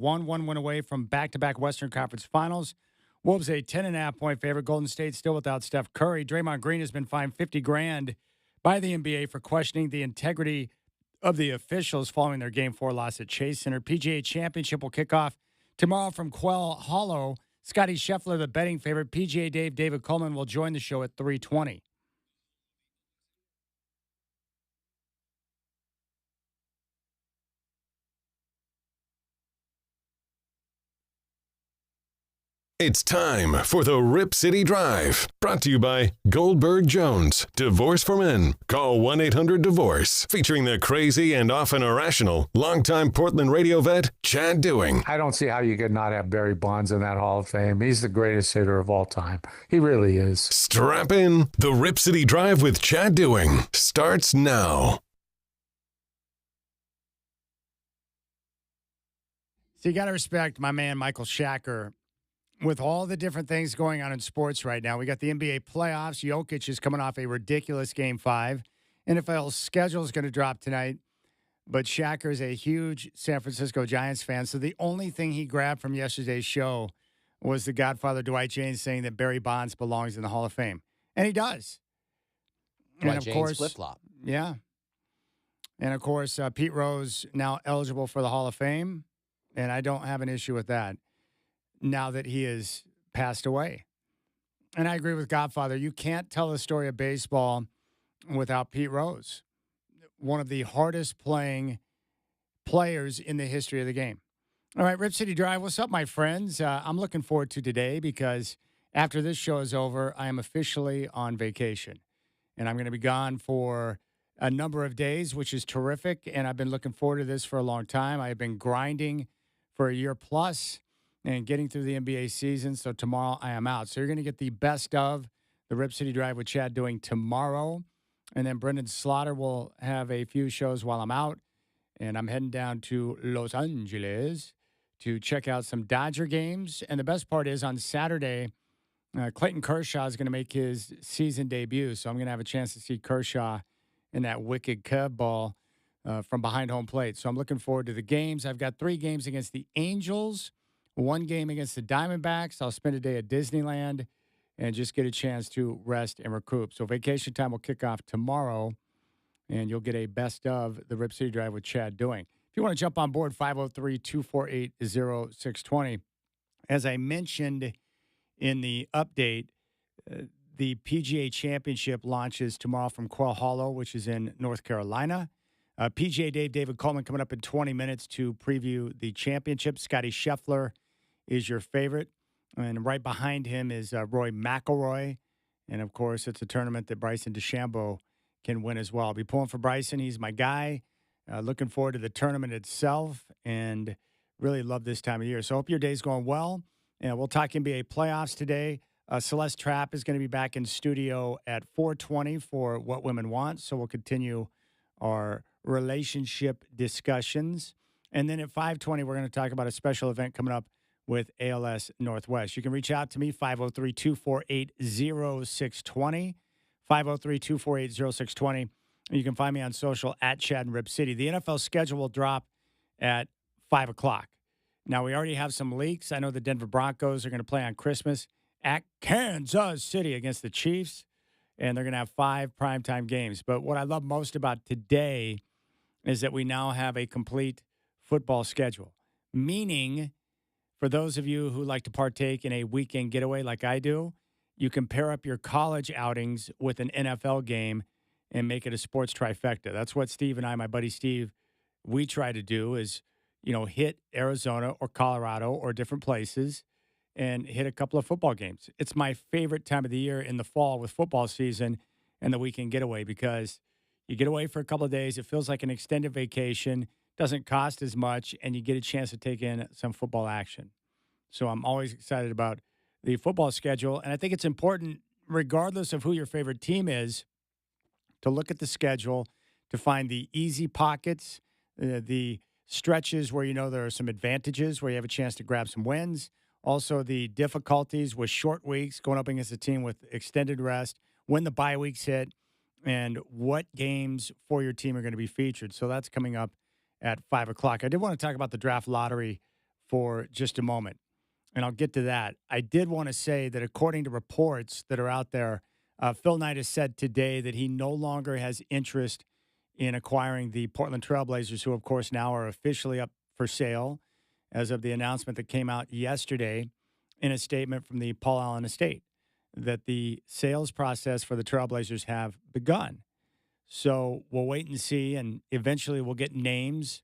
one win away from back-to-back Western Conference Finals. Wolves a 10.5-point favorite. Golden State still without Steph Curry. Draymond Green has been fined $50,000 by the NBA for questioning the integrity of the officials following their Game 4 loss at Chase Center. PGA Championship will kick off tomorrow from Quail Hollow. Scotty Scheffler, the betting favorite. PGA David Coleman will join the show at 3:20. It's time for the Rip City Drive, brought to you by Goldberg Jones. Divorce for Men. Call 1-800-DIVORCE. Featuring the crazy and often irrational longtime Portland radio vet, Chad Doing. I don't see how you could not have Barry Bonds in that Hall of Fame. He's the greatest hitter of all time. He really is. Strap in. The Rip City Drive with Chad Doing starts now. So you got to respect my man, Michael Shacker. With all the different things going on in sports right now, we got the NBA playoffs. Jokic is coming off a ridiculous Game 5. NFL's schedule is going to drop tonight, but Shacker is a huge San Francisco Giants fan, so the only thing he grabbed from yesterday's show was the Godfather Dwight James saying that Barry Bonds belongs in the Hall of Fame, and he does. Dwight and of James course, flip-flop. Yeah. And of course, Pete Rose now eligible for the Hall of Fame, and I don't have an issue with that now that he has passed away. And I agree with Godfather. You can't tell the story of baseball without Pete Rose, one of the hardest playing players in the history of the game. All right, Rip City Drive, what's up, my friends? I'm looking forward to today because after this show is over, I am officially on vacation. And I'm going to be gone for a number of days, which is terrific. And I've been looking forward to this for a long time. I've been grinding for a year plus and getting through the NBA season. So tomorrow I am out. So you're going to get the best of the Rip City Drive with Chad Doing tomorrow. And then Brendan Slaughter will have a few shows while I'm out. And I'm heading down to Los Angeles to check out some Dodger games. And the best part is on Saturday, Clayton Kershaw is going to make his season debut. So I'm going to have a chance to see Kershaw in that wicked curveball from behind home plate. So I'm looking forward to the games. I've got 3 games against the Angels, 1 game against the Diamondbacks. I'll spend a day at Disneyland and just get a chance to rest and recoup. So vacation time will kick off tomorrow, and you'll get a best of the Rip City Drive with Chad Doing. If you want to jump on board, 503-248-0620. As I mentioned in the update, the PGA Championship launches tomorrow from Quail Hollow, which is in North Carolina. PGA David Coleman coming up in 20 minutes to preview the championship. Scotty Scheffler is your favorite. And right behind him is Roy McIlroy. And, of course, it's a tournament that Bryson DeChambeau can win as well. I'll be pulling for Bryson. He's my guy. Looking forward to the tournament itself and really love this time of year. So I hope your day's going well. And we'll talk NBA playoffs today. Celeste Trapp is going to be back in studio at 4:20 for What Women Want. So we'll continue our relationship discussions. And then at 5:20, we're going to talk about a special event coming up with ALS Northwest. You can reach out to me, 503-248-0620, 503-248-0620. You can find me on social at Chad and Rip City. The NFL schedule will drop at 5 o'clock. Now, we already have some leaks. I know the Denver Broncos are going to play on Christmas at Kansas City against the Chiefs, and they're going to have 5 primetime games. But what I love most about today is that we now have a complete football schedule, meaning for those of you who like to partake in a weekend getaway like I do, you can pair up your college outings with an NFL game and make it a sports trifecta. That's what Steve and I, my buddy Steve, we try to do is, hit Arizona or Colorado or different places and hit a couple of football games. It's my favorite time of the year in the fall with football season and the weekend getaway because you get away for a couple of days. It feels like an extended vacation, doesn't cost as much, and you get a chance to take in some football action. So I'm always excited about the football schedule. And I think it's important, regardless of who your favorite team is, to look at the schedule, to find the easy pockets, the stretches where there are some advantages, where you have a chance to grab some wins. Also, the difficulties with short weeks, going up against a team with extended rest, when the bye weeks hit, and what games for your team are going to be featured. So that's coming up at 5 o'clock. I did want to talk about the draft lottery for just a moment, and I'll get to that. I did want to say that according to reports that are out there, Phil Knight has said today that he no longer has interest in acquiring the Portland Trailblazers, who, of course, now are officially up for sale as of the announcement that came out yesterday in a statement from the Paul Allen estate that the sales process for the Trailblazers have begun. So we'll wait and see, and eventually we'll get names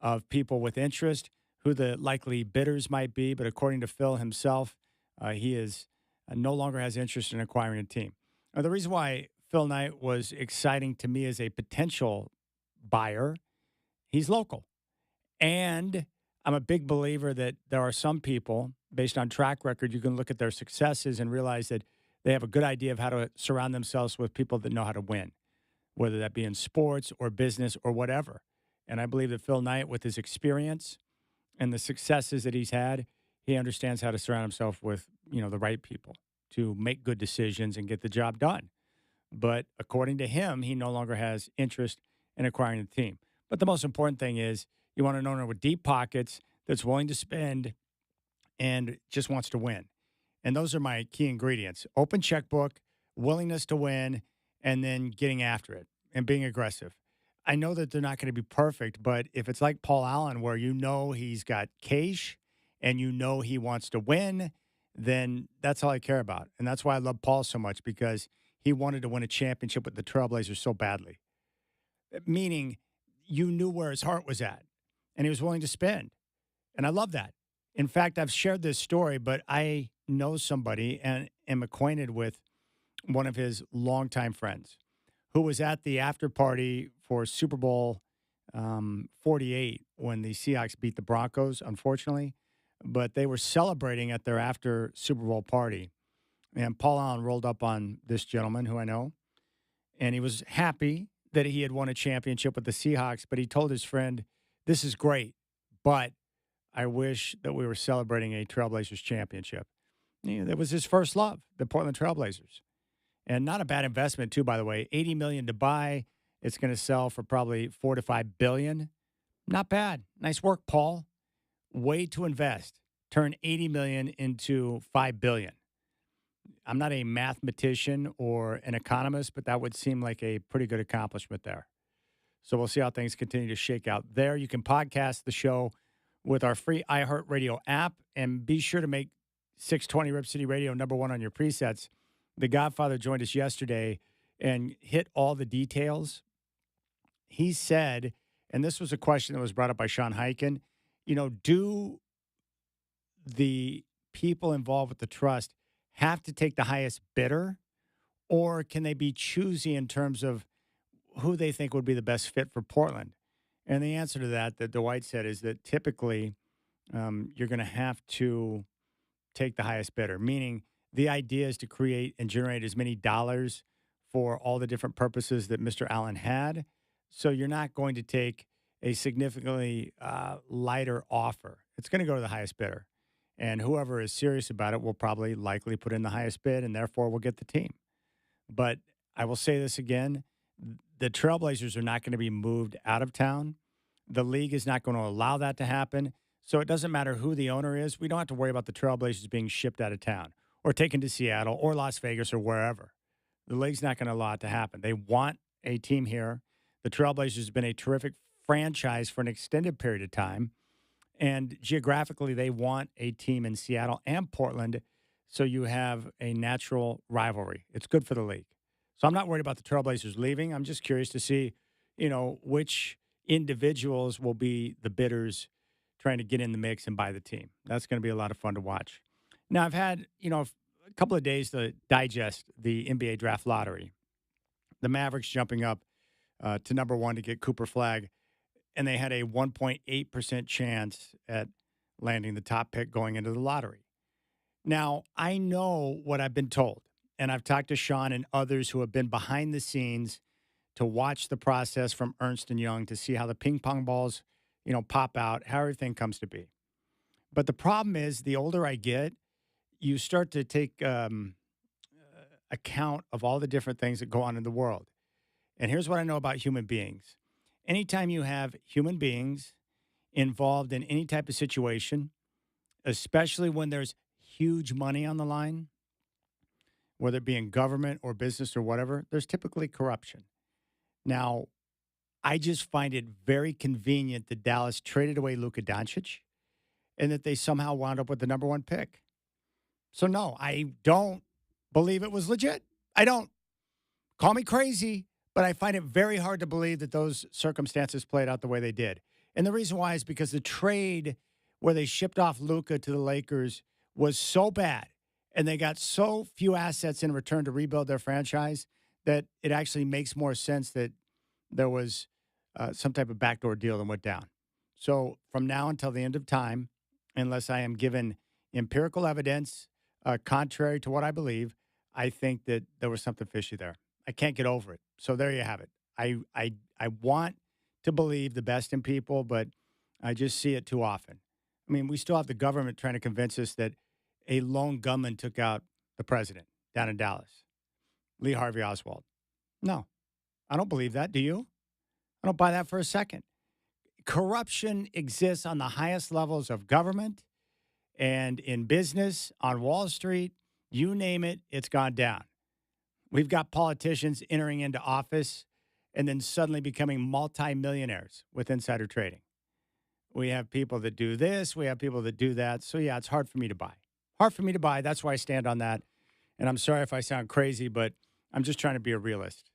of people with interest, who the likely bidders might be. But according to Phil himself, he is no longer has interest in acquiring a team. Now, the reason why Phil Knight was exciting to me as a potential buyer, he's local. And I'm a big believer that there are some people, based on track record, you can look at their successes and realize that they have a good idea of how to surround themselves with people that know how to win, whether that be in sports or business or whatever. And I believe that Phil Knight, with his experience and the successes that he's had, he understands how to surround himself with, the right people to make good decisions and get the job done. But according to him, he no longer has interest in acquiring the team. But the most important thing is you want an owner with deep pockets that's willing to spend and just wants to win. And those are my key ingredients: open checkbook, willingness to win, and then getting after it and being aggressive. I know that they're not going to be perfect, but if it's like Paul Allen, where he's got cash and he wants to win, then that's all I care about. And that's why I love Paul so much, because he wanted to win a championship with the Trailblazers so badly. Meaning, you knew where his heart was at, and he was willing to spend. And I love that. In fact, I've shared this story, but I know somebody and am acquainted with one of his longtime friends who was at the after party for Super Bowl 48 when the Seahawks beat the Broncos, unfortunately. But they were celebrating at their after Super Bowl party. And Paul Allen rolled up on this gentleman who I know, and he was happy that he had won a championship with the Seahawks, but he told his friend, "This is great, but I wish that we were celebrating a Trailblazers championship." That was his first love, the Portland Trailblazers. And not a bad investment, too, by the way. $80 million to buy. It's going to sell for probably $4 to $5 billion. Not bad. Nice work, Paul. Way to invest. Turn $80 million into $5 billion. I'm not a mathematician or an economist, but that would seem like a pretty good accomplishment there. So we'll see how things continue to shake out there. You can podcast the show with our free iHeartRadio app, and be sure to make 620 Rip City Radio #1 on your presets. The Godfather joined us yesterday and hit all the details. He said, and this was a question that was brought up by Sean Hyken, do the people involved with the trust have to take the highest bidder, or can they be choosy in terms of who they think would be the best fit for Portland? And the answer to that Dwight said is that typically you're going to have to take the highest bidder, meaning the idea is to create and generate as many dollars for all the different purposes that Mr. Allen had. So you're not going to take a significantly lighter offer. It's going to go to the highest bidder. And whoever is serious about it will probably likely put in the highest bid, and therefore will get the team. But I will say this again, the Trailblazers are not going to be moved out of town. The league is not going to allow that to happen. So it doesn't matter who the owner is. We don't have to worry about the Trailblazers being shipped out of town or taken to Seattle or Las Vegas or wherever. The league's not going to allow it to happen. They want a team here. The Trailblazers have been a terrific franchise for an extended period of time. And geographically, they want a team in Seattle and Portland, so you have a natural rivalry. It's good for the league. So I'm not worried about the Trailblazers leaving. I'm just curious to see, which individuals will be the bidders trying to get in the mix and buy the team. That's going to be a lot of fun to watch. Now, I've had, a couple of days to digest the NBA draft lottery. The Mavericks jumping up to #1 to get Cooper Flagg, and they had a 1.8% chance at landing the top pick going into the lottery. Now, I know what I've been told, and I've talked to Sean and others who have been behind the scenes to watch the process from Ernst & Young to see how the ping pong balls, pop out, how everything comes to be. But the problem is, the older I get, you start to take account of all the different things that go on in the world. And here's what I know about human beings. Anytime you have human beings involved in any type of situation, especially when there's huge money on the line, whether it be in government or business or whatever, there's typically corruption. Now, I just find it very convenient that Dallas traded away Luka Doncic and that they somehow wound up with the number one pick. So, no, I don't believe it was legit. I don't. Call me crazy, but I find it very hard to believe that those circumstances played out the way they did. And the reason why is because the trade where they shipped off Luka to the Lakers was so bad and they got so few assets in return to rebuild their franchise that it actually makes more sense that there was some type of backdoor deal that went down. So from now until the end of time, unless I am given empirical evidence contrary to what I believe, I think that there was something fishy there. I can't get over it. So there you have it. I want to believe the best in people, but I just see it too often. I mean, we still have the government trying to convince us that a lone gunman took out the president down in Dallas, Lee Harvey Oswald. No, I don't believe that. Do you? I don't buy that for a second. Corruption exists on the highest levels of government and in business, on Wall Street, you name it, it's gone down. We've got politicians entering into office and then suddenly becoming multimillionaires with insider trading. We have people that do this, we have people that do that. So, yeah, it's hard for me to buy. Hard for me to buy. That's why I stand on that. And I'm sorry if I sound crazy, but I'm just trying to be a realist.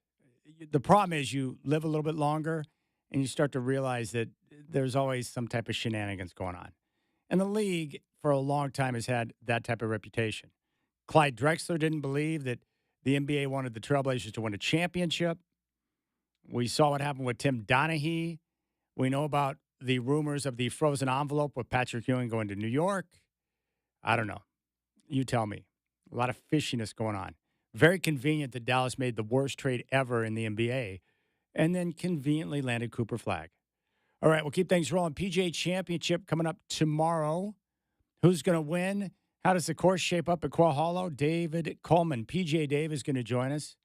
The problem is you live a little bit longer and you start to realize that there's always some type of shenanigans going on. And the league, for a long time, has had that type of reputation. Clyde Drexler didn't believe that the NBA wanted the Trailblazers to win a championship. We saw what happened with Tim Donaghy. We know about the rumors of the frozen envelope with Patrick Ewing going to New York. I don't know. You tell me. A lot of fishiness going on. Very convenient that Dallas made the worst trade ever in the NBA and then conveniently landed Cooper Flagg. All right, we'll keep things rolling. PGA Championship coming up tomorrow. Who's going to win? How does the course shape up at Quail Hollow? David Coleman, PGA Dave, is going to join us,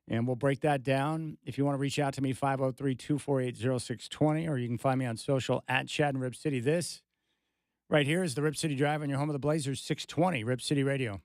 and we'll break that down. If you want to reach out to me, 503-248-0620, or you can find me on social at Chad and Rip City. This right here is the Rip City Drive on your home of the Blazers, 620 Rip City Radio.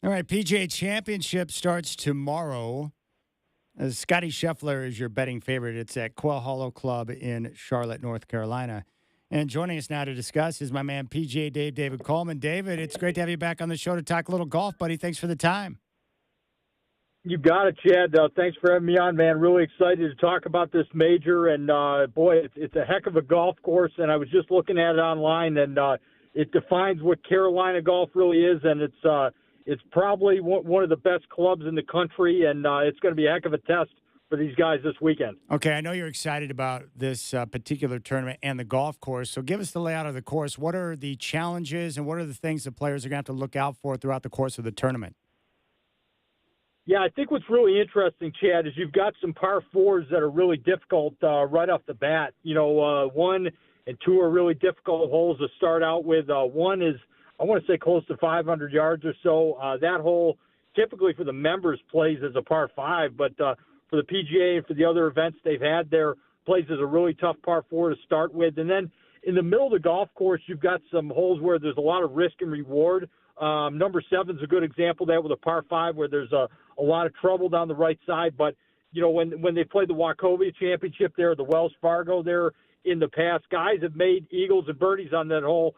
All right, PGA Championship starts tomorrow. Scotty Scheffler is your betting favorite. It's at Quail Hollow Club in Charlotte, North Carolina. And joining us now to discuss is my man PGA David Coleman. David, it's great to have you back on the show to talk a little golf, buddy. Thanks for the time. You got it, Chad. Thanks for having me on, man. Really excited to talk about this major. And, boy, it's a heck of a golf course. And I was just looking at it online, and it defines what Carolina golf really is. And it's probably one of the best clubs in the country. And it's going to be a heck of a test for these guys this weekend. Okay, I know you're excited about this particular tournament and the golf course. So give us the layout of the course. What are the challenges and what are the things the players are going to have to look out for throughout the course of the tournament? Yeah, I think what's really interesting, Chad, is you've got some par fours that are really difficult right off the bat. 1 and 2 are really difficult holes to start out with. One is, I want to say, close to 500 yards or so. That hole, typically for the members, plays as a par 5, but for the PGA and for the other events they've had there, plays as a really tough par 4 to start with. And then in the middle of the golf course, you've got some holes where there's a lot of risk and reward. Number 7 is a good example of that with a par 5 where there's a lot of trouble down the right side. But, when they played the Wachovia Championship there, the Wells Fargo there in the past, guys have made eagles and birdies on that hole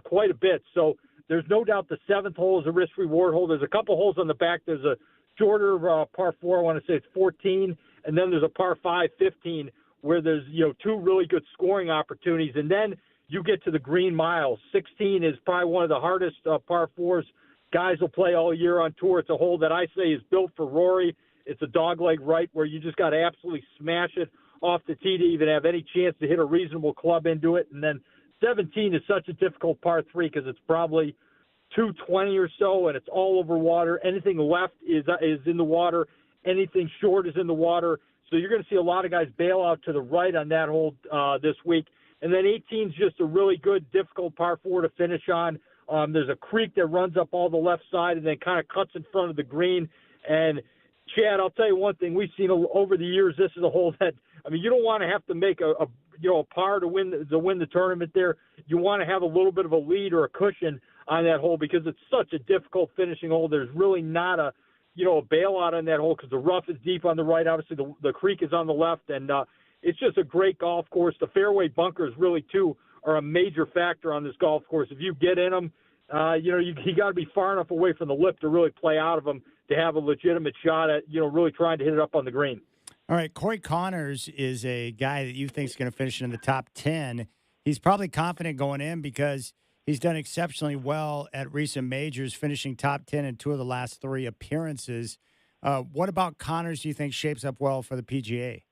quite a bit. So there's no doubt the 7th hole is a risk-reward hole. There's a couple holes on the back. There's a shorter par 4, I want to say it's 14, and then there's a par 5, 15, where there's, 2 really good scoring opportunities. And then you get to the green mile. 16 is probably one of the hardest par 4s guys will play all year on tour. It's a hole that I say is built for Rory. It's a dogleg right where you just got to absolutely smash it off the tee to even have any chance to hit a reasonable club into it. And then 17 is such a difficult par 3 because it's probably 220 or so, and it's all over water. Anything left is in the water. Anything short is in the water. So you're going to see a lot of guys bail out to the right on that hole this week. And then 18 is just a really good, difficult par 4 to finish on. There's a creek that runs up all the left side and then kind of cuts in front of the green. And, Chad, I'll tell you one thing. We've seen over the years, this is a hole that, you don't want to have to make a par to win the tournament there. You want to have a little bit of a lead or a cushion on that hole because it's such a difficult finishing hole. There's really not a bailout on that hole because the rough is deep on the right. Obviously, the creek is on the left, and it's just a great golf course. The fairway bunkers really, too, are a major factor on this golf course. If you get in them, you got to be far enough away from the lip to really play out of them to have a legitimate shot at, really trying to hit it up on the green. All right, Corey Connors is a guy that you think is going to finish in the top 10. He's probably confident going in because he's done exceptionally well at recent majors, finishing top 10 in 2 of the last 3 appearances. What about Connors do you think shapes up well for the PGA?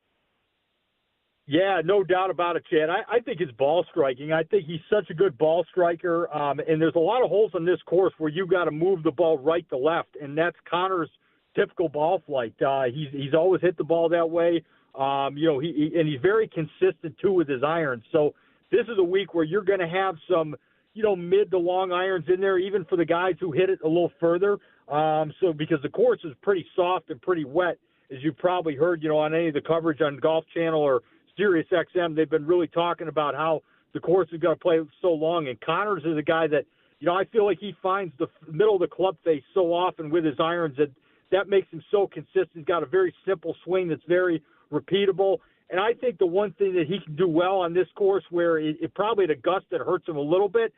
Yeah, no doubt about it, Chad. I think his ball striking. I think he's such a good ball striker, and there's a lot of holes on this course where you got to move the ball right to left, and that's Connors' typical ball flight. He's always hit the ball that way. And he's very consistent too with his irons. So this is a week where you're going to have some, mid to long irons in there, even for the guys who hit it a little further. So because the course is pretty soft and pretty wet, as you probably heard, on any of the coverage on Golf Channel or Sirius XM, they've been really talking about how the course is going to play so long. And Connors is a guy that, I feel like he finds the middle of the club face so often with his irons that makes him so consistent. He's got a very simple swing that's very repeatable. And I think the one thing that he can do well on this course where it probably at Augusta hurts him a little bit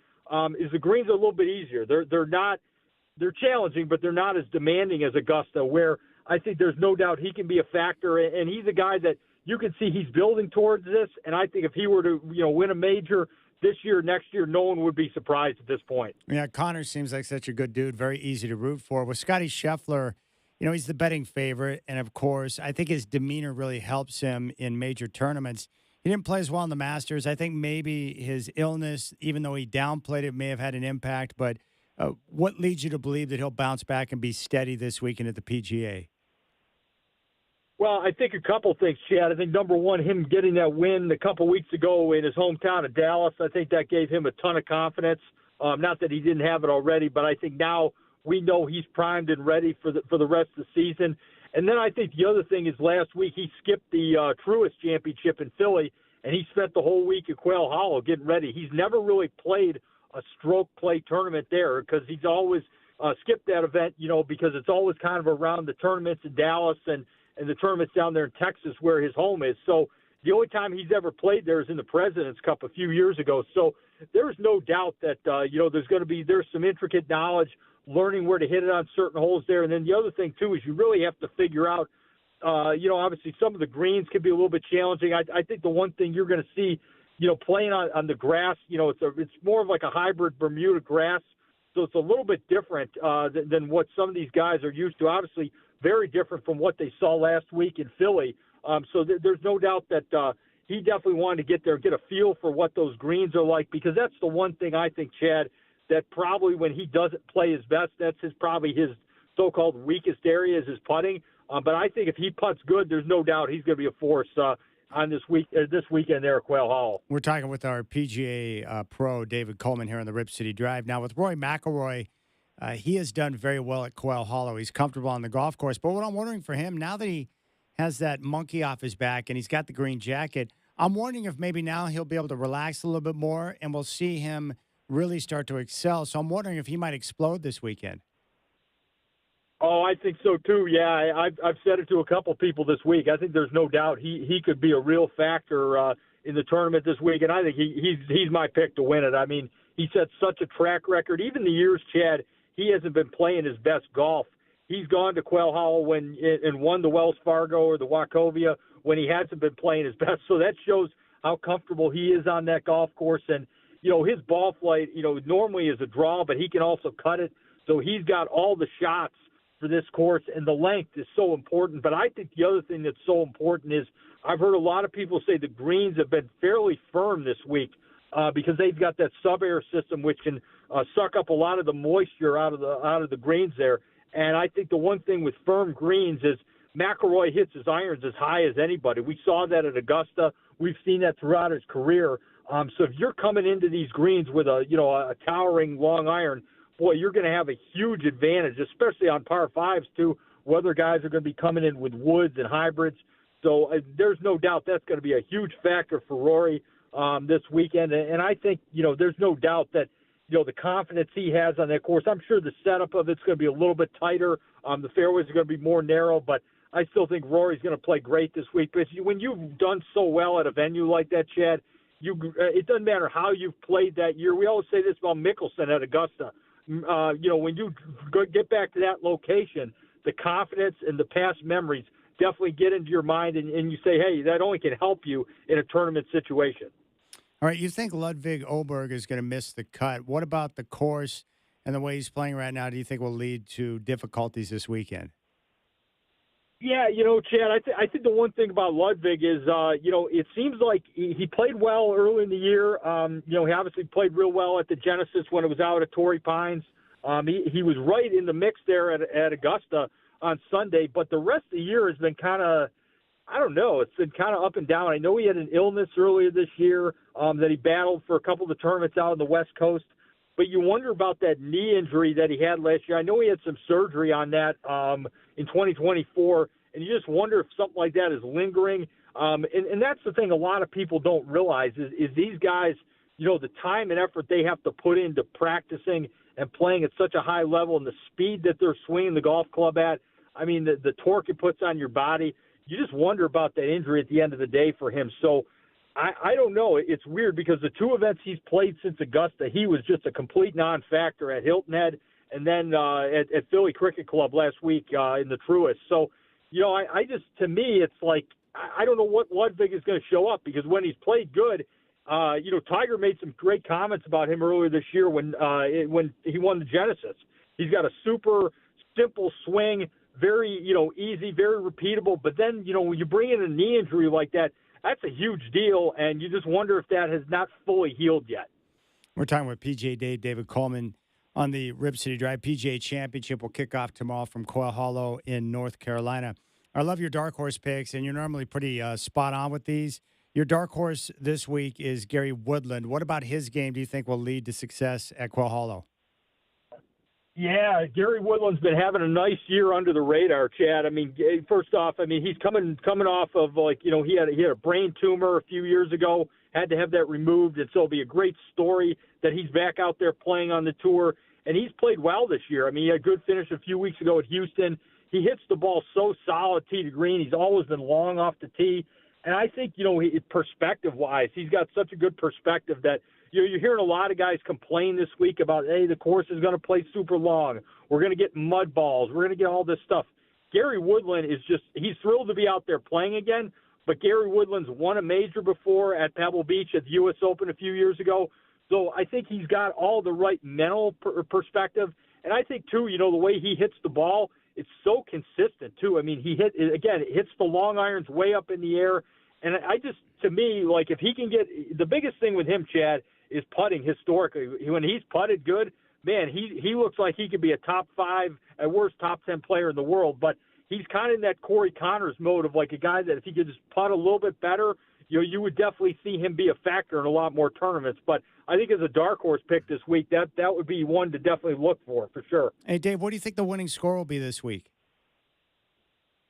is the greens are a little bit easier. They're challenging, but they're not as demanding as Augusta, where I think there's no doubt he can be a factor. And he's a guy that you can see he's building towards this. And I think if he were to, win a major this year, next year, no one would be surprised at this point. Yeah, Connor seems like such a good dude, very easy to root for. With Scotty Scheffler, he's the betting favorite. And, of course, I think his demeanor really helps him in major tournaments. He didn't play as well in the Masters. I think maybe his illness, even though he downplayed it, may have had an impact. But what leads you to believe that he'll bounce back and be steady this weekend at the PGA? Well, I think a couple things, Chad. I think, number one, him getting that win a couple weeks ago in his hometown of Dallas, I think that gave him a ton of confidence. Not that he didn't have it already, but I think now we know he's primed and ready for the rest of the season. And then I think the other thing is last week he skipped the Truist Championship in Philly, and he spent the whole week at Quail Hollow getting ready. He's never really played a stroke play tournament there because he's always skip that event, because it's always kind of around the tournaments in Dallas and the tournaments down there in Texas where his home is. So the only time he's ever played there is in the President's Cup a few years ago. So there's no doubt that, there's some intricate knowledge, learning where to hit it on certain holes there. And then the other thing, too, is you really have to figure out, obviously some of the greens can be a little bit challenging. I think the one thing you're going to see, playing on the grass, it's more of like a hybrid Bermuda grass. So it's a little bit different than what some of these guys are used to. Obviously, very different from what they saw last week in Philly. So there's no doubt that he definitely wanted to get there and get a feel for what those greens are like, because that's the one thing I think, Chad, that probably when he doesn't play his best, that's probably his so-called weakest area is his putting. But I think if he putts good, there's no doubt he's going to be a force on this weekend there at Quail Hollow. We're talking with our PGA pro, David Coleman, here on the Rip City Drive. Now, with Rory McIlroy, he has done very well at Quail Hollow. He's comfortable on the golf course. But what I'm wondering for him, now that he has that monkey off his back and he's got the green jacket, I'm wondering if maybe now he'll be able to relax a little bit more and we'll see him really start to excel. So I'm wondering if he might explode this weekend. Oh, I think so too. Yeah, I've said it to a couple people this week. I think there's no doubt he could be a real factor in the tournament this week, and I think he's my pick to win it. I mean, he set such a track record. Even the years, Chad, he hasn't been playing his best golf. He's gone to Quail Hollow and won the Wells Fargo or the Wachovia when he hasn't been playing his best. So that shows how comfortable he is on that golf course. And, his ball flight, normally is a draw, but he can also cut it. So he's got all the shots for this course, and the length is so important. But I think the other thing that's so important is I've heard a lot of people say the greens have been fairly firm this week because they've got that sub-air system which can suck up a lot of the moisture out of the greens there. And I think the one thing with firm greens is McIlroy hits his irons as high as anybody. We saw that at Augusta. We've seen that throughout his career. So if you're coming into these greens with a towering long iron, boy, you're going to have a huge advantage, especially on par fives too, where other guys are going to be coming in with woods and hybrids. So there's no doubt that's going to be a huge factor for Rory this weekend. And I think, there's no doubt that, the confidence he has on that course. I'm sure the setup of it's going to be a little bit tighter. The fairways are going to be more narrow, but I still think Rory's going to play great this week. But when you've done so well at a venue like that, Chad, it doesn't matter how you've played that year. We always say this about Mickelson at Augusta. When you get back to that location, the confidence and the past memories definitely get into your mind, and you say, hey, that only can help you in a tournament situation. All right, you think Ludwig Oberg is going to miss the cut. What about the course and the way he's playing right now do you think will lead to difficulties this weekend? Yeah, Chad, I think the one thing about Ludwig is, it seems like he played well early in the year. He obviously played real well at the Genesis when it was out at Torrey Pines. He was right in the mix there at Augusta on Sunday, but the rest of the year has been kind of, I don't know, it's been kind of up and down. I know he had an illness earlier this year that he battled for a couple of the tournaments out on the West Coast, but you wonder about that knee injury that he had last year. I know he had some surgery on that in 2024, and you just wonder if something like that is lingering. And that's the thing a lot of people don't realize is these guys, the time and effort they have to put into practicing and playing at such a high level and the speed that they're swinging the golf club at. I mean, the torque it puts on your body. You just wonder about that injury at the end of the day for him. So I don't know. It's weird because the two events he's played since Augusta, he was just a complete non-factor at Hilton Head and then at Philly Cricket Club last week in the Truist. So, I just, to me, it's like, I don't know what Ludwig is going to show up because when he's played good, Tiger made some great comments about him earlier this year when he won the Genesis. He's got a super simple swing, very, easy, very repeatable. But then, when you bring in a knee injury like that, that's a huge deal, and you just wonder if that has not fully healed yet. We're talking with PGA David Coleman on the Rip City Drive. PGA Championship will kick off tomorrow from Quail Hollow in North Carolina. I love your dark horse picks, and you're normally pretty spot on with these. Your dark horse this week is Gary Woodland. What about his game do you think will lead to success at Quail Hollow? Yeah, Gary Woodland's been having a nice year under the radar, Chad. I mean, first off, he's coming off of he had a brain tumor a few years ago, had to have that removed, and so it'll be a great story that he's back out there playing on the tour. and he's played well this year. I mean, he had a good finish a few weeks ago at Houston. He hits the ball so solid tee to green. He's always been long off the tee. And I think, perspective-wise, he's got such a good perspective that, you're hearing a lot of guys complain this week about, hey, the course is going to play super long. We're going to get mud balls. We're going to get all this stuff. Gary Woodland he's thrilled to be out there playing again, but Gary Woodland's won a major before at Pebble Beach at the U.S. Open a few years ago. So I think he's got all the right mental perspective. And I think, too, the way he hits the ball, it's so consistent, too. I mean, it hits the long irons way up in the air. And to me, like, if he can the biggest thing with him, Chad, is putting historically. When he's putted good, man, he looks like he could be a top 5, at worst top 10 player in the world. But he's kind of in that Corey Connors mode of like a guy that if he could just putt a little bit better, you would definitely see him be a factor in a lot more tournaments. But I think as a dark horse pick this week, that would be one to definitely look for sure. Hey, Dave, what do you think the winning score will be this week?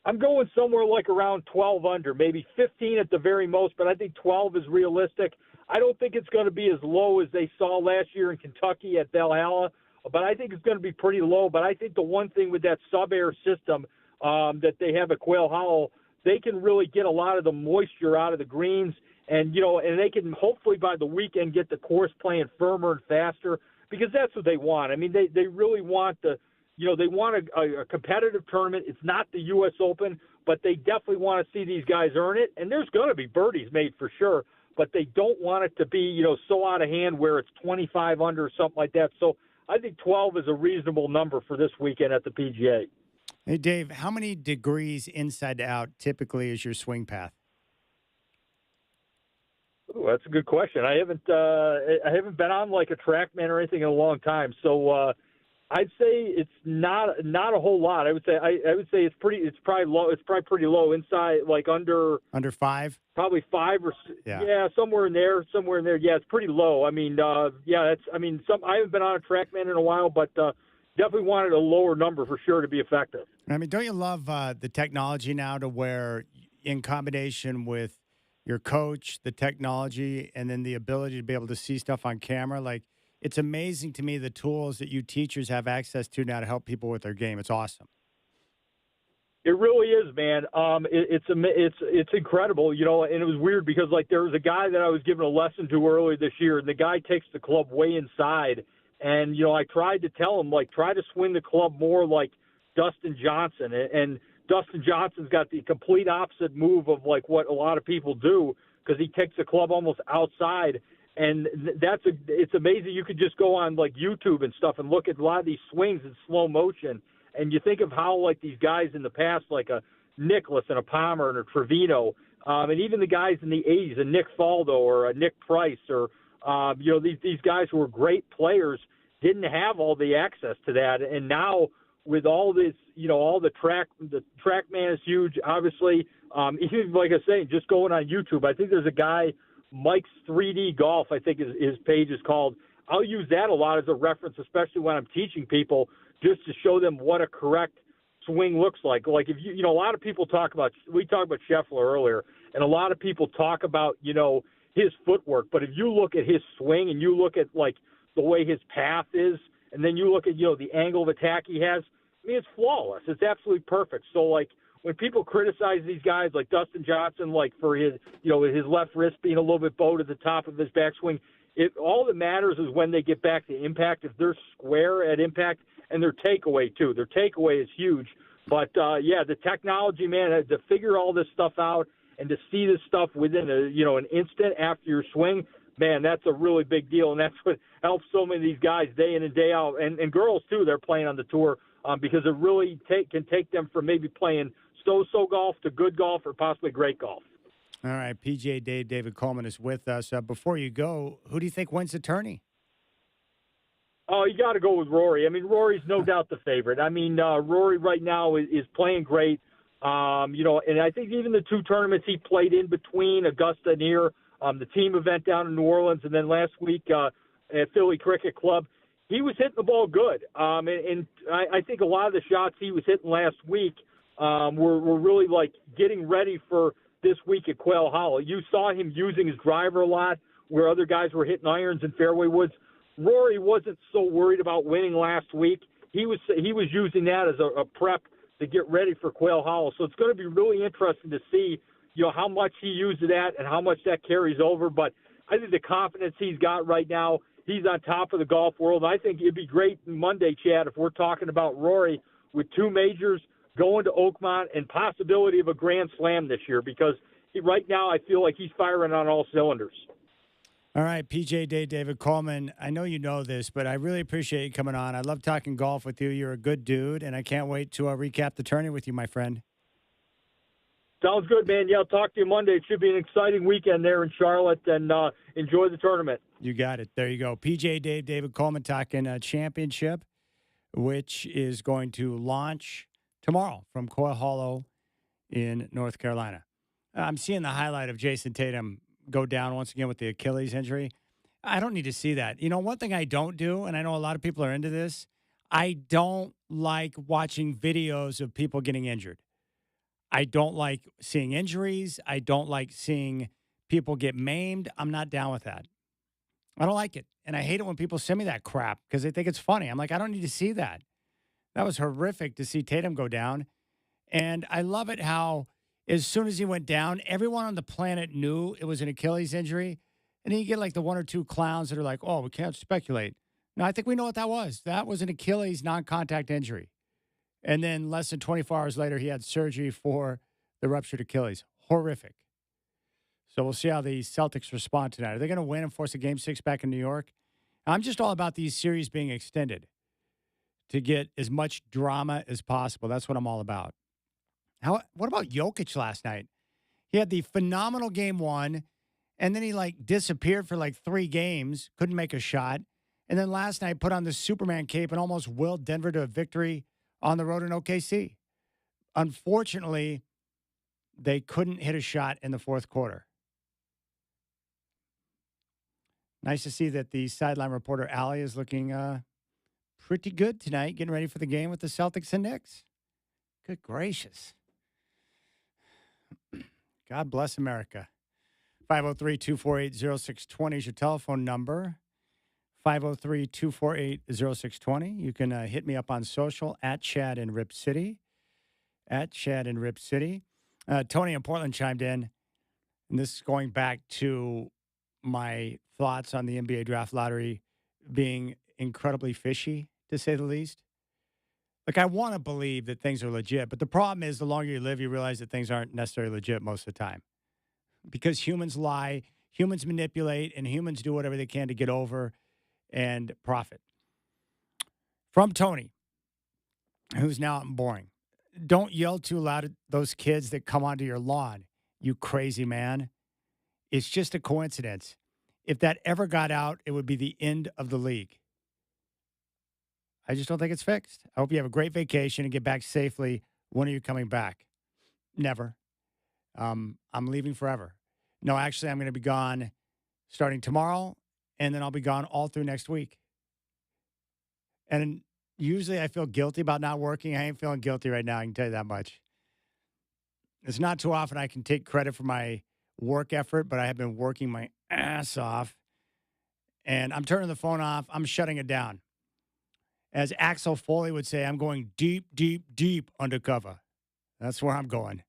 I'm going somewhere like around 12 under, maybe 15 at the very most, but I think 12 is realistic. I don't think it's going to be as low as they saw last year in Kentucky at Valhalla, but I think it's going to be pretty low. But I think the one thing with that sub-air system that they have at Quail Hollow, they can really get a lot of the moisture out of the greens, and they can hopefully by the weekend get the course playing firmer and faster because that's what they want. I mean, they really want they want a competitive tournament. It's not the U.S. Open, but they definitely want to see these guys earn it. And there's going to be birdies made for sure, but they don't want it to be, so out of hand where it's 25 under or something like that. So I think 12 is a reasonable number for this weekend at the PGA. Hey, Dave, how many degrees inside to out typically is your swing path? Ooh, that's a good question. I haven't been on like a TrackMan or anything in a long time, so I'd say it's not a whole lot. I would say it's probably low. It's probably pretty low inside, like under 5, probably 5 or somewhere in there. Yeah, it's pretty low. I mean, I haven't been on a TrackMan in a while, but definitely wanted a lower number for sure to be effective. I mean, don't you love the technology now to where, in combination with your coach, the technology, and then the ability to be able to see stuff on camera, like. It's amazing to me the tools that you teachers have access to now to help people with their game. It's awesome. It really is, man. It's incredible, and it was weird because like there was a guy that I was giving a lesson to earlier this year, and the guy takes the club way inside, and I tried to tell him like try to swing the club more like Dustin Johnson, and Dustin Johnson's got the complete opposite move of like what a lot of people do because he takes the club almost outside. And it's amazing. You could just go on like YouTube and stuff and look at a lot of these swings in slow motion. And you think of how like these guys in the past, like a Nicklaus and a Palmer and a Trevino, and even the guys in the 80s, a Nick Faldo or a Nick Price or, these guys who were great players didn't have all the access to that. And now with all this, all the TrackMan is huge, obviously. Even like I was saying, just going on YouTube, I think there's a guy, Mike's 3D Golf, I think his page is called. I'll use that a lot as a reference, especially when I'm teaching people, just to show them what a correct swing looks like. Like if a lot of people we talked about Scheffler earlier, and a lot of people talk about, his footwork. But if you look at his swing and you look at like the way his path is, and then you look at, the angle of attack he has, I mean, it's flawless. It's absolutely perfect. So like, when people criticize these guys like Dustin Johnson, like for his, his left wrist being a little bit bowed at the top of his backswing, all that matters is when they get back to impact, if they're square at impact, and their takeaway too. Their takeaway is huge. But the technology, man, to figure all this stuff out and to see this stuff within an instant after your swing, man, that's a really big deal, and that's what helps so many of these guys day in and day out, and girls too. They're playing on the tour because it really can take them from maybe playing so-so golf to good golf or possibly great golf. All right, PGA David Coleman is with us. Before you go, who do you think wins the tourney? Oh, you got to go with Rory. I mean, Rory's no doubt the favorite. I mean, Rory right now is playing great. And I think even the 2 tournaments he played in between Augusta and here, the team event down in New Orleans, and then last week at Philly Cricket Club, he was hitting the ball good. And I think a lot of the shots he was hitting last week were really like getting ready for this week at Quail Hollow. You saw him using his driver a lot where other guys were hitting irons and fairway woods. Rory wasn't so worried about winning last week. He was using that as a prep to get ready for Quail Hollow. So it's going to be really interesting to see, how much he uses that and how much that carries over. But I think the confidence he's got right now, he's on top of the golf world. I think it'd be great Monday, Chad, if we're talking about Rory with 2 majors going to Oakmont and possibility of a Grand Slam this year, because right now I feel like he's firing on all cylinders. All right, PJ David Coleman, I know you know this, but I really appreciate you coming on. I love talking golf with you. You're a good dude, and I can't wait to recap the tourney with you, my friend. Sounds good, man. Yeah, I'll talk to you Monday. It should be an exciting weekend there in Charlotte, and enjoy the tournament. You got it. There you go. PJ David Coleman talking championship, which is going to launch tomorrow from Quail Hollow in North Carolina. I'm seeing the highlight of Jason Tatum go down once again with the Achilles injury. I don't need to see that. One thing I don't do, and I know a lot of people are into this, I don't like watching videos of people getting injured. I don't like seeing injuries. I don't like seeing people get maimed. I'm not down with that. I don't like it. And I hate it when people send me that crap because they think it's funny. I'm like, I don't need to see that. That was horrific to see Tatum go down. And I love it how as soon as he went down, everyone on the planet knew it was an Achilles injury. And then you get like the 1 or 2 clowns that are like, oh, we can't speculate. No, I think we know what that was. That was an Achilles non-contact injury. And then less than 24 hours later, he had surgery for the ruptured Achilles. Horrific. So we'll see how the Celtics respond tonight. Are they going to win and force a Game 6 back in New York? I'm just all about these series being extended to get as much drama as possible. That's what I'm all about. What about Jokic last night? He had the phenomenal game 1, and then he disappeared for 3 games, couldn't make a shot. And then last night put on the Superman cape and almost willed Denver to a victory on the road in OKC. Unfortunately, they couldn't hit a shot in the fourth quarter. Nice to see that the sideline reporter, Allie, is looking pretty good tonight, getting ready for the game with the Celtics and Knicks. Good gracious. God bless America. 503-248-0620 is your telephone number. 503-248-0620. You can hit me up on social at Chad and Rip City. At Chad and Rip City. Tony in Portland chimed in, and this is going back to my thoughts on the NBA draft lottery being incredibly fishy, to say the least. I want to believe that things are legit, but the problem is the longer you live, you realize that things aren't necessarily legit most of the time. Because humans lie, humans manipulate, and humans do whatever they can to get over and profit. From Tony, who's now out and boring. Don't yell too loud at those kids that come onto your lawn, you crazy man. It's just a coincidence. If that ever got out, it would be the end of the league. I just don't think it's fixed. I hope you have a great vacation and get back safely. When are you coming back? Never. I'm leaving forever. No, actually, I'm going to be gone starting tomorrow, and then I'll be gone all through next week. And usually I feel guilty about not working. I ain't feeling guilty right now, I can tell you that much. It's not too often I can take credit for my work effort, but I have been working my ass off. And I'm turning the phone off. I'm shutting it down. As Axel Foley would say, I'm going deep, deep, deep undercover. That's where I'm going.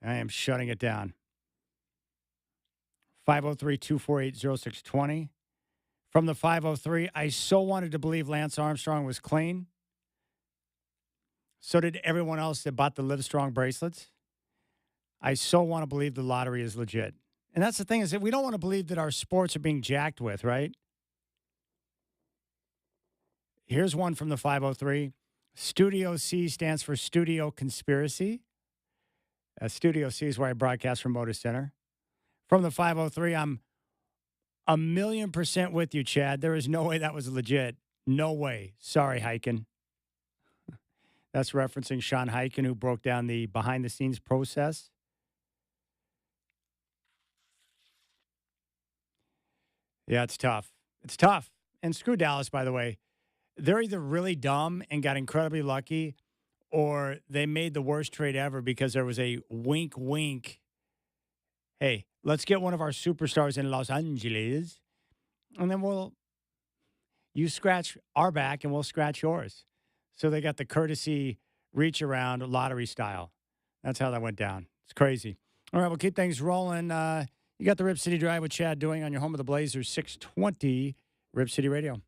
I am shutting it down. 503-248-0620. From the 503, I so wanted to believe Lance Armstrong was clean. So did everyone else that bought the Livestrong bracelets. I so want to believe the lottery is legit. And that's the thing, is that we don't want to believe that our sports are being jacked with, right? Here's one from the 503. Studio C stands for Studio Conspiracy. Studio C is where I broadcast from Motor Center. From the 503, I'm 1,000,000% with you, Chad. There is no way that was legit. No way. Sorry, Hyken. That's referencing Sean Hyken, who broke down the behind-the-scenes process. Yeah, it's tough. It's tough. And screw Dallas, by the way. They're either really dumb and got incredibly lucky, or they made the worst trade ever because there was a wink, wink. Hey, let's get one of our superstars in Los Angeles, and then we'll You scratch our back and we'll scratch yours. So they got the courtesy reach around lottery style. That's how that went down. It's crazy. All right, we'll keep things rolling. You got the Rip City Drive with Chad Doing on your home of the Blazers, 620 Rip City Radio.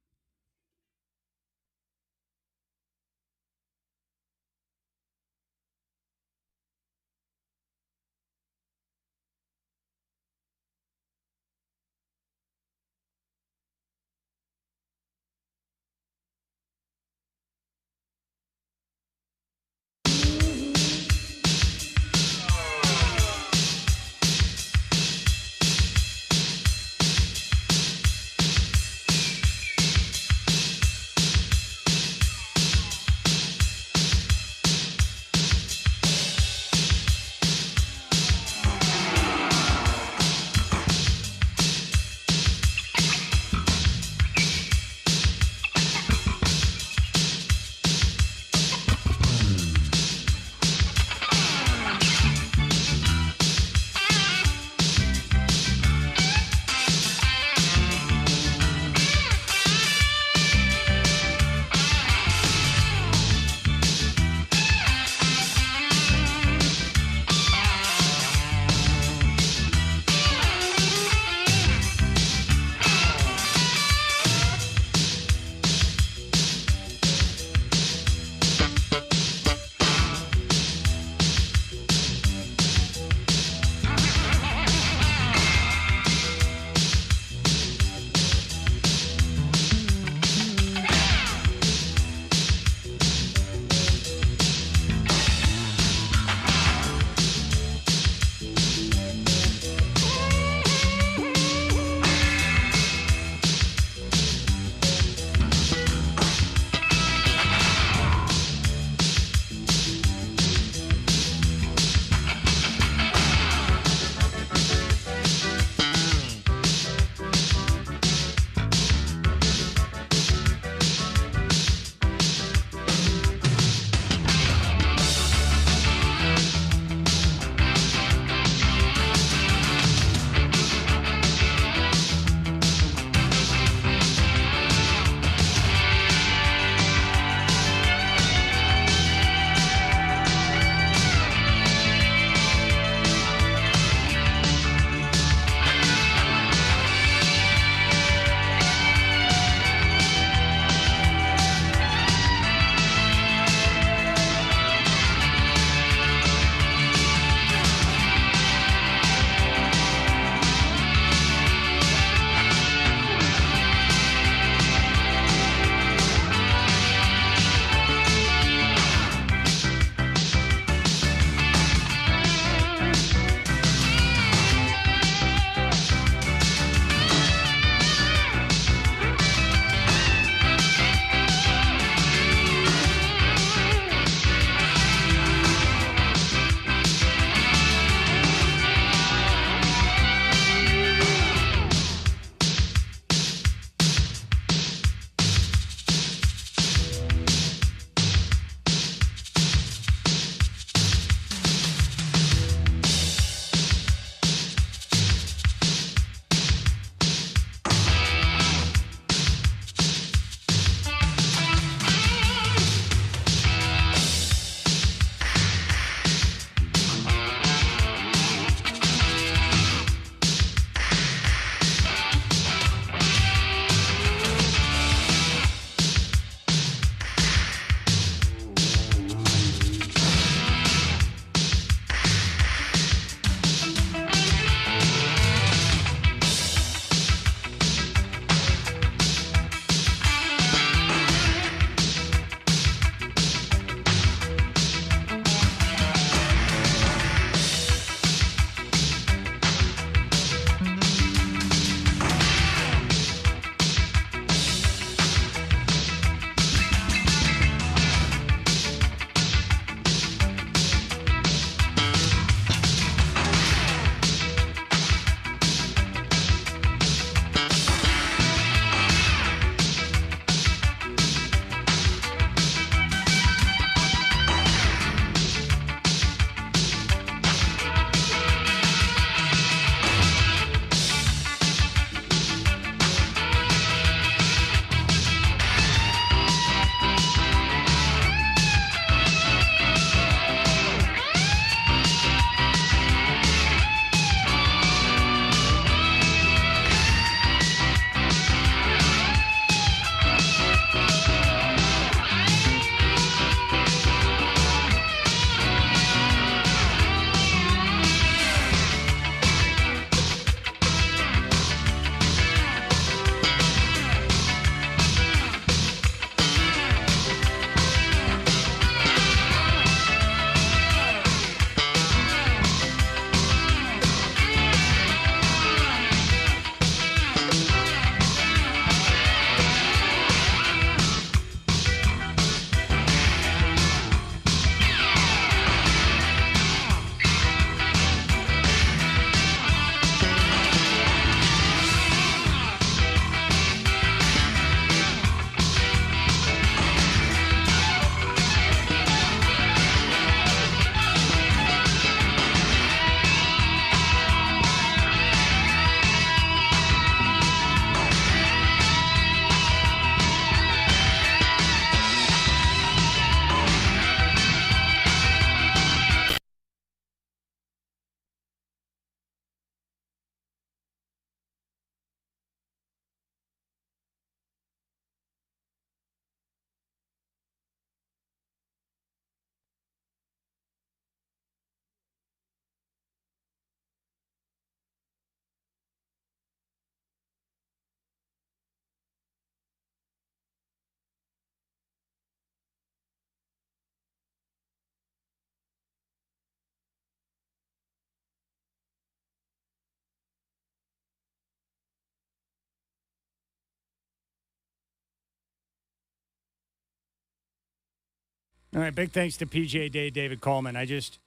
All right, big thanks to PGA Day, David Coleman. I just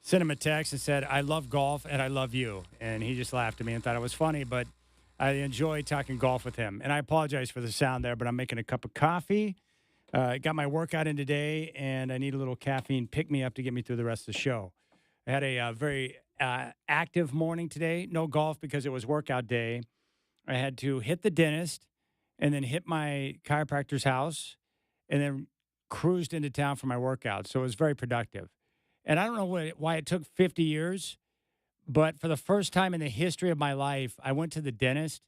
sent him a text and said, I love golf and I love you. And he just laughed at me and thought it was funny, but I enjoy talking golf with him. And I apologize for the sound there, but I'm making a cup of coffee. Got my workout in today, and I need a little caffeine pick-me-up to get me through the rest of the show. I had a very active morning today. No golf because it was workout day. I had to hit the dentist and then hit my chiropractor's house and then cruised into town for my workout. So it was very productive. And I don't know why it took 50 years, but for the first time in the history of my life, I went to the dentist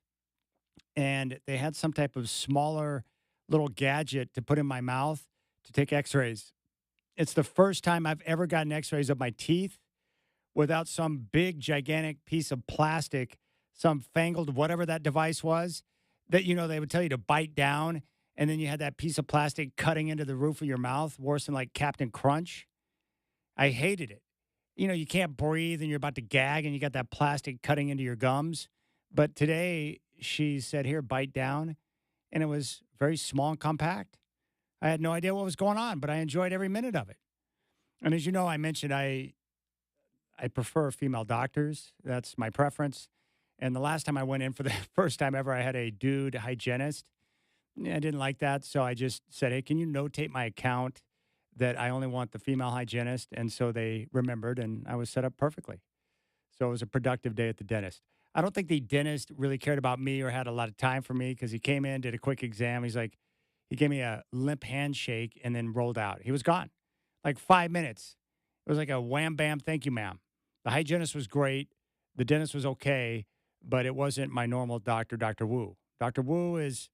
and they had some type of smaller little gadget to put in my mouth to take x-rays. It's the first time I've ever gotten x-rays of my teeth without some big, gigantic piece of plastic, some fangled whatever that device was that, they would tell you to bite down. And then you had that piece of plastic cutting into the roof of your mouth, worse than like Captain Crunch. I hated it. You can't breathe and you're about to gag and you got that plastic cutting into your gums. But today she said, here, bite down. And it was very small and compact. I had no idea what was going on, but I enjoyed every minute of it. And as you know, I mentioned I prefer female doctors. That's my preference. And the last time I went in for the first time ever, I had a dude hygienist. I didn't like that. So I just said, hey, can you notate my account that I only want the female hygienist? And so they remembered, and I was set up perfectly. So it was a productive day at the dentist. I don't think the dentist really cared about me or had a lot of time for me because he came in, did a quick exam. He gave me a limp handshake and then rolled out. He was gone. Like 5 minutes. It was like a wham, bam, thank you, ma'am. The hygienist was great. The dentist was okay, but it wasn't my normal doctor, Dr. Wu. Dr. Wu is,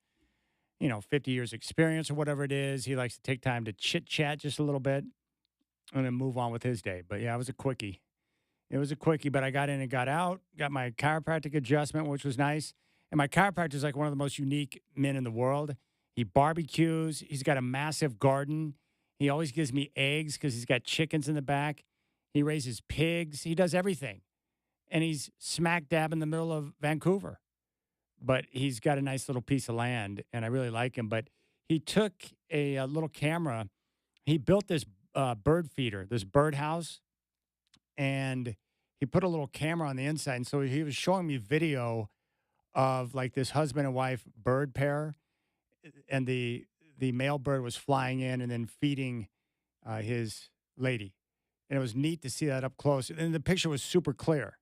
50 years experience or whatever it is. He likes to take time to chit-chat just a little bit and then move on with his day. But, yeah, it was a quickie. It was a quickie, but I got in and got out, got my chiropractic adjustment, which was nice. And my chiropractor is like one of the most unique men in the world. He barbecues. He's got a massive garden. He always gives me eggs because he's got chickens in the back. He raises pigs. He does everything. And he's smack dab in the middle of Vancouver. But he's got a nice little piece of land, and I really like him. But he took a little camera. He built this bird feeder, this bird house, and he put a little camera on the inside. And so he was showing me video of like this husband and wife bird pair, and the male bird was flying in and then feeding his lady. And it was neat to see that up close. And the picture was super clear.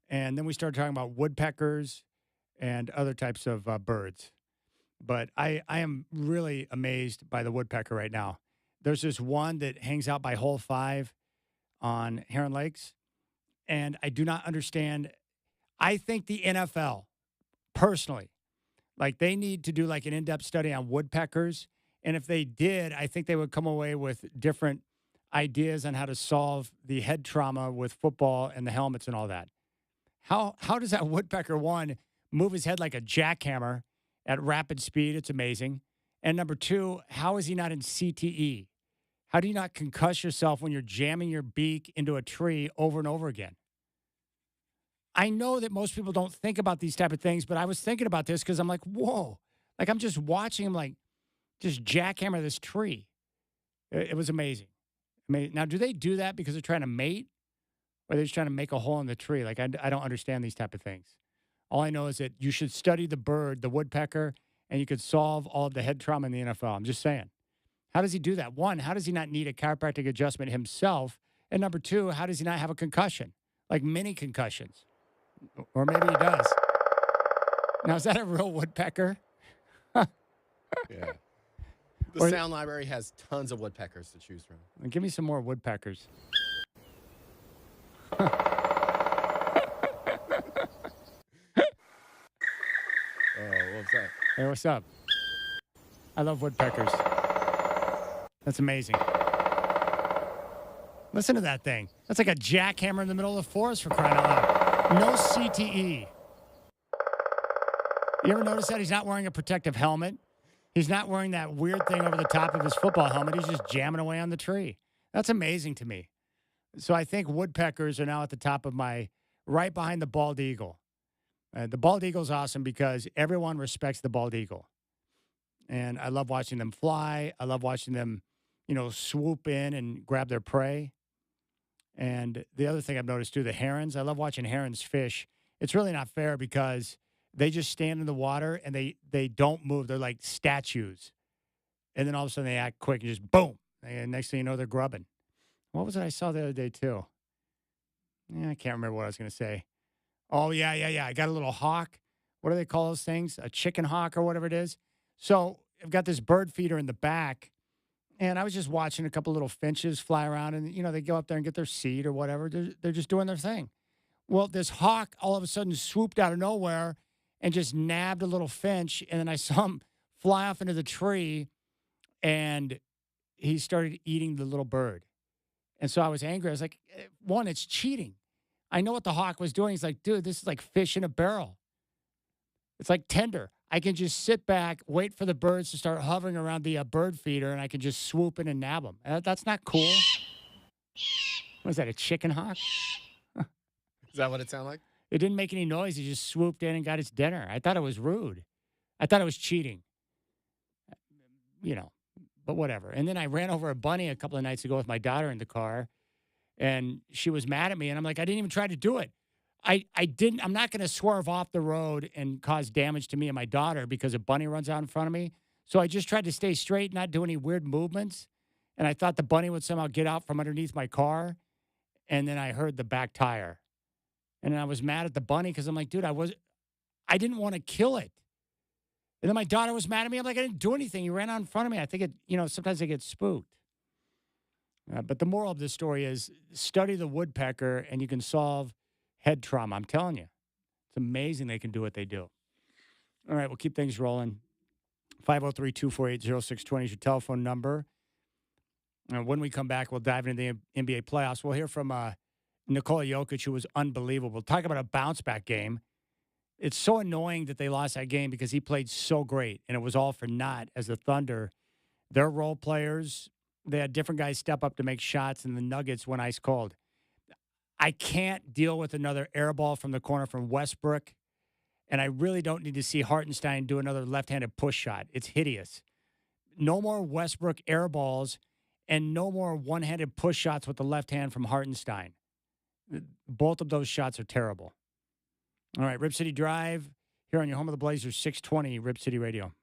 And then we started talking about woodpeckers and other types of birds. But I am really amazed by the woodpecker right now. There's this one that hangs out by Hole 5 on Heron Lakes, and I do not understand. I think the NFL, personally, like they need to do like an in-depth study on woodpeckers, and if they did, I think they would come away with different ideas on how to solve the head trauma with football and the helmets and all that. How does that woodpecker, one, move his head like a jackhammer at rapid speed? It's amazing. And number two, how is he not in CTE? How do you not concuss yourself when you're jamming your beak into a tree over and over again? I know that most people don't think about these type of things, but I was thinking about this because I'm like, whoa. Like I'm just watching him like just jackhammer this tree. It was amazing. Now, do they do that because they're trying to mate? Or are they just trying to make a hole in the tree? Like I don't understand these type of things. All I know is that you should study the bird, the woodpecker, and you could solve all of the head trauma in the NFL. I'm just saying. How does he do that? One, how does he not need a chiropractic adjustment himself? And number two, how does he not have a concussion? Like mini concussions. Or maybe he does. Now, is that a real woodpecker? Yeah. The sound library has tons of woodpeckers to choose from. Give me some more woodpeckers. Oh, what's that? Hey, what's up? I love woodpeckers. That's amazing. Listen to that thing. That's like a jackhammer in the middle of the forest for crying out loud. No CTE. You ever notice that he's not wearing a protective helmet? He's not wearing that weird thing over the top of his football helmet. He's just jamming away on the tree. That's amazing to me. So I think woodpeckers are now at the top of right behind the bald eagle. The bald eagle is awesome because everyone respects the bald eagle. And I love watching them fly. I love watching them swoop in and grab their prey. And the other thing I've noticed too, the herons. I love watching herons fish. It's really not fair because they just stand in the water and they don't move. They're like statues. And then all of a sudden they act quick and just boom. And next thing you know, they're grubbing. What was it I saw the other day too? I can't remember what I was going to say. Oh, yeah. I got a little hawk. What do they call those things? A chicken hawk or whatever it is. So I've got this bird feeder in the back. And I was just watching a couple little finches fly around, and, they go up there and get their seed or whatever. They're just doing their thing. Well, this hawk all of a sudden swooped out of nowhere and just nabbed a little finch, and then I saw him fly off into the tree, and he started eating the little bird. And so I was angry. I was like, one, it's cheating. I know what the hawk was doing. He's like, dude, this is like fish in a barrel. It's like tender. I can just sit back, wait for the birds to start hovering around the bird feeder, and I can just swoop in and nab them. That's not cool. Was that, a chicken hawk? Is that what it sounded like? It didn't make any noise. He just swooped in and got his dinner. I thought it was rude. I thought it was cheating. But whatever. And then I ran over a bunny a couple of nights ago with my daughter in the car, and she was mad at me, and I'm like, I didn't even try to do it. I'm not going to swerve off the road and cause damage to me and my daughter because a bunny runs out in front of me. So I just tried to stay straight, not do any weird movements. And I thought the bunny would somehow get out from underneath my car. And then I heard the back tire. And then I was mad at the bunny because I'm like, dude, I didn't want to kill it. And then my daughter was mad at me. I'm like, I didn't do anything. You ran out in front of me. I think sometimes I get spooked. But the moral of this story is study the woodpecker and you can solve head trauma. I'm telling you, it's amazing they can do what they do. All right, we'll keep things rolling. 503-248-0620 is your telephone number. When we come back, we'll dive into the NBA playoffs. We'll hear from Nikola Jokic, who was unbelievable. We'll talk about a bounce-back game. It's so annoying that they lost that game because he played so great, and it was all for naught as the Thunder. Their role players, they had different guys step up to make shots, and the Nuggets went ice cold. I can't deal with another air ball from the corner from Westbrook, and I really don't need to see Hartenstein do another left-handed push shot. It's hideous. No more Westbrook air balls and no more one-handed push shots with the left hand from Hartenstein. Both of those shots are terrible. All right, Rip City Drive here on your home of the Blazers, 620 Rip City Radio.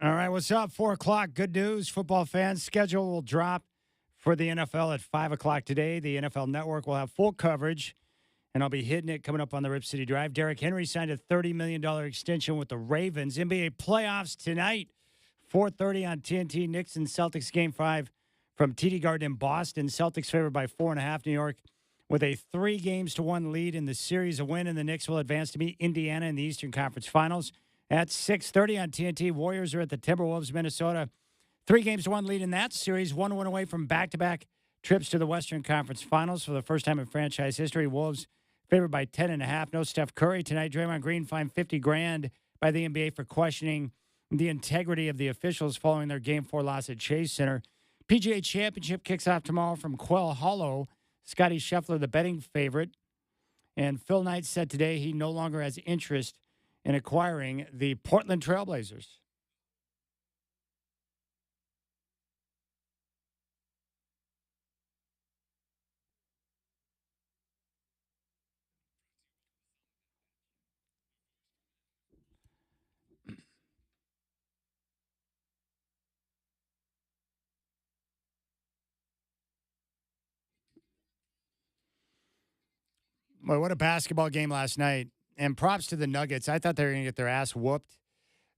All right, what's up? 4 o'clock. Good news, football fans. Schedule will drop for the NFL at 5 o'clock today. The NFL Network will have full coverage, and I'll be hitting it coming up on the Rip City Drive. Derrick Henry signed a $30 million extension with the Ravens. NBA playoffs tonight, 4:30 on TNT. Knicks and Celtics Game 5 from TD Garden in Boston. Celtics favored by 4.5. New York with a 3-1 lead in the series. A win, and the Knicks will advance to meet Indiana in the Eastern Conference Finals. At 6:30 on TNT, Warriors are at the Timberwolves, Minnesota. 3-1 lead in that series. 1 win away from back-to-back trips to the Western Conference Finals for the first time in franchise history. Wolves favored by 10.5. No Steph Curry tonight. Draymond Green fined $50,000 by the NBA for questioning the integrity of the officials following their Game 4 loss at Chase Center. PGA Championship kicks off tomorrow from Quail Hollow. Scotty Scheffler, the betting favorite. And Phil Knight said today he no longer has interest in acquiring the Portland Trailblazers. Boy, what a basketball game last night. And props to the Nuggets. I thought they were going to get their ass whooped,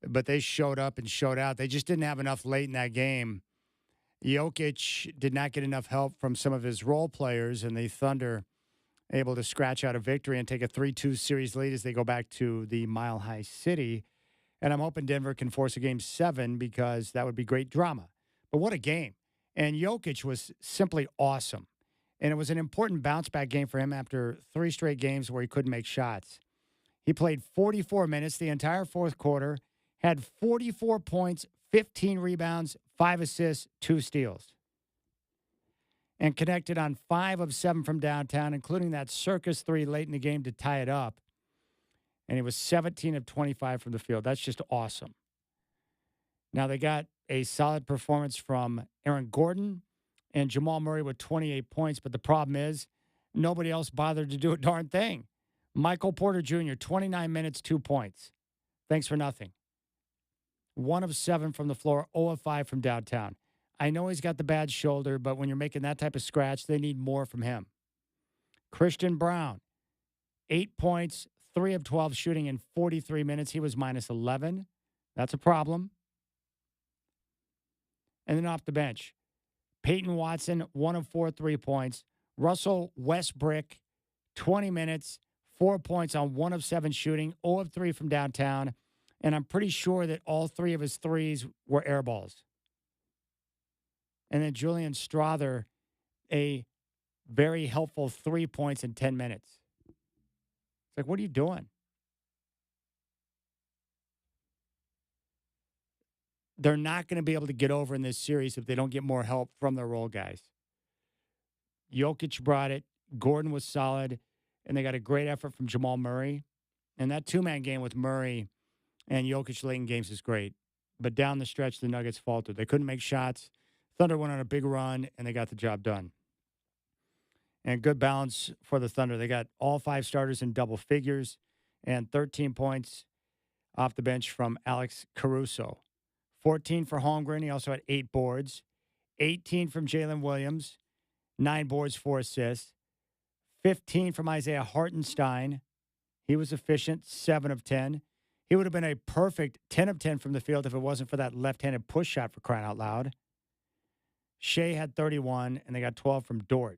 but they showed up and showed out. They just didn't have enough late in that game. Jokic did not get enough help from some of his role players, and the Thunder able to scratch out a victory and take a 3-2 series lead as they go back to the Mile High City. And I'm hoping Denver can force a Game 7 because that would be great drama. But what a game. And Jokic was simply awesome. And it was an important bounce-back game for him after 3 straight games where he couldn't make shots. He played 44 minutes the entire fourth quarter, had 44 points, 15 rebounds, 5 assists, 2 steals, and connected on 5 of 7 from downtown, including that circus 3 late in the game to tie it up. And he was 17 of 25 from the field. That's just awesome. Now, they got a solid performance from Aaron Gordon and Jamal Murray with 28 points, but the problem is nobody else bothered to do a darn thing. Michael Porter Jr., 29 minutes, 2 points. Thanks for nothing. 1 of 7 from the floor, 0 of 5 from downtown. I know he's got the bad shoulder, but when you're making that type of scratch, they need more from him. Christian Brown, 8 points, 3 of 12 shooting in 43 minutes. He was minus 11. That's a problem. And then off the bench, Peyton Watson, 1 of 4 3-points. Russell Westbrook, 20 minutes, 4 points on 1 of 7 shooting, 0 of 3 from downtown. And I'm pretty sure that all 3 of his threes were air balls. And then Julian Strother, a very helpful 3 points in 10 minutes. It's like, what are you doing? They're not going to be able to get over in this series if they don't get more help from their role guys. Jokic brought it. Gordon was solid. And they got a great effort from Jamal Murray. And that 2-man game with Murray and Jokic late in games is great. But down the stretch, the Nuggets faltered. They couldn't make shots. Thunder went on a big run, and they got the job done. And good balance for the Thunder. They got all 5 starters in double figures and 13 points off the bench from Alex Caruso. 14 for Holmgren. He also had 8 boards. 18 from Jalen Williams. 9 boards, 4 assists. 15 from Isaiah Hartenstein. He was efficient, 7 of 10. He would have been a perfect 10 of 10 from the field if it wasn't for that left-handed push shot, for crying out loud. Shea had 31, and they got 12 from Dort.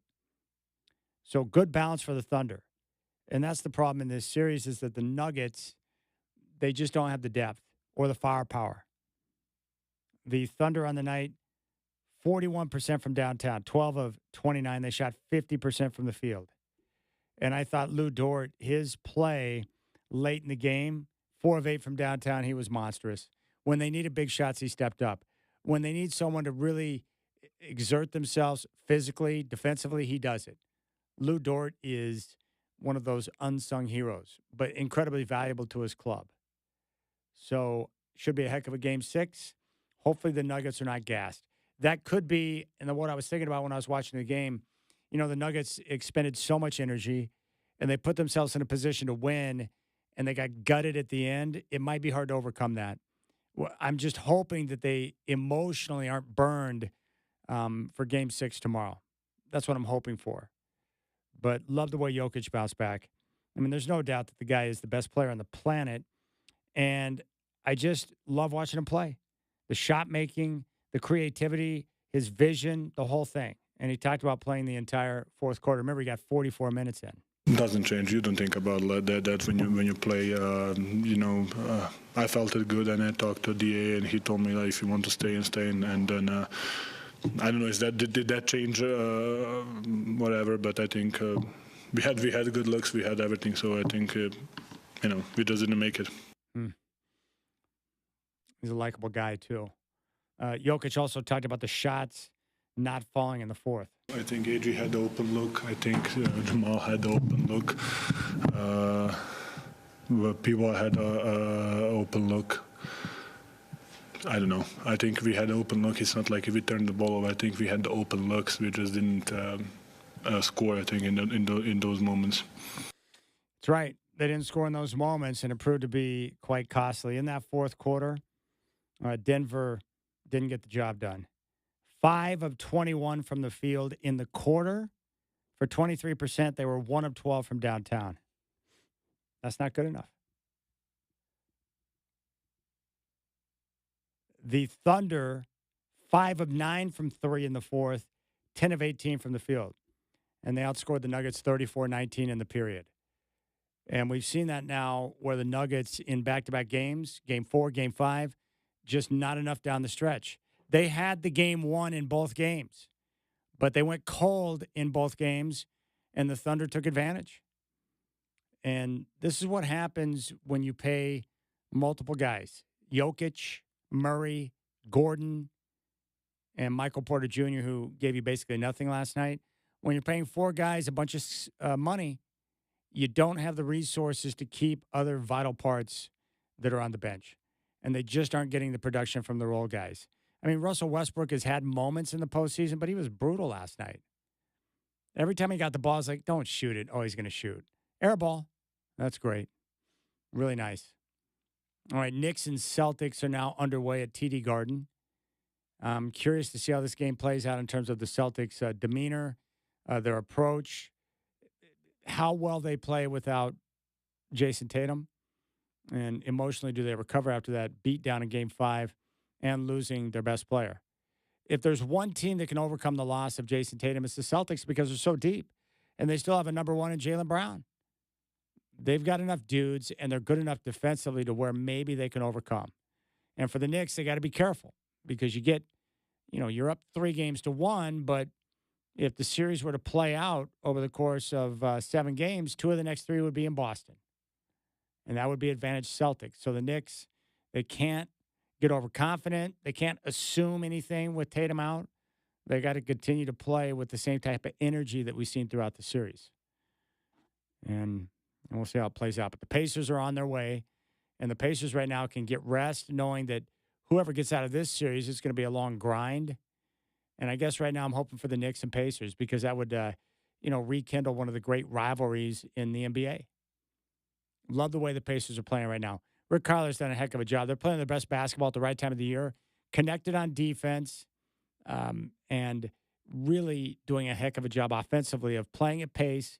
So good balance for the Thunder. And that's the problem in this series is that the Nuggets, they just don't have the depth or the firepower. The Thunder on the night, 41% from downtown, 12 of 29. They shot 50% from the field. And I thought Lou Dort, his play late in the game, 4 of 8 from downtown, he was monstrous. When they needed big shots, he stepped up. When they need someone to really exert themselves physically, defensively, he does it. Lou Dort is one of those unsung heroes, but incredibly valuable to his club. So should be a heck of a Game 6. Hopefully the Nuggets are not gassed. That could be, and what I was thinking about when I was watching the game, you know, the Nuggets expended so much energy, and they put themselves in a position to win, and they got gutted at the end. It might be hard to overcome that. I'm just hoping that they emotionally aren't burned for Game 6 tomorrow. That's what I'm hoping for. But love the way Jokic bounced back. I mean, there's no doubt that the guy is the best player on the planet. And I just love watching him play. The shot making, the creativity, his vision, the whole thing. And he talked about playing the entire fourth quarter. Remember, he got 44 minutes in. Doesn't change. You don't think about that when you play. I felt it good, and I talked to DA, and he told me if you want to stay and stay, and then I don't know. Did that change? Whatever, but I think we had good looks, we had everything. So I think we just didn't make it. He's a likable guy too. Jokic also talked about the shots not falling in the fourth. I think AJ had the open look. I think Jamal had the open look. People had a open look. I don't know. I think we had the open look. It's not like if we turned the ball over. I think we had the open looks. We just didn't score, I think, in those moments. That's right. They didn't score in those moments, and it proved to be quite costly. In that fourth quarter, Denver didn't get the job done. 5 of 21 from the field in the quarter. For 23%, they were 1 of 12 from downtown. That's not good enough. The Thunder, 5 of 9 from 3 in the fourth, 10 of 18 from the field. And they outscored the Nuggets 34-19 in the period. And we've seen that now where the Nuggets in back-to-back games, Game 4, Game 5, just not enough down the stretch. They had the game won in both games, but they went cold in both games, and the Thunder took advantage. And this is what happens when you pay multiple guys. Jokic, Murray, Gordon, and Michael Porter Jr., who gave you basically nothing last night. When you're paying 4 guys a bunch of money, you don't have the resources to keep other vital parts that are on the bench. And they just aren't getting the production from the role guys. I mean, Russell Westbrook has had moments in the postseason, but he was brutal last night. Every time he got the ball, it's like, don't shoot it. Oh, he's going to shoot. Air ball. That's great. Really nice. All right, Knicks and Celtics are now underway at TD Garden. I'm curious to see how this game plays out in terms of the Celtics' demeanor, their approach, how well they play without Jason Tatum, and emotionally do they recover after that beatdown in Game 5 and losing their best player. If there's one team that can overcome the loss of Jason Tatum, it's the Celtics because they're so deep, and they still have a number 1 in Jaylen Brown. They've got enough dudes, and they're good enough defensively to where maybe they can overcome. And for the Knicks, they got to be careful because you're up 3-1, but if the series were to play out over the course of 7 games, 2 of the next 3 would be in Boston. And that would be advantage Celtics. So the Knicks, they can't get overconfident. They can't assume anything with Tatum out. They got to continue to play with the same type of energy that we've seen throughout the series. And we'll see how it plays out. But the Pacers are on their way. And the Pacers right now can get rest knowing that whoever gets out of this series, it's going to be a long grind. And I guess right now I'm hoping for the Knicks and Pacers because that would, rekindle one of the great rivalries in the NBA. Love the way the Pacers are playing right now. Rick Carlisle's done a heck of a job. They're playing their best basketball at the right time of the year, connected on defense, and really doing a heck of a job offensively of playing at pace,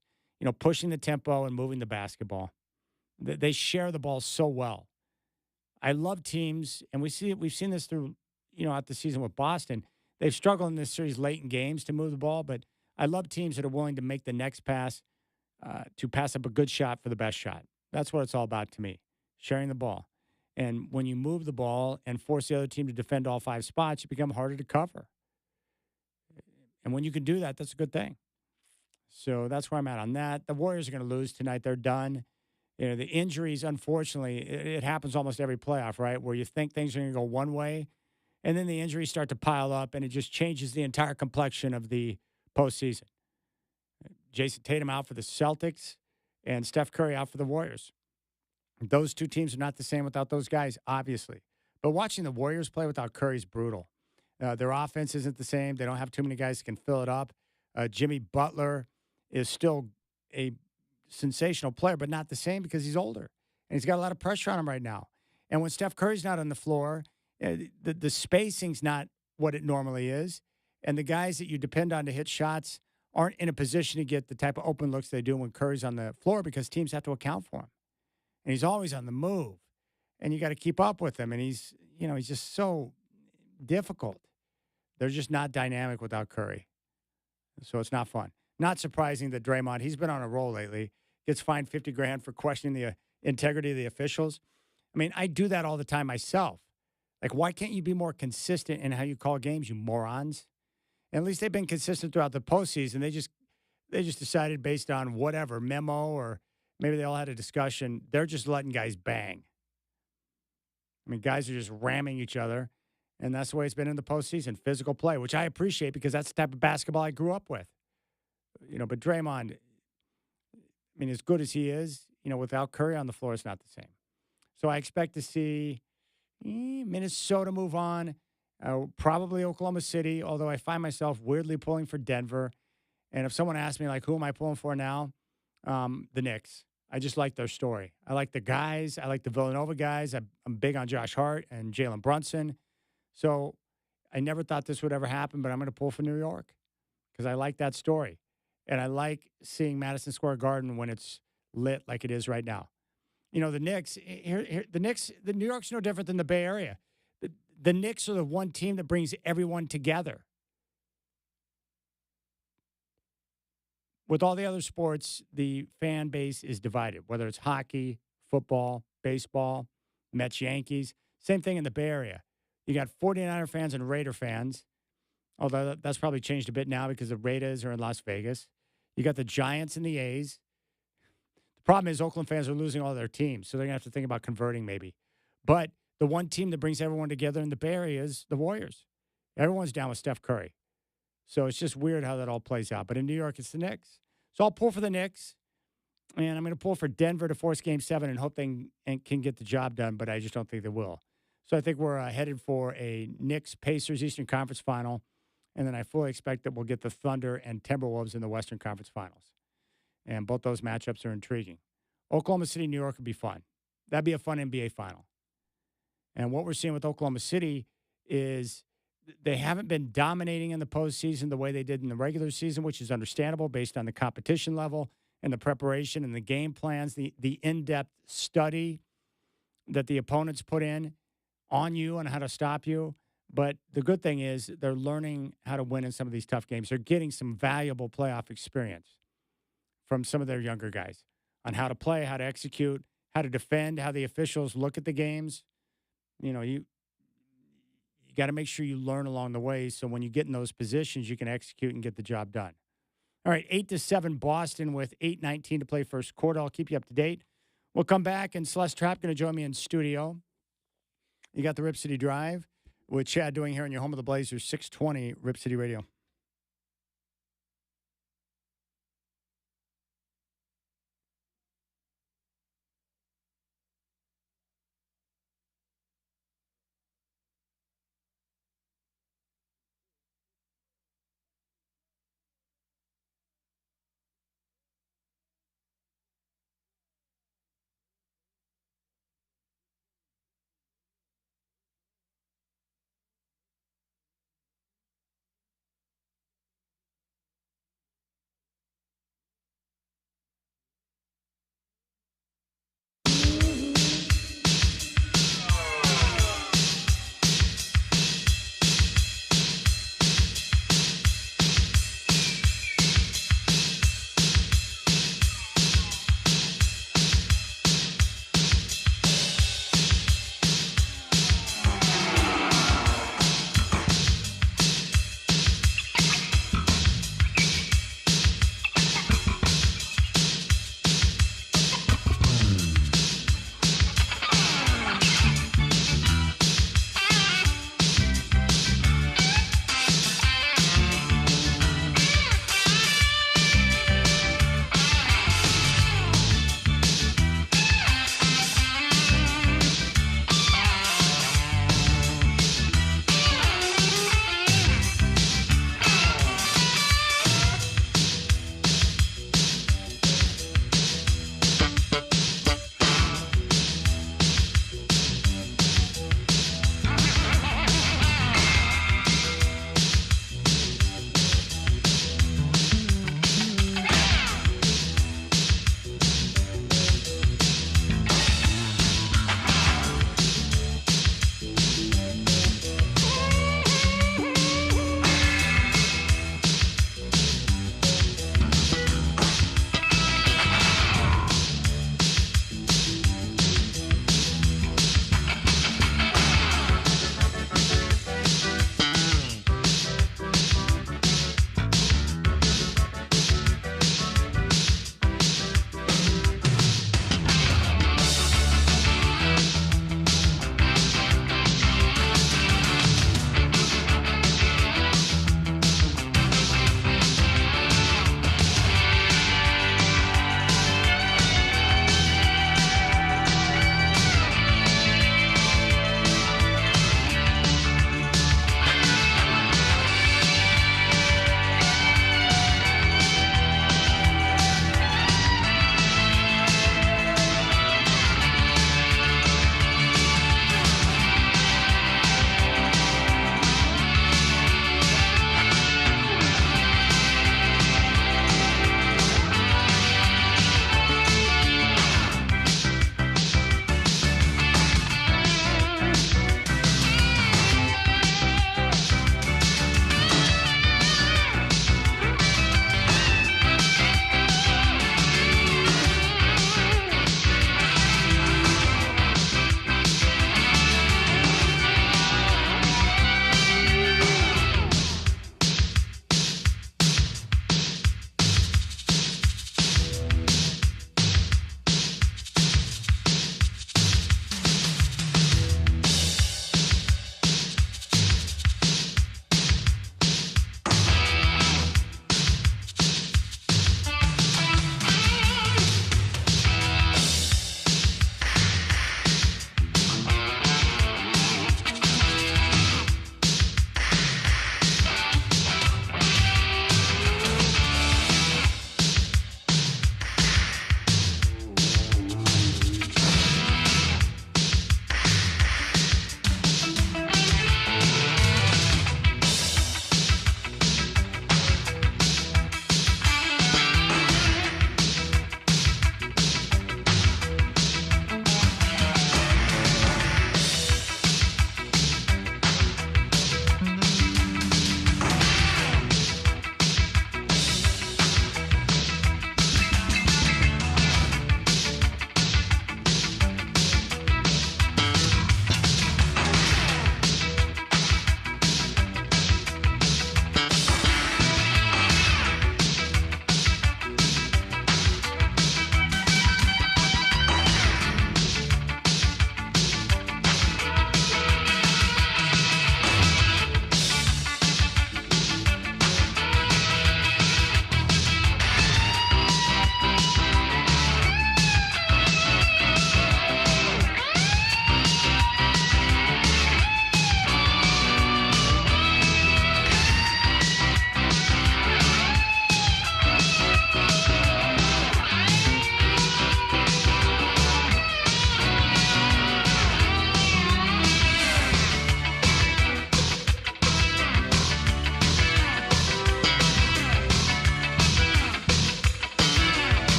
pushing the tempo and moving the basketball. They share the ball so well. I love teams, and we've seen this through, out the season with Boston. They've struggled in this series late in games to move the ball, but I love teams that are willing to make the next pass to pass up a good shot for the best shot. That's what it's all about to me, sharing the ball. And when you move the ball and force the other team to defend all 5 spots, you become harder to cover. And when you can do that, that's a good thing. So that's where I'm at on that. The Warriors are going to lose tonight. They're done. The injuries, unfortunately, it happens almost every playoff, right, where you think things are going to go one way, and then the injuries start to pile up, and it just changes the entire complexion of the postseason. Jason Tatum out for the Celtics and Steph Curry out for the Warriors. Those 2 teams are not the same without those guys, obviously. But watching the Warriors play without Curry is brutal. Their offense isn't the same. They don't have too many guys that can fill it up. Jimmy Butler is still a sensational player, but not the same because he's older. And he's got a lot of pressure on him right now. And when Steph Curry's not on the floor, the spacing's not what it normally is. And the guys that you depend on to hit shots aren't in a position to get the type of open looks they do when Curry's on the floor because teams have to account for him. And he's always on the move. And you got to keep up with him. And he's just so difficult. They're just not dynamic without Curry. So it's not fun. Not surprising that Draymond, he's been on a roll lately, gets fined $50,000 for questioning the integrity of the officials. I mean, I do that all the time myself. Like, why can't you be more consistent in how you call games, you morons? And at least they've been consistent throughout the postseason. They just decided based on whatever, memo, or maybe they all had a discussion. They're just letting guys bang. I mean, guys are just ramming each other. And that's the way it's been in the postseason, physical play, which I appreciate because that's the type of basketball I grew up with. But Draymond, I mean, as good as he is, without Curry on the floor, it's not the same. So I expect to see Minnesota move on, probably Oklahoma City, although I find myself weirdly pulling for Denver. And if someone asks me, like, who am I pulling for now? The Knicks. I just like their story. I like the guys. I like the Villanova guys. I'm big on Josh Hart and Jalen Brunson. So I never thought this would ever happen, but I'm going to pull for New York because I like that story. And I like seeing Madison Square Garden when it's lit like it is right now. The Knicks, the New York's no different than the Bay Area. The Knicks are the one team that brings everyone together. With all the other sports, the fan base is divided, whether it's hockey, football, baseball, Mets, Yankees. Same thing in the Bay Area. You got 49er fans and Raider fans, although that's probably changed a bit now because the Raiders are in Las Vegas. You got the Giants and the A's. The problem is Oakland fans are losing all their teams, so they're going to have to think about converting maybe. But the one team that brings everyone together in the Bay Area is the Warriors. Everyone's down with Steph Curry. So it's just weird how that all plays out. But in New York, it's the Knicks. So I'll pull for the Knicks. And I'm going to pull for Denver to force Game 7 and hope they can get the job done, but I just don't think they will. So I think we're headed for a Knicks-Pacers Eastern Conference Final, and then I fully expect that we'll get the Thunder and Timberwolves in the Western Conference Finals. And both those matchups are intriguing. Oklahoma City, New York would be fun. That'd be a fun NBA Final. And what we're seeing with Oklahoma City is they haven't been dominating in the postseason the way they did in the regular season, which is understandable based on the competition level and the preparation and the game plans, the in-depth study that the opponents put in on you on how to stop you. But the good thing is they're learning how to win in some of these tough games. They're getting some valuable playoff experience from some of their younger guys on how to play, how to execute, how to defend, how the officials look at the games. You got to make sure you learn along the way so when you get in those positions, you can execute and get the job done. All right, 8-7 Boston with 8:19 to play first quarter. I'll keep you up to date. We'll come back, and Celeste Trapp going to join me in studio. You got the Rip City Drive with Chad Doing here in your home of the Blazers, 620 Rip City Radio.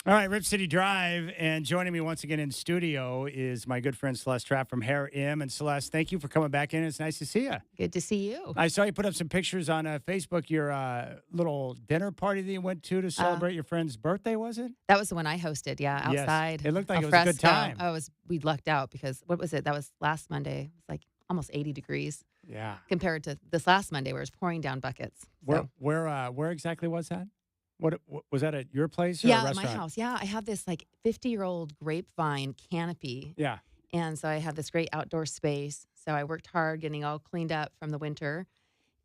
All right, Rip City Drive, and joining me once again in studio is my good friend Celeste Trapp from Hair M. And Celeste, thank you for coming back in. It's nice to see you. Good to see you. I saw you put up some pictures on Facebook. Your little dinner party that you went to celebrate your friend's birthday, was it? That was the one I hosted, outside. Yes. It looked like al it was a good fresco. time. We lucked out because, what was it? That was last Monday. It was like almost 80 degrees Yeah. compared to this last Monday where it was pouring down buckets. So. Where exactly was that? What was that at your place or a Yeah, at restaurant? my house. Yeah, I have this like 50-year-old grapevine canopy. Yeah. And so I have this great outdoor space. So I worked hard getting all cleaned up from the winter,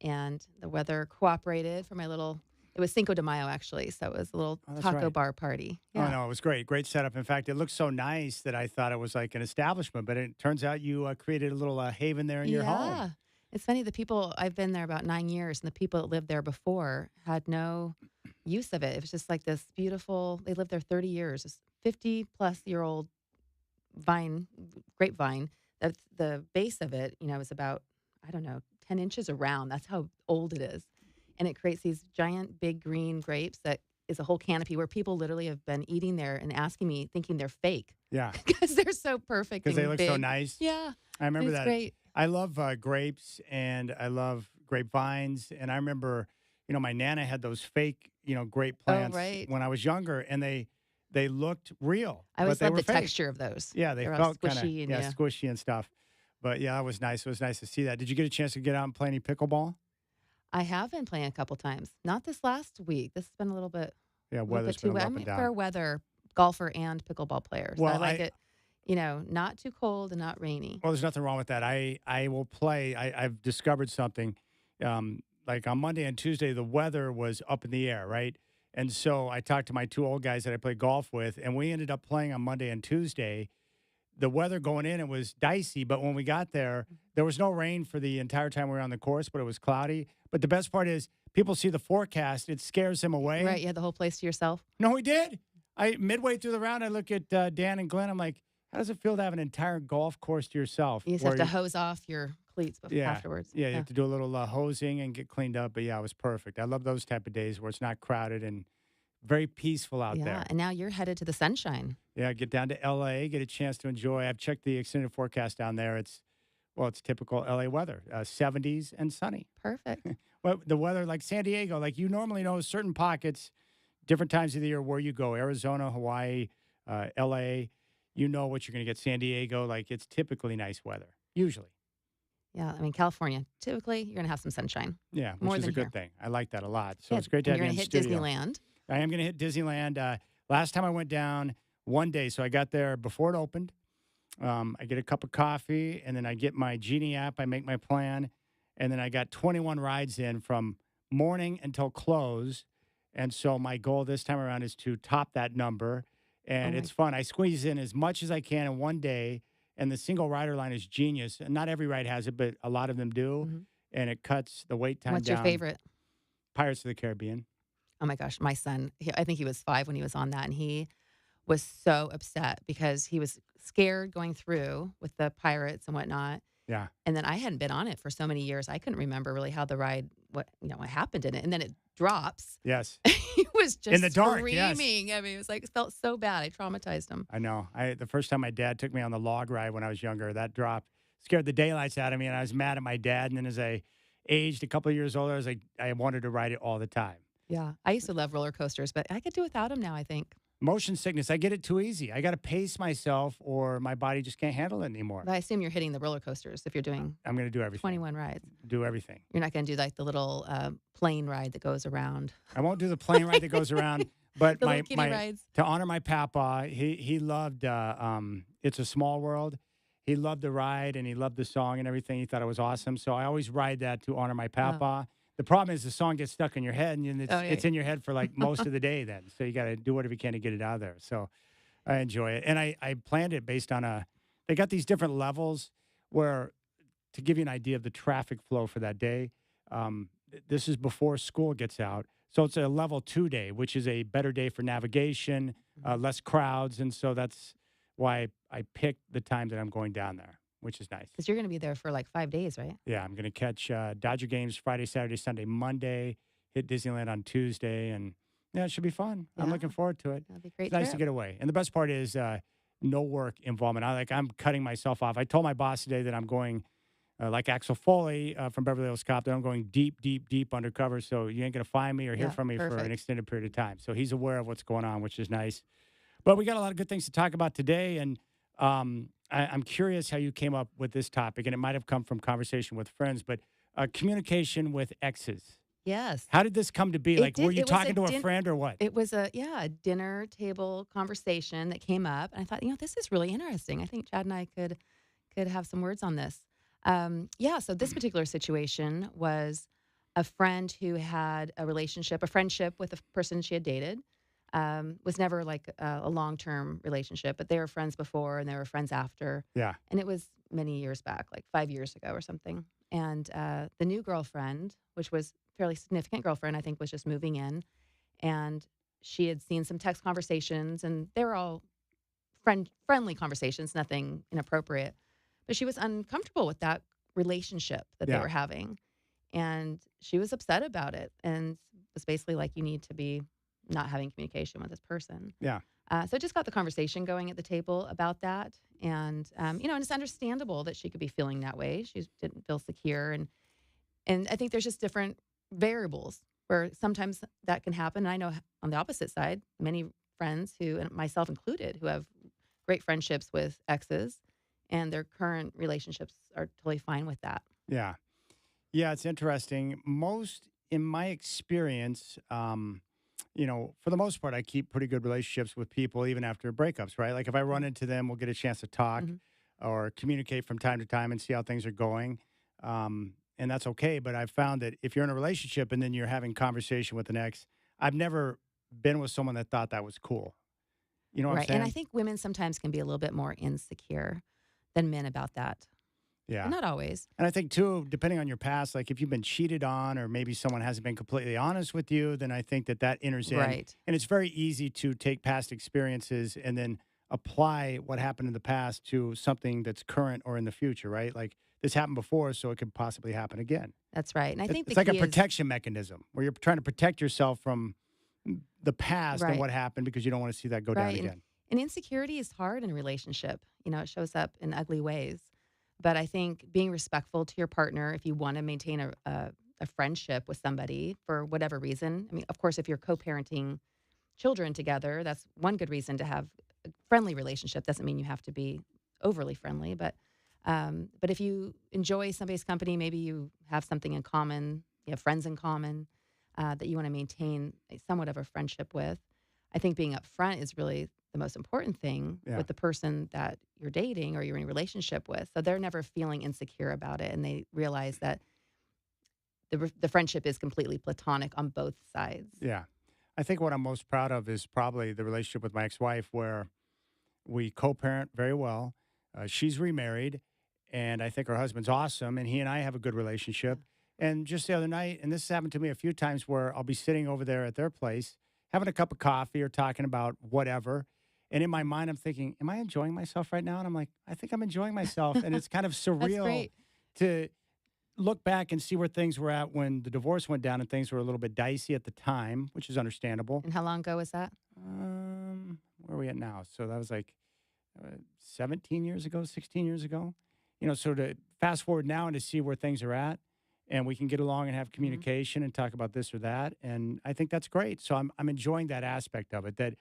and the weather cooperated for my little. It was Cinco de Mayo, actually, so it was a little taco right. bar party. Oh, Yeah. no, it was great. Great setup. In fact, it looked so nice that I thought it was like an establishment, but it turns out you created a little haven there in your home. Yeah. It's funny, the people, I've been there about 9 years, and the people that lived there before had no use of it. It was just like this beautiful, they lived there 30 years, this 50-plus-year-old grapevine. That's the base of it, is about, I don't know, 10 inches around. That's how old it is. And it creates these giant, big green grapes that is a whole canopy where people literally have been eating there and asking me, thinking they're fake. Yeah. Because they're so perfect. Because they and look big. so nice. Yeah. I remember it's that. Great. I love grapes and I love grapevines. And I remember, my Nana had those fake, grape plants right. when I was younger, and they looked real. I always but they loved were the fake. texture of those. Yeah, they They're all felt kind squishy of and squishy and stuff. But yeah, that was nice. It was nice to see that. Did you get a chance to get out and play any pickleball? I have been playing a couple times. Not this last week. This has been a little bit. Yeah, a little weather's bit too been wet. up I'm and a down. fair weather golfer and pickleball player. So Well, I like it, not too cold and not rainy. Well, there's nothing wrong with that. I will play. I've discovered something. Like on Monday and Tuesday, the weather was up in the air, right? And so I talked to my two old guys that I play golf with, and we ended up playing on Monday and Tuesday. The weather going in, it was dicey, but when we got there was no rain for the entire time we were on the course, but it was cloudy. But the best part is people see the forecast, it scares them away. Right, you had the whole place to yourself. No, we did. Midway through the round, I look at Dan and Glenn. I'm like, how does it feel to have an entire golf course to yourself? You just have to hose off your cleats afterwards. Yeah, you have to do a little hosing and get cleaned up. But yeah, it was perfect. I love those type of days where it's not crowded and very peaceful out there. Yeah, and now you're headed to the sunshine. Yeah, get down to L.A., get a chance to enjoy. I've checked the extended forecast down there. It's typical L.A. weather, 70s and sunny. Perfect. Well, the weather, like San Diego, like you normally know certain pockets, different times of the year where you go, Arizona, Hawaii, L.A., you know what you're going to get. San Diego, like it's typically nice weather, usually. Yeah, I mean, California, typically you're going to have some sunshine. Yeah, More which is than a good here. thing. I like that a lot. So Yeah, it's great to have you're you in going the to hit studio. Disneyland. I am going to hit Disneyland. Last time I went down one day, so I got there before it opened. I get a cup of coffee, and then I get my Genie app. I make my plan, and then I got 21 rides in from morning until close. And so my goal this time around is to top that number. And it's fun. I squeeze in as much as I can in one day, and the single rider line is genius. And not every ride has it, but a lot of them do. Mm-hmm. And it cuts the wait time What's down. your favorite? Pirates of the Caribbean. Oh my gosh, my son, I think he was 5 when he was on that, and he was so upset because he was scared going through with the pirates and whatnot. Yeah. And then I hadn't been on it for so many years. I couldn't remember really how the ride, what happened in it. And then it drops. Yes. He was just In the dark, yes. screaming. I mean, it was like, it felt so bad. I traumatized him. I know. The first time my dad took me on the log ride when I was younger, that drop scared the daylights out of me, and I was mad at my dad. And then as I aged a couple of years older, I wanted to ride it all the time. Yeah. I used to love roller coasters, but I could do without them now, I think. Motion sickness, I get it too easy. I got to pace myself, or my body just can't handle it anymore. But I assume you're hitting the roller coasters if you're doing I'm going to do everything. 21 rides. Do everything. You're not going to do like the little plane ride that goes around. I won't do the plane ride that goes around, but The little kiddie rides. to honor my papa, he loved It's a Small World. He loved the ride, and he loved the song and everything. He thought it was awesome. So I always ride that to honor my papa. The problem is the song gets stuck in your head, and it's in your head for like most of the day then. So you got to do whatever you can to get it out of there. So I enjoy it. And I planned it based on they got these different levels where, to give you an idea of the traffic flow for that day, this is before school gets out. So it's a level 2 day, which is a better day for navigation, less crowds. And so that's why I picked the time that I'm going down there, which is nice. Because you're going to be there for like 5 days, right? Yeah, I'm going to catch Dodger games Friday, Saturday, Sunday, Monday, hit Disneyland on Tuesday, and Yeah, it should be fun. I'm Yeah. looking forward to it. That'll be a great It's nice to trip. get away. And the best part is no work involvement. I'm cutting myself off. I told my boss today that I'm going like Axel Foley from Beverly Hills Cop, that I'm going deep, deep, deep undercover. So you ain't going to find me or hear Yeah, from me for an perfect. extended period of time. So he's aware of what's going on, which is nice. But we got a lot of good things to talk about today. And I'm curious how you came up with this topic. And it might have come from conversation with friends, but communication with exes. Yes. How did this come to be? It Like, were did. you It was a talking to a din- friend or what? It was a dinner table conversation that came up, and I thought, this is really interesting. I think Chad and I could have some words on this. So this particular situation was a friend who had a friendship with a person she had dated. Was never like a long-term relationship, but they were friends before and they were friends after. Yeah. And it was many years back, like 5 years ago or something. And the new girlfriend, which was fairly significant girlfriend, I think was just moving in. And she had seen some text conversations and they were all friendly conversations, nothing inappropriate. But she was uncomfortable with that relationship that they Yeah. were having. And she was upset about it and was basically like, you need to be not having communication with this person. Yeah. So it just got the conversation going at the table about that. And, and it's understandable that she could be feeling that way. She didn't feel secure. And I think there's just different variables where sometimes that can happen. And I know on the opposite side, many friends who, and myself included, who have great friendships with exes and their current relationships are totally fine with that. Yeah. Yeah, it's interesting. In my experience, for the most part, I keep pretty good relationships with people even after breakups, right? Like if I run into them, we'll get a chance to talk or communicate from time to time and see how things are going. And that's okay. But I've found that if you're in a relationship and then you're having conversation with an ex, I've never been with someone that thought that was cool. You know what I'm Right. saying? And I think women sometimes can be a little bit more insecure than men about that. Yeah. But not always. And I think, too, depending on your past, like if you've been cheated on or maybe someone hasn't been completely honest with you, then I think that enters in. Right. And it's very easy to take past experiences and then apply what happened in the past to something that's current or in the future, right? Like this happened before, so it could possibly happen again. That's right. And I think It's the like a key is- protection mechanism where you're trying to protect yourself from the past and Right. what happened because you don't want to see that go down Right. again. And insecurity is hard in a relationship. It shows up in ugly ways. But I think being respectful to your partner, if you want to maintain a friendship with somebody for whatever reason. I mean, of course, if you're co-parenting children together, that's one good reason to have a friendly relationship. Doesn't mean you have to be overly friendly, but if you enjoy somebody's company, maybe you have something in common, you have friends in common that you want to maintain somewhat of a friendship with. I think being upfront is really the most important thing with the person that you're dating or you're in a relationship with. So they're never feeling insecure about it, and they realize that the friendship is completely platonic on both sides. Yeah. I think what I'm most proud of is probably the relationship with my ex-wife where we co-parent very well. She's remarried, and I think her husband's awesome, and he and I have a good relationship. And just the other night, and this has happened to me a few times where I'll be sitting over there at their place having a cup of coffee or talking about whatever. And in my mind, I'm thinking, am I enjoying myself right now? And I'm like, I think I'm enjoying myself. And it's kind of surreal great. to look back and see where things were at when the divorce went down and things were a little bit dicey at the time, which is understandable. And how long ago was that? Where are we at now? So that was like 17 years ago, 16 years ago. So to fast forward now and to see where things are at, and we can get along and have communication and talk about this or that. And I think that's great. So I'm enjoying that aspect of it, that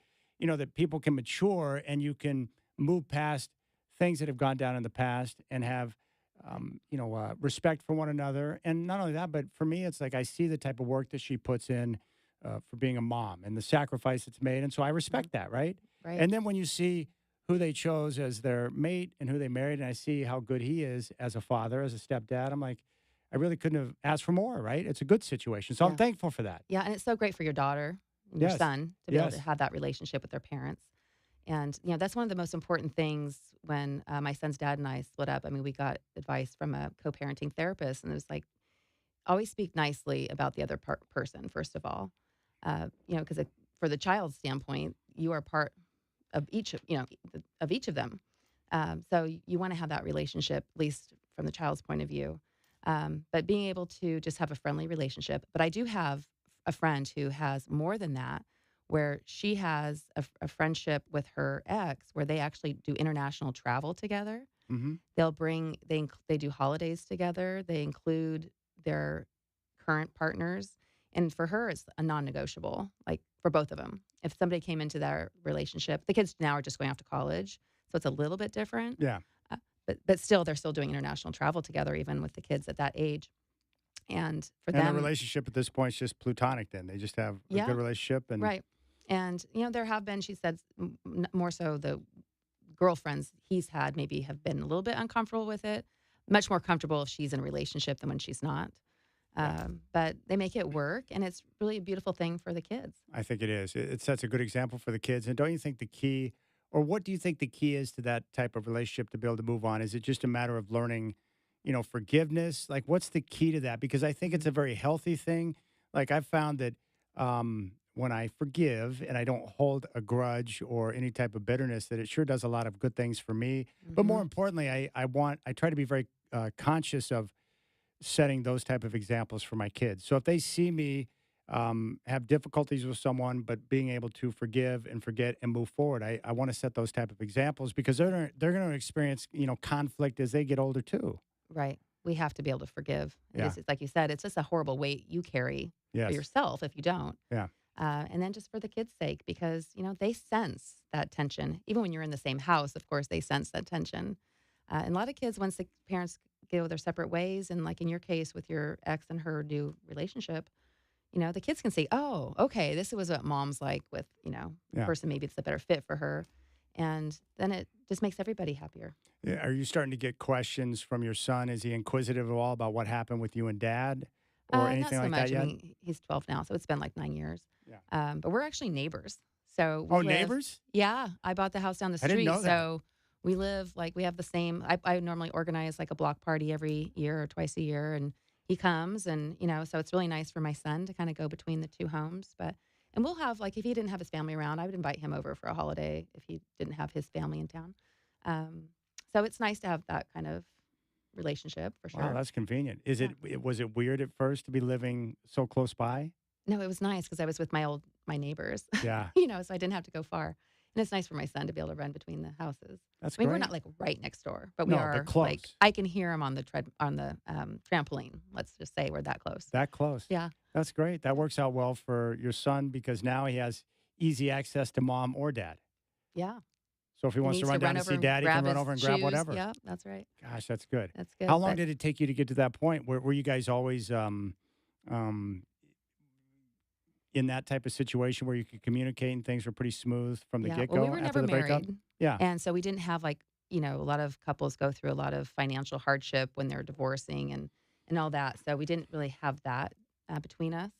people can mature and you can move past things that have gone down in the past and have, respect for one another. And not only that, but for me, it's like I see the type of work that she puts in for being a mom and the sacrifice it's made. And so I respect that, right? Right. And then when you see who they chose as their mate and who they married, and I see how good he is as a father, as a stepdad, I'm like, I really couldn't have asked for more, right? It's a good situation. So I'm thankful for that. Yeah, and it's so great for your daughter and your Yes. son to be able to Yes. have that relationship with their parents. And, that's one of the most important things when my son's dad and I split up. I mean, we got advice from a co-parenting therapist, and it was like, always speak nicely about the other person, first of all. Because for the child's standpoint, you are part of each of them. So you want to have that relationship, at least from the child's point of view. But being able to just have a friendly relationship. But I do have a friend who has more than that, where she has a friendship with her ex where they actually do international travel together. Mm-hmm. They do holidays together. They include their current partners. And for her, it's a non-negotiable, like for both of them. If somebody came into their relationship, the kids now are just going off to college, so it's a little bit different. Yeah. But still, they're still doing international travel together, even with the kids at that age. And for And the them, relationship at this point is just plutonic then. They just have a Yeah. good relationship. And right. And, there have been, she said, more so the girlfriends he's had maybe have been a little bit uncomfortable with it, much more comfortable if she's in a relationship than when she's not. But they make it work, and it's really a beautiful thing for the kids. I think it is. It sets a good example for the kids. And don't you think the key, or what do you think the key is to that type of relationship to be able to move on? Is it just a matter of learning, forgiveness? Like, what's the key to that? Because I think it's a very healthy thing. Like, I've found that when I forgive and I don't hold a grudge or any type of bitterness, that it sure does a lot of good things for me. But more importantly, I try to be very conscious of setting those type of examples for my kids. So if they see me have difficulties with someone, but being able to forgive and forget and move forward, I want to set those type of examples because they're going to experience conflict as they get older too. Right. We have to be able to forgive. Yeah. It's like you said, it's just a horrible weight you carry Yes. for yourself if you don't. Yeah. And then just for the kids' sake, because, they sense that tension. Even when you're in the same house, of course, they sense that tension. And a lot of kids, once the parents go their separate ways, and like in your case with your ex and her new relationship, the kids can see, oh, okay, this was what mom's like with, the person maybe it's a better fit for her. And then it just makes everybody happier. Yeah. Are you starting to get questions from your son? Is he inquisitive at all about what happened with you and dad or Not anything so like much. that yet? I mean, he's 12 now, so it's been like 9 years. Yeah. But we're actually neighbors. So we live- neighbors? Yeah, I bought the house down the I street. didn't know that. So we live we have the same. I normally organize like a block party every year or twice a year, and he comes, and so it's really nice for my son to kind of go between the two homes. And we'll have if he didn't have his family around, I would invite him over for a holiday if he didn't have his family in town. So it's nice to have that kind of relationship for sure. Wow, that's convenient. Was it weird at first to be living so close by? No, it was nice because I was with my neighbors. Yeah. So I didn't have to go far. And it's nice for my son to be able to run between the houses. That's I mean, great. we're not right next door, but No, we but are close. I can hear him on the trampoline. Let's just say we're that close. That close. Yeah. That's great. That works out well for your son because now he has easy access to mom or dad. Yeah. So if he wants to needs run down to over see and dad, he can grab run his over and grab shoes. whatever. Yeah, that's right. Gosh, that's good. That's good. How long But- did it take you to get to that point? Were you guys always in that type of situation where you could communicate and things were pretty smooth from the Yeah. get-go Well, we were after never the breakup? married. Yeah. And so we didn't have a lot of couples go through a lot of financial hardship when they're divorcing and all that. So we didn't really have that between us.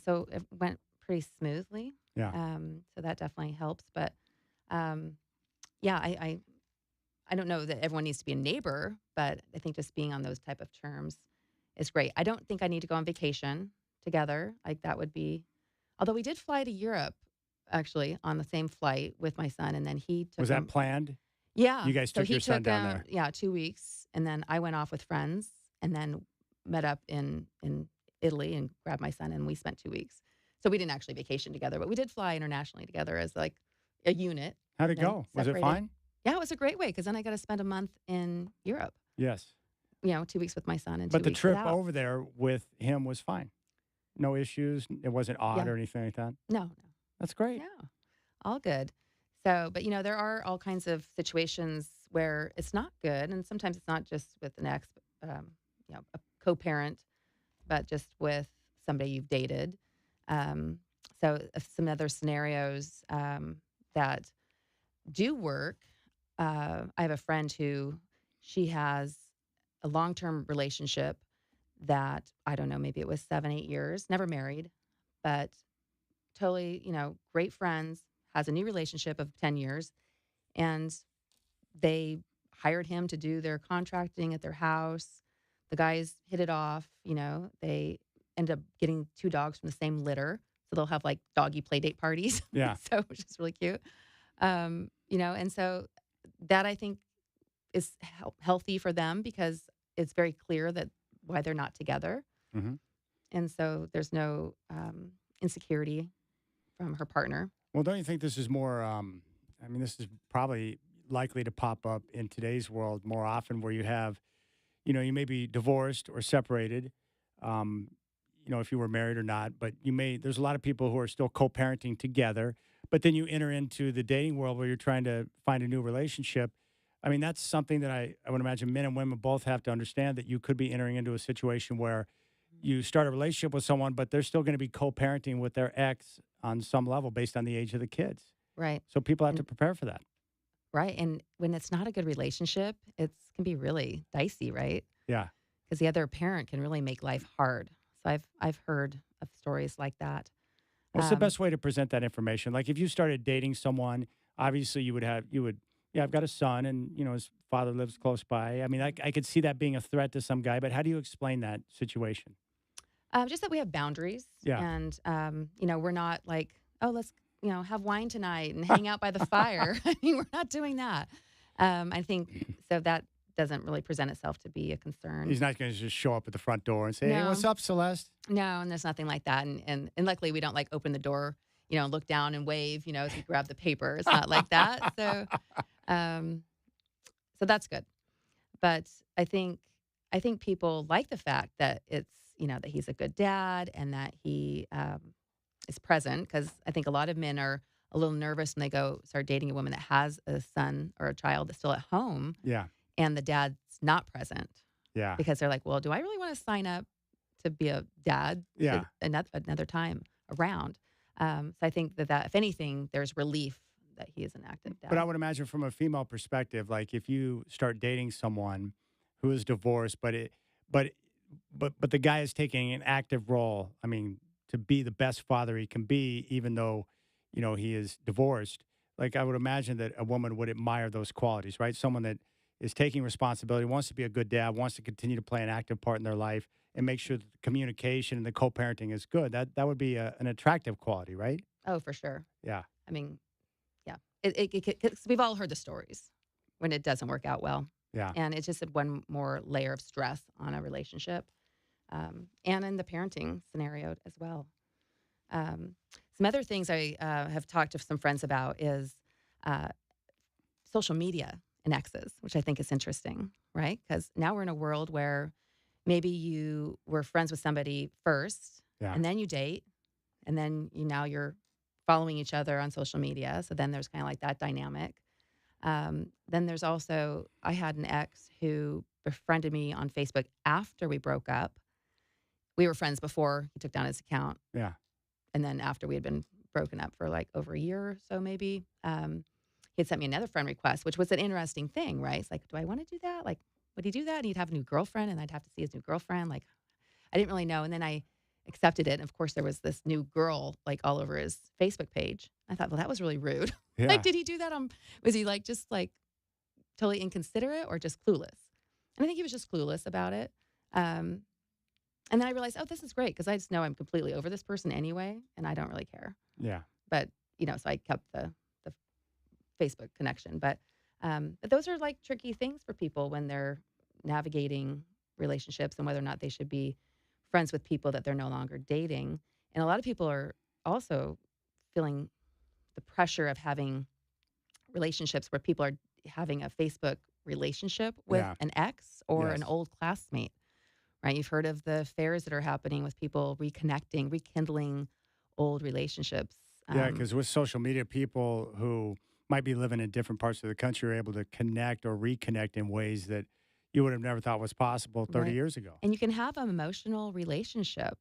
So it went pretty smoothly. Yeah. So that definitely helps. But yeah, I don't know that everyone needs to be a neighbor, but I think just being on those type of terms is great. I don't think I need to go on vacation together. Like that would be, although we did fly to Europe actually on the same flight with my son, and then he took Was him- that planned? Yeah. You guys So took he your son down took, there. Yeah, 2 weeks, and then I went off with friends, and then met up in Italy and grabbed my son, and we spent 2 weeks. So we didn't actually vacation together, but we did fly internationally together as like a unit. How'd it then go? Was it separated. fine? Yeah, it was a great way because then I got to spend a month in Europe. Yes. 2 weeks with my son and But 2 the weeks trip without. over there with him was fine. No issues. It wasn't odd Yeah. or anything like that. No, That's great. yeah, all good. So, but there are all kinds of situations where it's not good, and sometimes it's not just with an ex, a co-parent, but just with somebody you've dated. So, some other scenarios that do work. I have a friend who she has a long-term relationship that I don't know, maybe it was 7, 8 years, never married, but totally, great friends, has a new relationship of 10 years. And they hired him to do their contracting at their house. The guys hit it off, they end up getting 2 dogs from the same litter. So they'll have like doggy play date parties. Yeah. So which is really cute. And so that I think is healthy for them because it's very clear that why they're not together. Mhm. And so there's no insecurity from her partner. Well, don't you think this is more? I mean, this is probably likely to pop up in today's world more often, where you have, you may be divorced or separated, um, if you were married or not, but there's a lot of people who are still co-parenting together, but then you enter into the dating world where you're trying to find a new relationship. I mean, that's something that I would imagine men and women both have to understand, that you could be entering into a situation where you start a relationship with someone, but they're still going to be co-parenting with their ex on some level based on the age of the kids. Right. So people have to And prepare for that. right. And when it's not a good relationship, it can be really dicey, right? Yeah. Because the other parent can really make life hard. So I've heard of stories like that. What's the Um, best way to present that information? Like if you started dating someone, obviously yeah, I've got a son and, his father lives close by. I mean, I could see that being a threat to some guy, but how do you explain that situation? just that we have boundaries, Yeah. and we're not like, oh, let's have wine tonight and hang out by the fire. I mean, we're not doing that. I think so that doesn't really present itself to be a concern. He's not going to just show up at the front door and say, hey, No. what's up, Celeste? No, and there's nothing like that. And luckily we don't like open the door, look down and wave, as we grab the paper. It's not like that. Um, so that's good. But I think people like the fact that it's, that he's a good dad and that he is present, because I think a lot of men are a little nervous when they start dating a woman that has a son or a child that's still at home Yeah. and the dad's not present, Yeah. because they're like, well, do I really want to sign up to be a dad Yeah. another time around? So I think that if anything, there's relief that he is an active dad. But I would imagine from a female perspective, like if you start dating someone who is divorced, but the guy is taking an active role, I mean, to be the best father he can be, even though, he is divorced. Like I would imagine that a woman would admire those qualities, right? Someone that is taking responsibility, wants to be a good dad, wants to continue to play an active part in their life, and make sure that the communication and the co-parenting is good. That would be an attractive quality, right? Oh, for sure. Yeah. I mean, yeah, 'cause we've all heard the stories when it doesn't work out well. Yeah. And it's just one more layer of stress on a relationship, and in the parenting scenario as well. Some other things I have talked to some friends about is uh, social media and exes, which I think is interesting, right? Because now we're in a world where maybe you were friends with somebody first, Yeah. and then you date, and then now you're following each other on social media. So then there's kind of like that dynamic. Then there's also, I had an ex who befriended me on Facebook after we broke up. We were friends before he took down his account. Yeah. And then after we had been broken up for like over a year or so, maybe, he had sent me another friend request, which was an interesting thing, right? It's like, do I want to do that? Like, would he do that? And he'd have a new girlfriend and I'd have to see his new girlfriend. Like, I didn't really know. And then I accepted it. And of course, there was this new girl like all over his Facebook page. I thought, well, that was really rude. Yeah. Like, did he do that? Was he like just like totally inconsiderate or just clueless? And I think he was just clueless about it. And then I realized, oh, this is great, because I just know I'm completely over this person anyway, and I don't really care. Yeah. But so I kept the Facebook connection. But those are like tricky things for people when they're navigating relationships and whether or not they should be friends with people that they're no longer dating. And a lot of people are also feeling the pressure of having relationships where people are having a Facebook relationship with Yeah. an ex or an Yes. old classmate, right? You've heard of the affairs that are happening with people reconnecting, rekindling old relationships. Yeah, because with social media, people who might be living in different parts of the country are able to connect or reconnect in ways that you would have never thought was possible 30 Right. years ago. And you can have an emotional relationship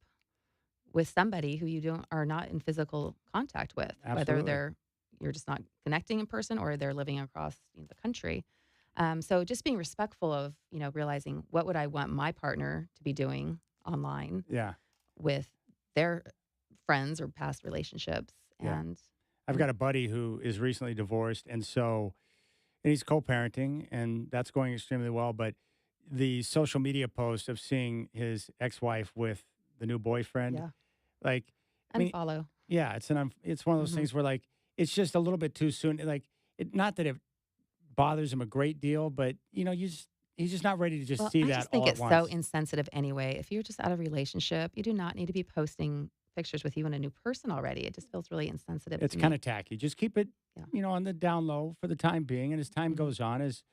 with somebody who you are not in physical contact with, Absolutely. whether you're just not connecting in person or they're living across the country. So just being respectful of, realizing what would I want my partner to be doing online Yeah. with their friends or past relationships. Yeah. And I've got a buddy who is recently divorced, and he's co-parenting, and that's going extremely well. But the social media post of seeing his ex-wife with the new boyfriend, yeah, like, I mean, unfollow. yeah, it's one of those Mhm. things where like it's just a little bit too soon. Like, not that it bothers him a great deal, but he's just not ready to just see I that just think all it's at so once. insensitive anyway. If you're just out of a relationship, you do not need to be posting pictures with you and a new person already. It just feels really insensitive It's to kind me. of tacky. Just keep it, Yeah. on the down low for the time being. And as time Mhm. goes on, as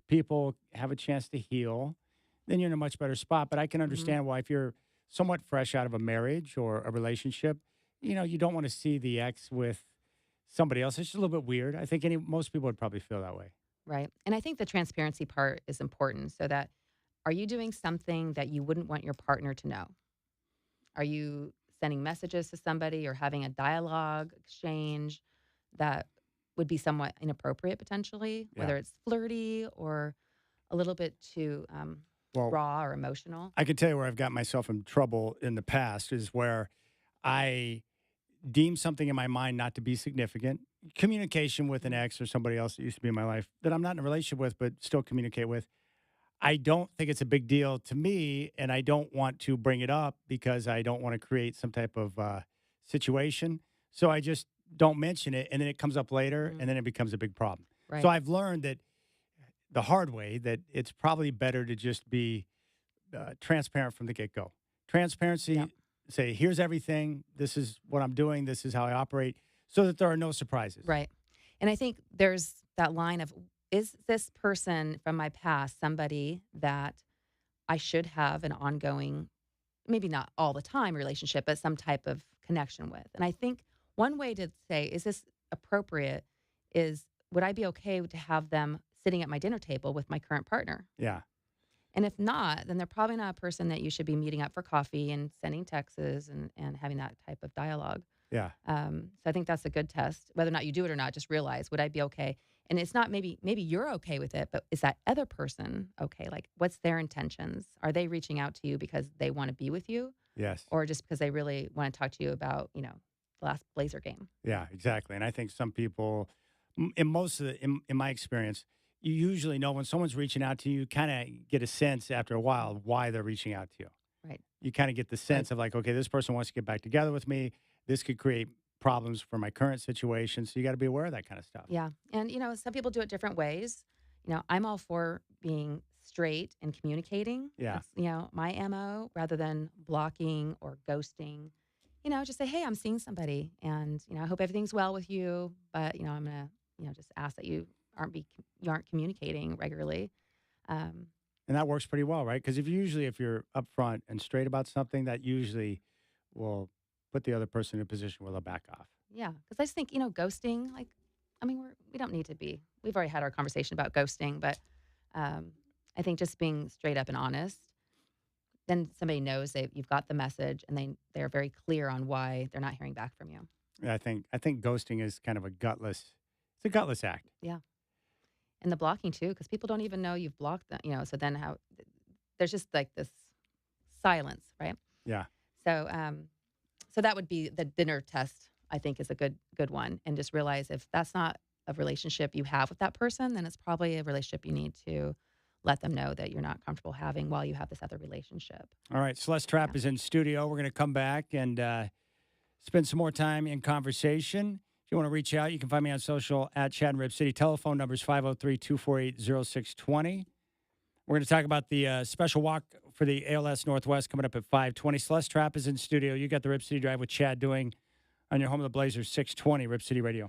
people have a chance to heal, then you're in a much better spot. But I can Mhm. understand why if you're somewhat fresh out of a marriage or a relationship, you don't want to see the ex with somebody else. It's just a little bit weird. I think most people would probably feel that way. Right. And I think the transparency part is important so that are you doing something that you wouldn't want your partner to know? Are you sending messages to somebody or having a dialogue exchange that would be somewhat inappropriate potentially, Yeah. whether it's flirty or a little bit too Well, raw or emotional? I can tell you where I've got myself in trouble in the past is where I deem something in my mind not to be significant. Communication with an Mhm. ex or somebody else that used to be in my life that I'm not in a relationship with, but still communicate with. I don't think it's a big deal to me, and I don't want to bring it up because I don't want to create some type of situation. So I just don't mention it, and then it comes up later, Mm, and then it becomes a big problem. So right. I've learned that the hard way that it's probably better to just be transparent from the get go. Yeah. Transparency, say, here's everything. This is what I'm doing. This is how I operate, so that there are no surprises. Right. And I think there's that line of is this person from my past somebody that I should have an ongoing, maybe not all the time relationship, but some type of connection with? And I think one way to say, is this appropriate, is would I be okay to have them sitting at my dinner table with my current partner? Yeah. And if not, then they're probably not a person that you should be meeting up for coffee and sending texts and having that type of dialogue. Yeah. So I think that's a good test. Whether or not you do it or not, just realize, would I be okay? And it's not maybe you're okay with it, but is that other person okay? Like, what's their intentions? Are they reaching out to you because they want to be with you, Yes. or just because they really want to talk to you about the last Blazer game? Yeah, exactly. And I think some people, in most of in my experience, you usually know when someone's reaching out to you, kind of get a sense after a while of why they're reaching out to you. Right. You kind of get the Right. sense of like, okay, this person wants to get back together with me. This could create problems for my current situation. So you got to be aware of that kind of stuff. Yeah. And some people do it different ways. I'm all for being straight and communicating. Yeah. That's my MO, rather than blocking or ghosting. Just say, hey, I'm seeing somebody, and I hope everything's well with you, but I'm gonna just ask that you aren't communicating regularly. Um, And that works pretty well, right? Because if you're upfront and straight about something, that usually will put the other person in a position where they'll back off. yeah, because I just think ghosting. Like, I mean, we don't need to be. We've already had our conversation about ghosting, but I think just being straight up and honest, then somebody knows you've got the message, and they're very clear on why they're not hearing back from you. Yeah, I think ghosting is kind of it's a gutless act. Yeah. And the blocking too, because people don't even know you've blocked them, so then there's just like this silence, right? Yeah. So that would be the dinner test, I think, is a good one. And just realize if that's not a relationship you have with that person, then it's probably a relationship you need to let them know that you're not comfortable having while you have this other relationship. All right. Celeste Trapp is in studio. We're going to come back and spend some more time in conversation. If you want to reach out, you can find me on social at Chad and Rip City. Telephone number is 503-248-0620. We're going to talk about the special walk for the ALS Northwest coming up at 5:20. Celeste Trapp is in studio. You got the Rip City Drive with Chad Doing on your home of the Blazers, 620 Rip City Radio.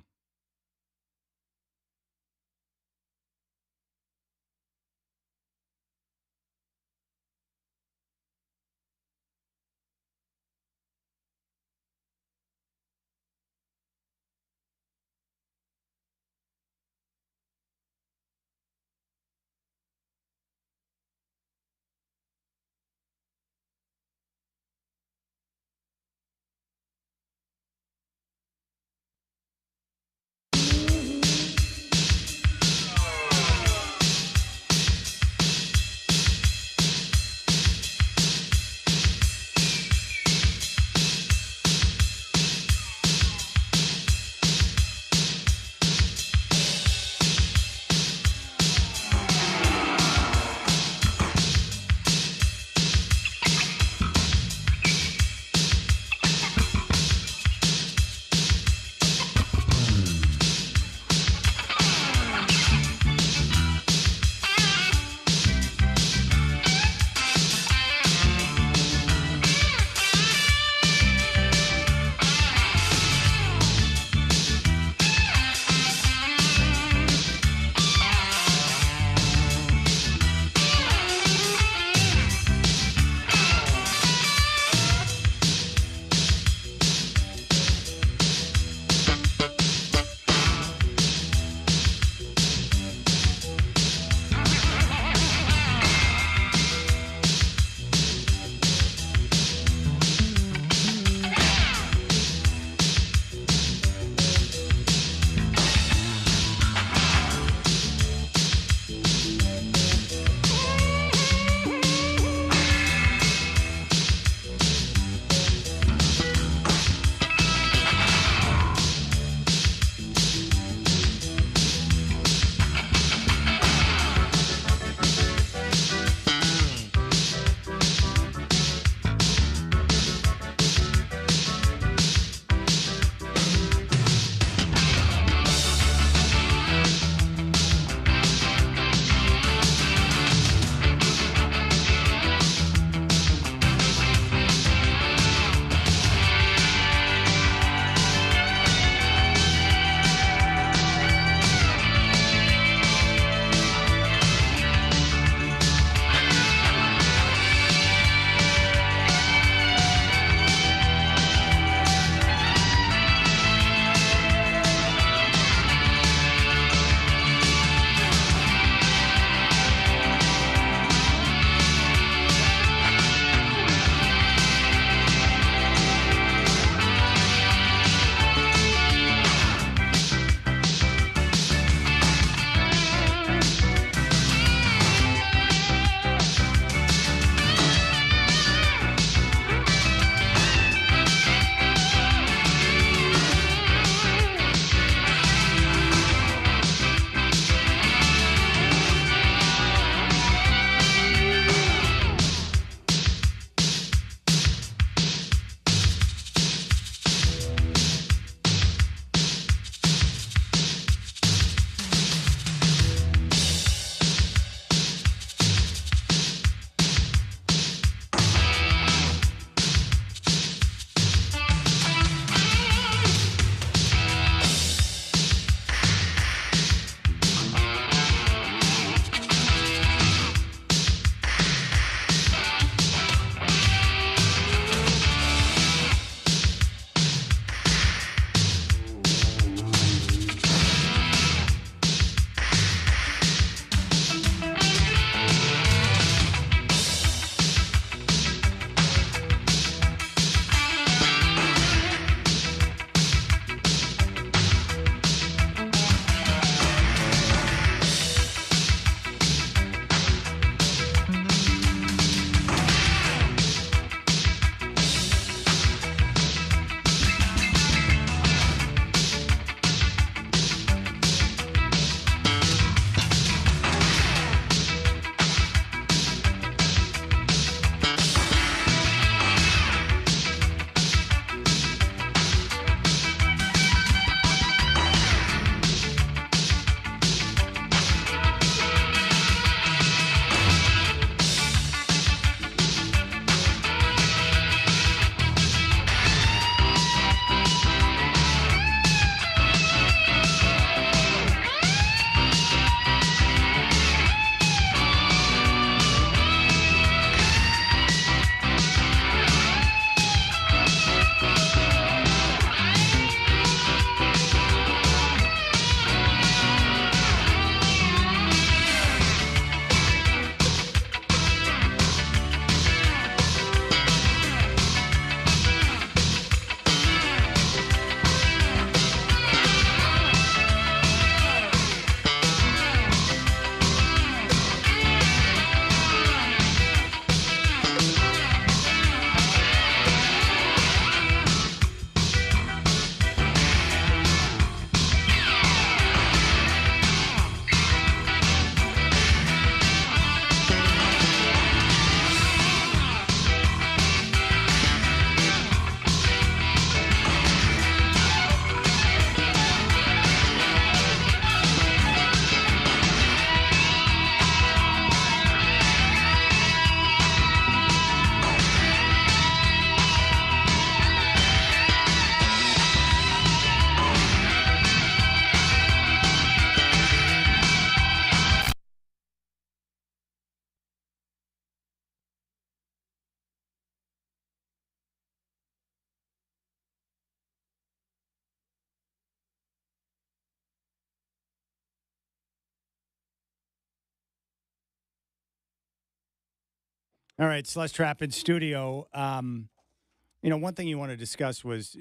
All right, Celeste Trapp in studio. One thing you want to discuss was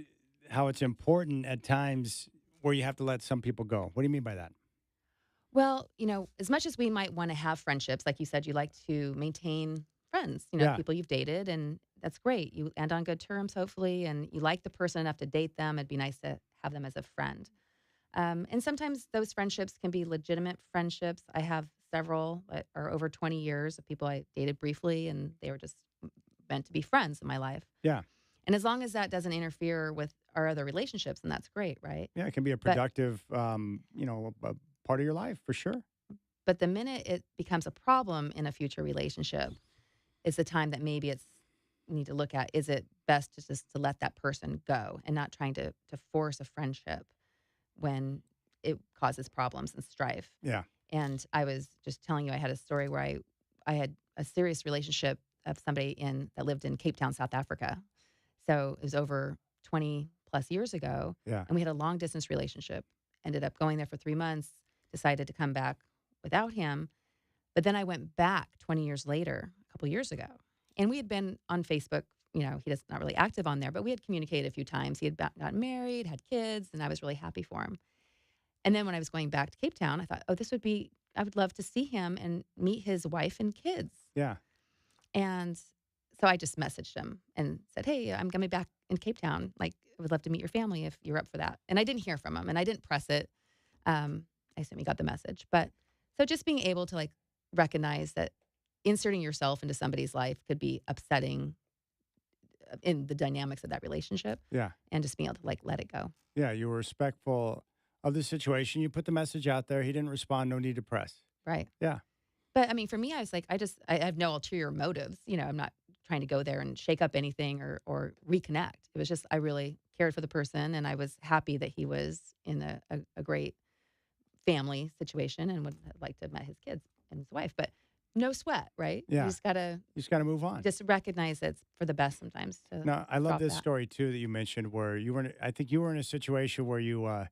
how it's important at times where you have to let some people go. What do you mean by that? Well, as much as we might want to have friendships, like you said, you like to maintain friends, Yeah. people you've dated, and that's great. You end on good terms, hopefully, and you like the person enough to date them. It'd be nice to have them as a friend. And sometimes those friendships can be legitimate friendships. I have several that are over 20 years of people I dated briefly, and they were just meant to be friends in my life. Yeah. And as long as that doesn't interfere with our other relationships, then that's great, right? Yeah, it can be a But productive, a part of your life for sure. but the minute it becomes a problem in a future relationship, is the time that maybe it's you need to look at, is it best to just to let that person go and not trying to force a friendship when it causes problems and strife. Yeah. And I was just telling you, I had a story where I had a serious relationship of somebody that lived in Cape Town, South Africa. So it was over 20 plus years ago. Yeah. And we had a long distance relationship. Ended up going there for 3 months, decided to come back without him. But then I went back 20 years later, a couple years ago. And we had been on Facebook. He's not really active on there, but we had communicated a few times. He had gotten married, had kids, and I was really happy for him. And then when I was going back to Cape Town, I thought, I would love to see him and meet his wife and kids. Yeah. And so I just messaged him and said, hey, I'm going to be back in Cape Town. Like, I would love to meet your family if you're up for that. And I didn't hear from him and I didn't press it. I assume he got the message. But so just being able to recognize that inserting yourself into somebody's life could be upsetting in the dynamics of that relationship. Yeah. And just being able to let it go. Yeah. You were respectful of the situation. You put the message out there. He didn't respond. No need to press. Right. Yeah. But I mean, for me, I was like, I have no ulterior motives. I'm not trying to go there and shake up anything or reconnect. It was just, I really cared for the person and I was happy that he was in a great family situation and would have liked to have met his kids and his wife. But no sweat, right? Yeah. You just gotta move on. just recognize that it's for the best sometimes. No, I love drop this that. story too that you mentioned where I think you were in a situation where you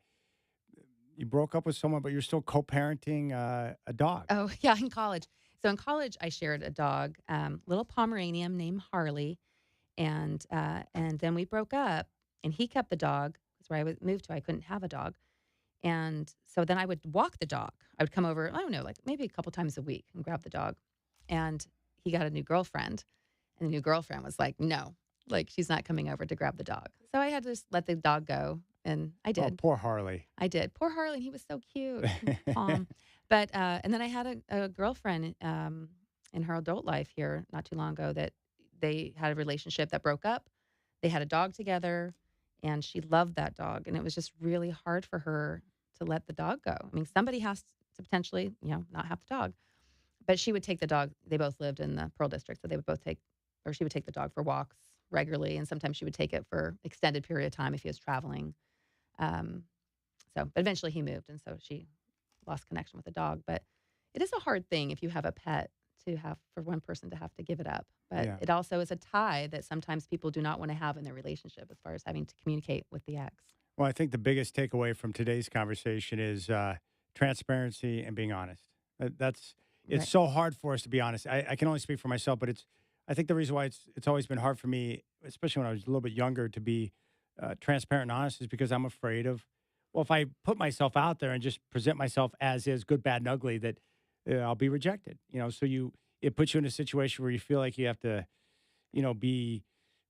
broke up with someone, but you're still co-parenting a dog. Oh, yeah, in college. So in college, I shared a dog, little Pomeranian named Harley, and then we broke up, and he kept the dog. That's where I moved to. I couldn't have a dog, and so then I would walk the dog. I would come over, I don't know, maybe a couple times a week and grab the dog. And he got a new girlfriend, and the new girlfriend was like, no, she's not coming over to grab the dog. So I had to just let the dog go, and I did. Oh, poor Harley. I did. Poor Harley, and he was so cute, calm. But and then I had a girlfriend in her adult life here not too long ago that they had a relationship that broke up. They had a dog together, and she loved that dog, and it was just really hard for her to let the dog go. I mean, somebody has to potentially, not have the dog. But she would take the dog. They both lived in the Pearl District, so they would both she would take the dog for walks regularly, and sometimes she would take it for extended period of time if he was traveling. But eventually he moved, and so she lost connection with the dog. But it is a hard thing if you have a pet for one person to have to give it up. But Yeah. it also is a tie that sometimes people do not want to have in their relationship as far as having to communicate with the ex. Well, I think the biggest takeaway from today's conversation is transparency and being honest. It's Right. so hard for us to be honest. I can only speak for myself, but I think the reason why it's always been hard for me, especially when I was a little bit younger, to be transparent and honest is because I'm afraid of, well, if I put myself out there and just present myself as is, good, bad, and ugly, that I'll be rejected. So it puts you in a situation where you feel like you have to, be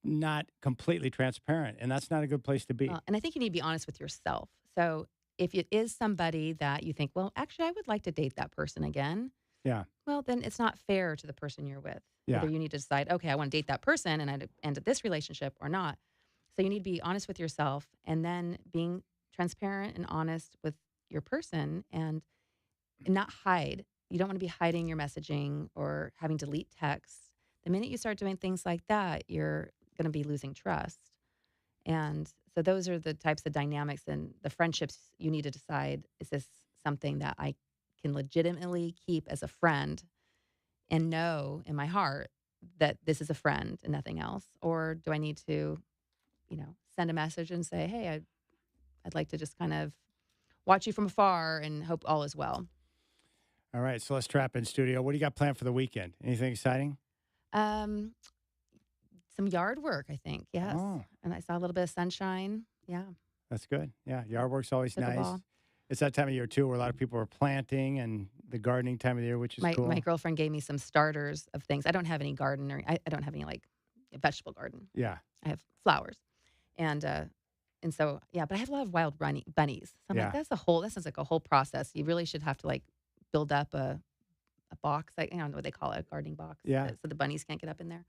not completely transparent, and that's not a good place to be. And I think you need to be honest with yourself. So if it is somebody that you think, well, actually, I would like to date that person again. Yeah. Well, then it's not fair to the person you're with. Yeah. Whether you need to decide, okay, I want to date that person and I'd end this relationship or not. So you need to be honest with yourself and then being transparent and honest with your person and not hide. You don't want to be hiding your messaging or having to delete texts. The minute you start doing things like that, you're going to be losing trust. And so those are the types of dynamics and the friendships you need to decide, is this something that I can legitimately keep as a friend and know in my heart that this is a friend and nothing else? Or do I need to, send a message and say, hey, I'd like to just kind of watch you from afar and hope all is well? All right, Celeste Trapp in studio. What do you got planned for the weekend? Anything exciting? Um, some yard work, I think. Yes. Oh. And I saw a little bit of sunshine. Yeah. That's good. Yeah, yard work's always nice. Pickleball. It's that time of year too, where a lot of people are planting and the gardening time of the year, which is My cool. my girlfriend gave me some starters of things. I don't have any garden or I don't have any like a vegetable garden. Yeah, I have flowers, and so yeah. But I have a lot of wild bunnies. So I'm Yeah. like, that sounds like a whole process. You really should have to like build up a box. I don't know what they call it, a gardening box. Yeah. So the bunnies can't get up in there.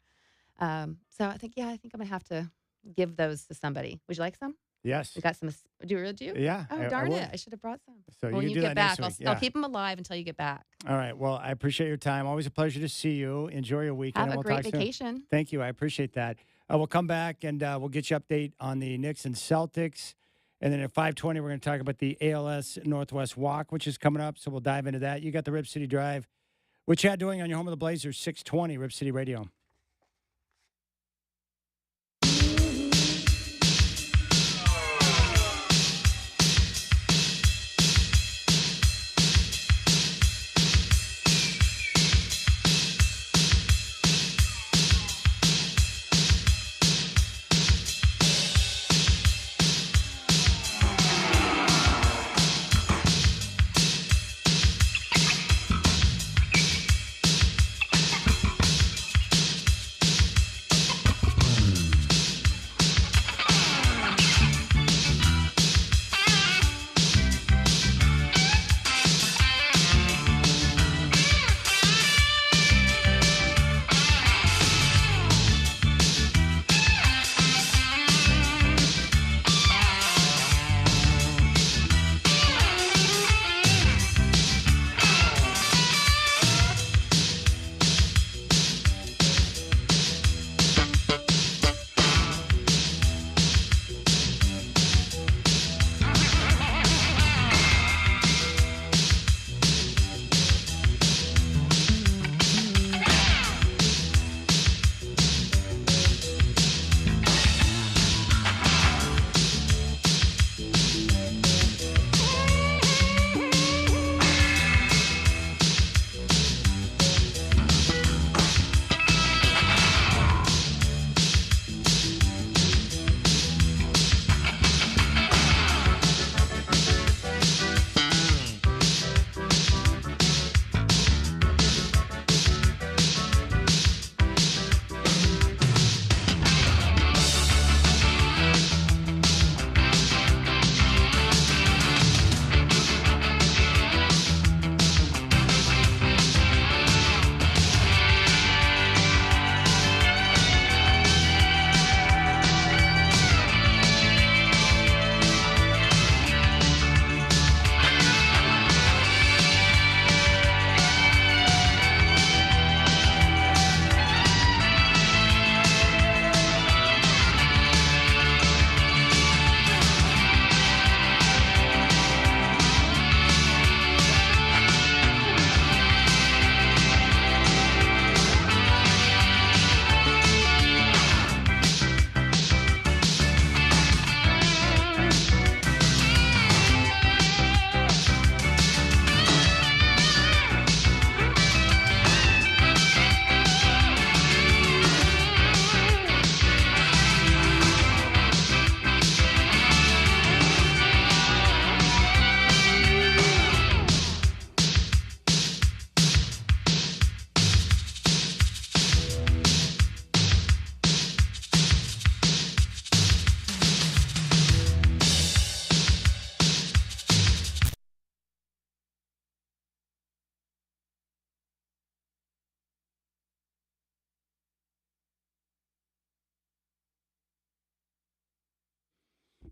So I think I'm gonna have to give those to somebody. Would you like some? yes, We got some. Do you really do? yeah. Oh I darn would. it! I should have brought some. So Well, you when can you do get that back, next week. I'll Yeah. keep them alive until you get back. All right. Well, I appreciate your time. Always a pleasure to see you. Enjoy your weekend. Have and a we'll great talk soon. vacation. Thank you. I appreciate that. We'll come back and we'll get you update on the Knicks and Celtics. And then at 5:20, we're going to talk about the ALS Northwest Walk, which is coming up. So we'll dive into that. You got the Rip City Drive with Chad Doing on your home of the Blazers, 620 Rip City Radio.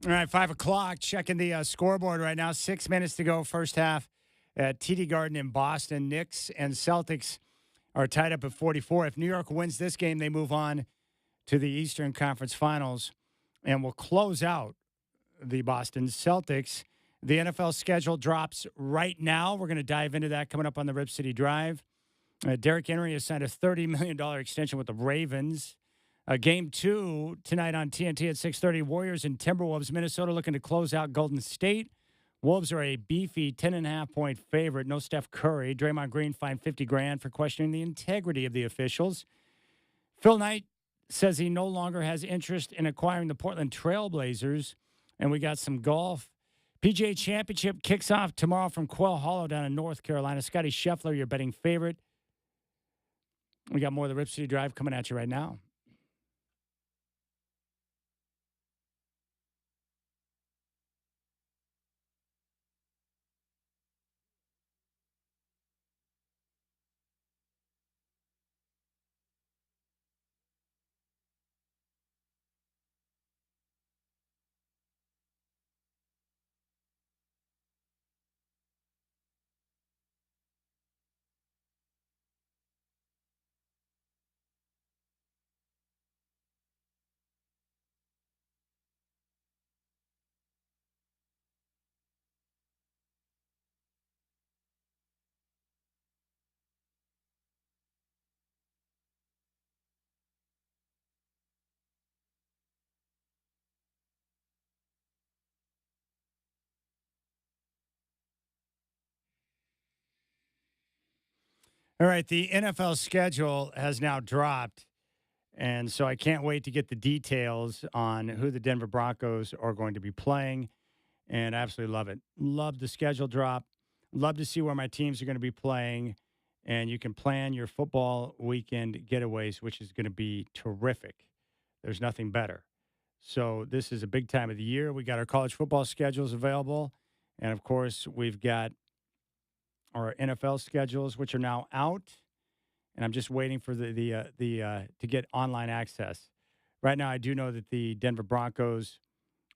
All right, 5 o'clock. Checking the scoreboard right now. 6 minutes to go, first half at TD Garden in Boston. Knicks and Celtics are tied up at 44. If New York wins this game, they move on to the Eastern Conference Finals and will close out the Boston Celtics. The NFL schedule drops right now. We're going to dive into that coming up on the Rip City Drive. Derrick Henry has signed a $30 million extension with the Ravens. Game 2 tonight on TNT at 6:30. Warriors and Timberwolves. Minnesota looking to close out Golden State. Wolves are a beefy 10.5-point favorite. No Steph Curry. Draymond Green fined $50,000 for questioning the integrity of the officials. Phil Knight says he no longer has interest in acquiring the Portland Trailblazers, and we got some golf. PGA Championship kicks off tomorrow from Quail Hollow down in North Carolina. Scotty Scheffler, your betting favorite. We got more of the Rip City Drive coming at you right now. All right, the NFL schedule has now dropped, and so I can't wait to get the details on who the Denver Broncos are going to be playing, and I absolutely love it. Love the schedule drop. Love to see where my teams are going to be playing, and you can plan your football weekend getaways, which is going to be terrific. There's nothing better. So this is a big time of the year. We got our college football schedules available, and of course, we've got our NFL schedules, which are now out, and I'm just waiting for to get online access. Right now, I do know that the Denver Broncos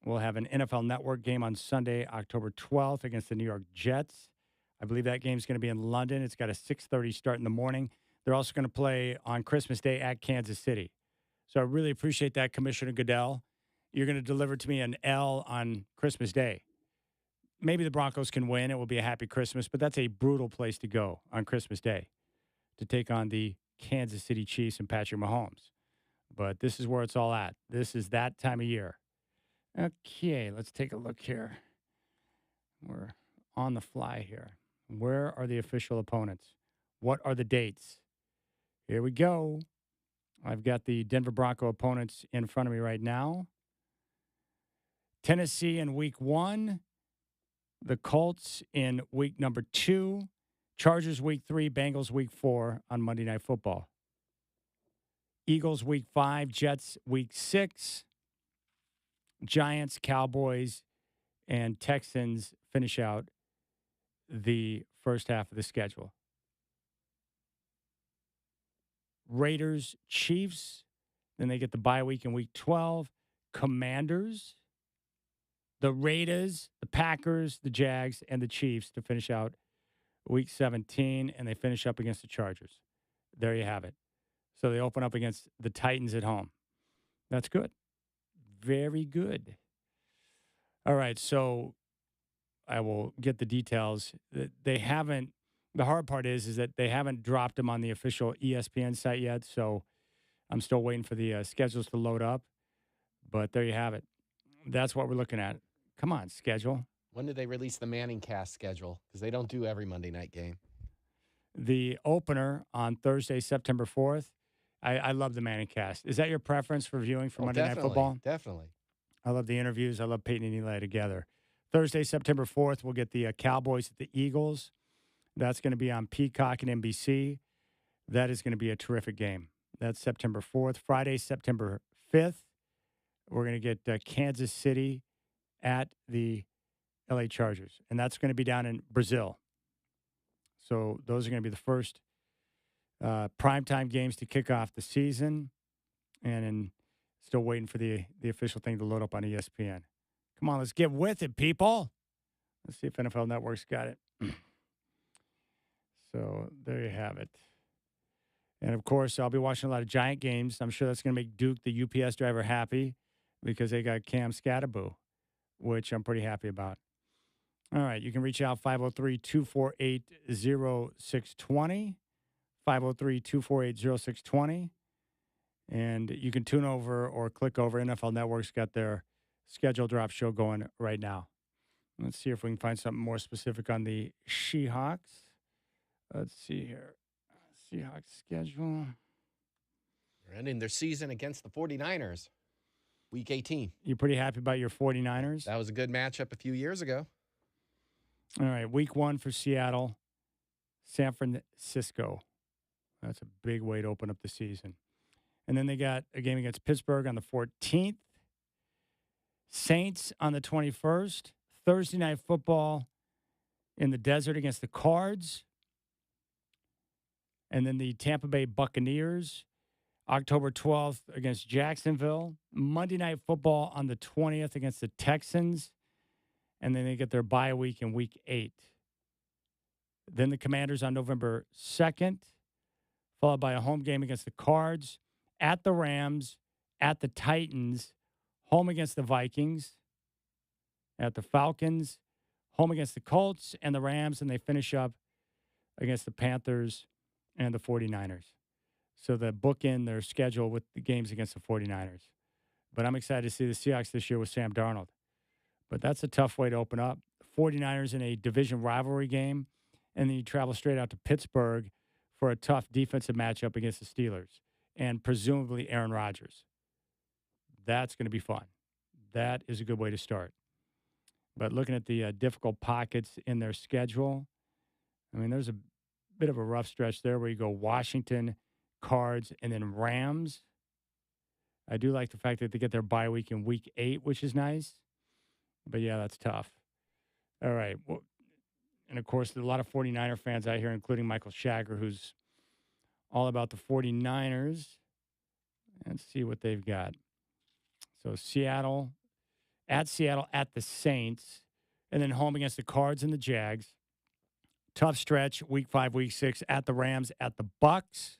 will have an NFL Network game on Sunday, October 12th, against the New York Jets. I believe that game's going to be in London. It's got a 6:30 start in the morning. They're also going to play on Christmas Day at Kansas City. So I really appreciate that, Commissioner Goodell. You're going to deliver to me an L on Christmas Day. Maybe the Broncos can win. It will be a happy Christmas, but that's a brutal place to go on Christmas Day to take on the Kansas City Chiefs and Patrick Mahomes. But this is where it's all at. This is that time of year. Okay, let's take a look here. We're on the fly here. Where are the official opponents? What are the dates? Here we go. I've got the Denver Bronco opponents in front of me right now. Tennessee in week 1. The Colts in week number 2, Chargers week 3, Bengals week 4 on Monday Night Football. Eagles week 5, Jets week 6, Giants, Cowboys, and Texans finish out the first half of the schedule. Raiders, Chiefs, then they get the bye week in week 12. Commanders, the Raiders, the Packers, the Jags, and the Chiefs to finish out week 17, and they finish up against the Chargers. There you have it. So they open up against the Titans at home. That's good. Very good. All right, so I will get the details. They haven't, the hard part is that they haven't dropped them on the official ESPN site yet, so I'm still waiting for the schedules to load up. But there you have it. That's what we're looking at. Come on, schedule. When did they release the Manning cast schedule? Because they don't do every Monday night game. The opener on Thursday, September 4th. I love the Manning cast. Is that your preference for viewing for Monday Night Football? Definitely. I love the interviews. I love Peyton and Eli together. Thursday, September 4th, we'll get the Cowboys at the Eagles. That's going to be on Peacock and NBC. That is going to be a terrific game. That's September 4th. Friday, September 5th, we're going to get Kansas City at the LA Chargers. And that's going to be down in Brazil. So those are going to be the first primetime games to kick off the season. And still waiting for the official thing to load up on ESPN. Come on, let's get with it, people. Let's see if NFL Network's got it. So there you have it. And, of course, I'll be watching a lot of Giant games. I'm sure that's going to make Duke, the UPS driver, happy because they got Cam Scatterboo, which I'm pretty happy about. All right, you can reach out 503-248-0620, 503-248-0620. And you can tune over or click over. NFL Network's got their schedule drop show going right now. Let's see if we can find something more specific on the Seahawks. Let's see here. Seahawks schedule. They're ending their season against the 49ers, week 18. You pretty happy about your 49ers? That was a good matchup a few years ago. All right, week 1 for Seattle, San Francisco. That's a big way to open up the season. And then they got a game against Pittsburgh on the 14th, Saints on the 21st, Thursday night football in the desert against the Cards, and then the Tampa Bay Buccaneers, October 12th against Jacksonville, Monday night football on the 20th against the Texans, and then they get their bye week in week 8. Then the Commanders on November 2nd, followed by a home game against the Cards, at the Rams, at the Titans, home against the Vikings, at the Falcons, home against the Colts and the Rams, and they finish up against the Panthers and the 49ers. So they bookend their schedule with the games against the 49ers. But I'm excited to see the Seahawks this year with Sam Darnold. But that's a tough way to open up. 49ers in a division rivalry game, and then you travel straight out to Pittsburgh for a tough defensive matchup against the Steelers and presumably Aaron Rodgers. That's going to be fun. That is a good way to start. But looking at the difficult pockets in their schedule, I mean, there's a bit of a rough stretch there where you go Washington, Cards, and then Rams. I do like the fact that they get their bye week in week 8, which is nice. But, yeah, that's tough. All right. Well, and, of course, there's a lot of 49er fans out here, including Michael Shagger, who's all about the 49ers. Let's see what they've got. So Seattle, at the Saints, and then home against the Cards and the Jags. Tough stretch, week 5, week 6, at the Rams, at the Bucks.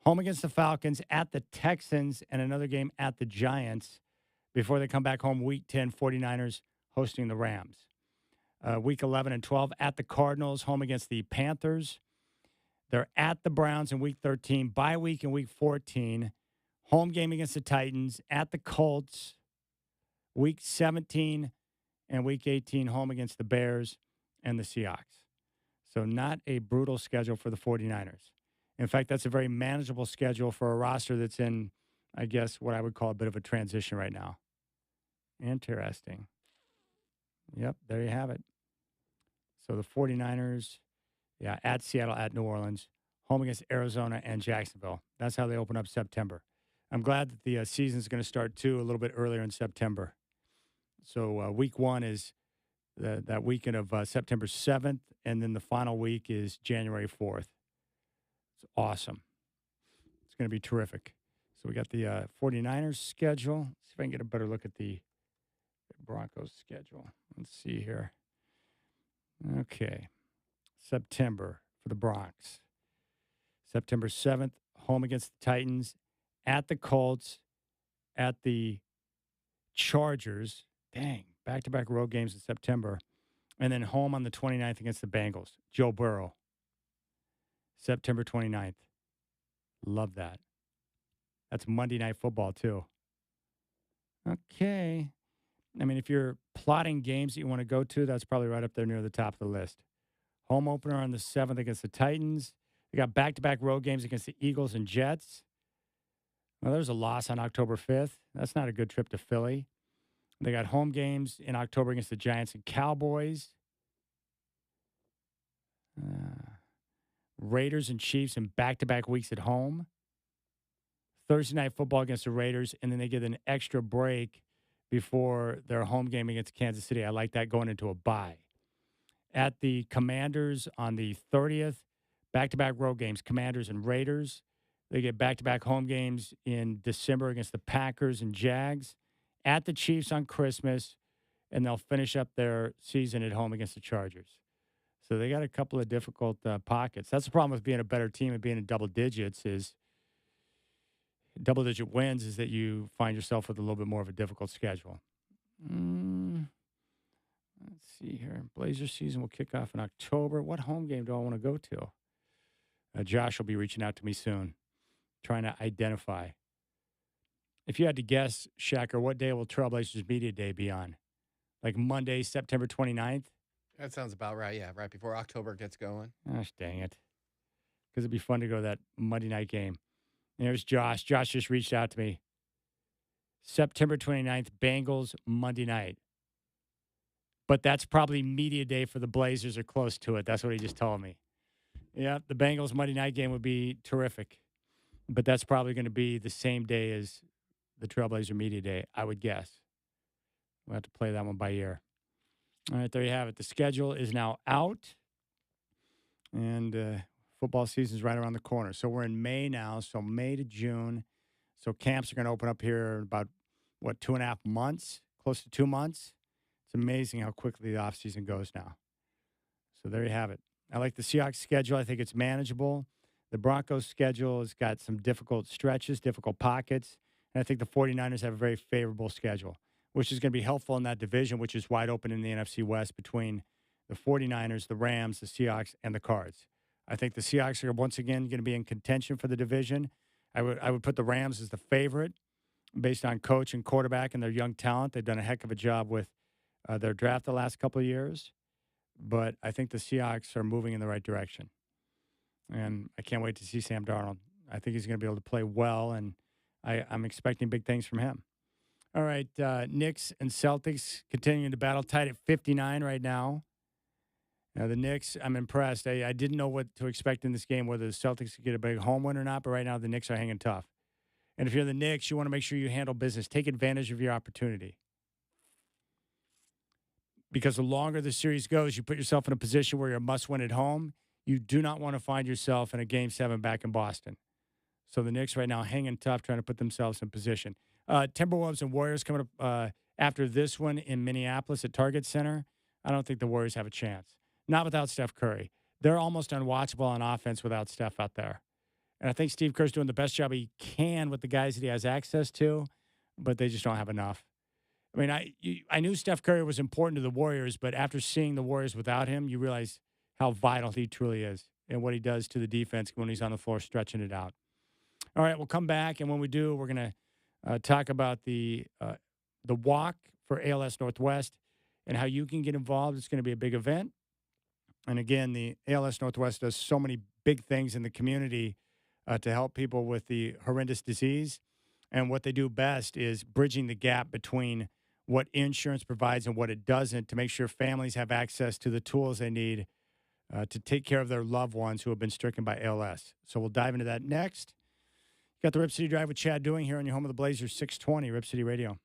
Home against the Falcons, at the Texans, and another game at the Giants before they come back home week 10, 49ers hosting the Rams. Week 11 and 12, at the Cardinals, home against the Panthers. They're at the Browns in week 13, bye week in week 14, home game against the Titans, at the Colts, week 17 and week 18, home against the Bears and the Seahawks. So not a brutal schedule for the 49ers. In fact, that's a very manageable schedule for a roster that's in, I guess, what I would call a bit of a transition right now. Interesting. Yep, there you have it. So the 49ers, at Seattle, at New Orleans, home against Arizona and Jacksonville. That's how they open up September. I'm glad that the season's going to start, too, a little bit earlier in September. So week 1 is that weekend of September 7th, and then the final week is January 4th. It's awesome. It's going to be terrific. So we got the 49ers schedule. Let's see if I can get a better look at the Broncos schedule. Let's see here. Okay. September for the Bronx. September 7th, home against the Titans, at the Colts, at the Chargers. Dang, back-to-back road games in September. And then home on the 29th against the Bengals. Joe Burrow. September 29th. Love that. That's Monday Night Football, too. Okay. I mean, if you're plotting games that you want to go to, that's probably right up there near the top of the list. Home opener on the 7th against the Titans. They got back-to-back road games against the Eagles and Jets. Well, there's a loss on October 5th. That's not a good trip to Philly. They got home games in October against the Giants and Cowboys. Raiders and Chiefs in back-to-back weeks at home. Thursday night football against the Raiders, and then they get an extra break before their home game against Kansas City. I like that going into a bye. At the Commanders on the 30th, back-to-back road games, Commanders and Raiders. They get back-to-back home games in December against the Packers and Jags. At the Chiefs on Christmas, and they'll finish up their season at home against the Chargers. So they got a couple of difficult pockets. That's the problem with being a better team and being in double digits is double-digit wins is that you find yourself with a little bit more of a difficult schedule. Let's see here. Blazers season will kick off in October. What home game do I want to go to? Josh will be reaching out to me soon, trying to identify. If you had to guess, Shacker, what day will Trailblazers Media Day be on? Like Monday, September 29th? That sounds about right. Yeah, right before October gets going. Gosh, dang it. Because it'd be fun to go to that Monday night game. There's Josh. Josh just reached out to me. September 29th, Bengals Monday night. But that's probably media day for the Blazers or close to it. That's what he just told me. Yeah, the Bengals Monday night game would be terrific. But that's probably going to be the same day as the Trailblazer Media Day, I would guess. We'll have to play that one by ear. All right, there you have it. The schedule is now out, and football season is right around the corner. So we're in May now, so May to June. So camps are going to open up here in about, 2.5 months, close to 2 months. It's amazing how quickly the offseason goes now. So there you have it. I like the Seahawks schedule. I think it's manageable. The Broncos schedule has got some difficult stretches, difficult pockets. And I think the 49ers have a very favorable schedule, which is going to be helpful in that division, which is wide open in the NFC West between the 49ers, the Rams, the Seahawks, and the Cards. I think the Seahawks are once again going to be in contention for the division. I would put the Rams as the favorite based on coach and quarterback and their young talent. They've done a heck of a job with their draft the last couple of years. But I think the Seahawks are moving in the right direction. And I can't wait to see Sam Darnold. I think he's going to be able to play well, and I'm expecting big things from him. All right, Knicks and Celtics continuing to battle tight at 59 right now. Now, the Knicks, I'm impressed. I didn't know what to expect in this game, whether the Celtics could get a big home win or not, but right now the Knicks are hanging tough. And if you're the Knicks, you want to make sure you handle business. Take advantage of your opportunity. Because the longer the series goes, you put yourself in a position where you're a must-win at home. You do not want to find yourself in a Game 7 back in Boston. So the Knicks right now hanging tough, trying to put themselves in position. Timberwolves and Warriors coming up after this one in Minneapolis at Target Center. I don't think the Warriors have a chance. Not without Steph Curry. They're almost unwatchable on offense without Steph out there. And I think Steve Kerr's doing the best job he can with the guys that he has access to, but they just don't have enough. I mean, I knew Steph Curry was important to the Warriors, but after seeing the Warriors without him, you realize how vital he truly is and what he does to the defense when he's on the floor stretching it out. All right, we'll come back, and when we do, we're going to talk about the walk for ALS Northwest and how you can get involved. It's going to be a big event. And again, the ALS Northwest does so many big things in the community to help people with the horrendous disease. And what they do best is bridging the gap between what insurance provides and what it doesn't to make sure families have access to the tools they need to take care of their loved ones who have been stricken by ALS. So we'll dive into that next. You got the Rip City Drive with Chad Doing here on your home of the Blazers, 620 Rip City Radio.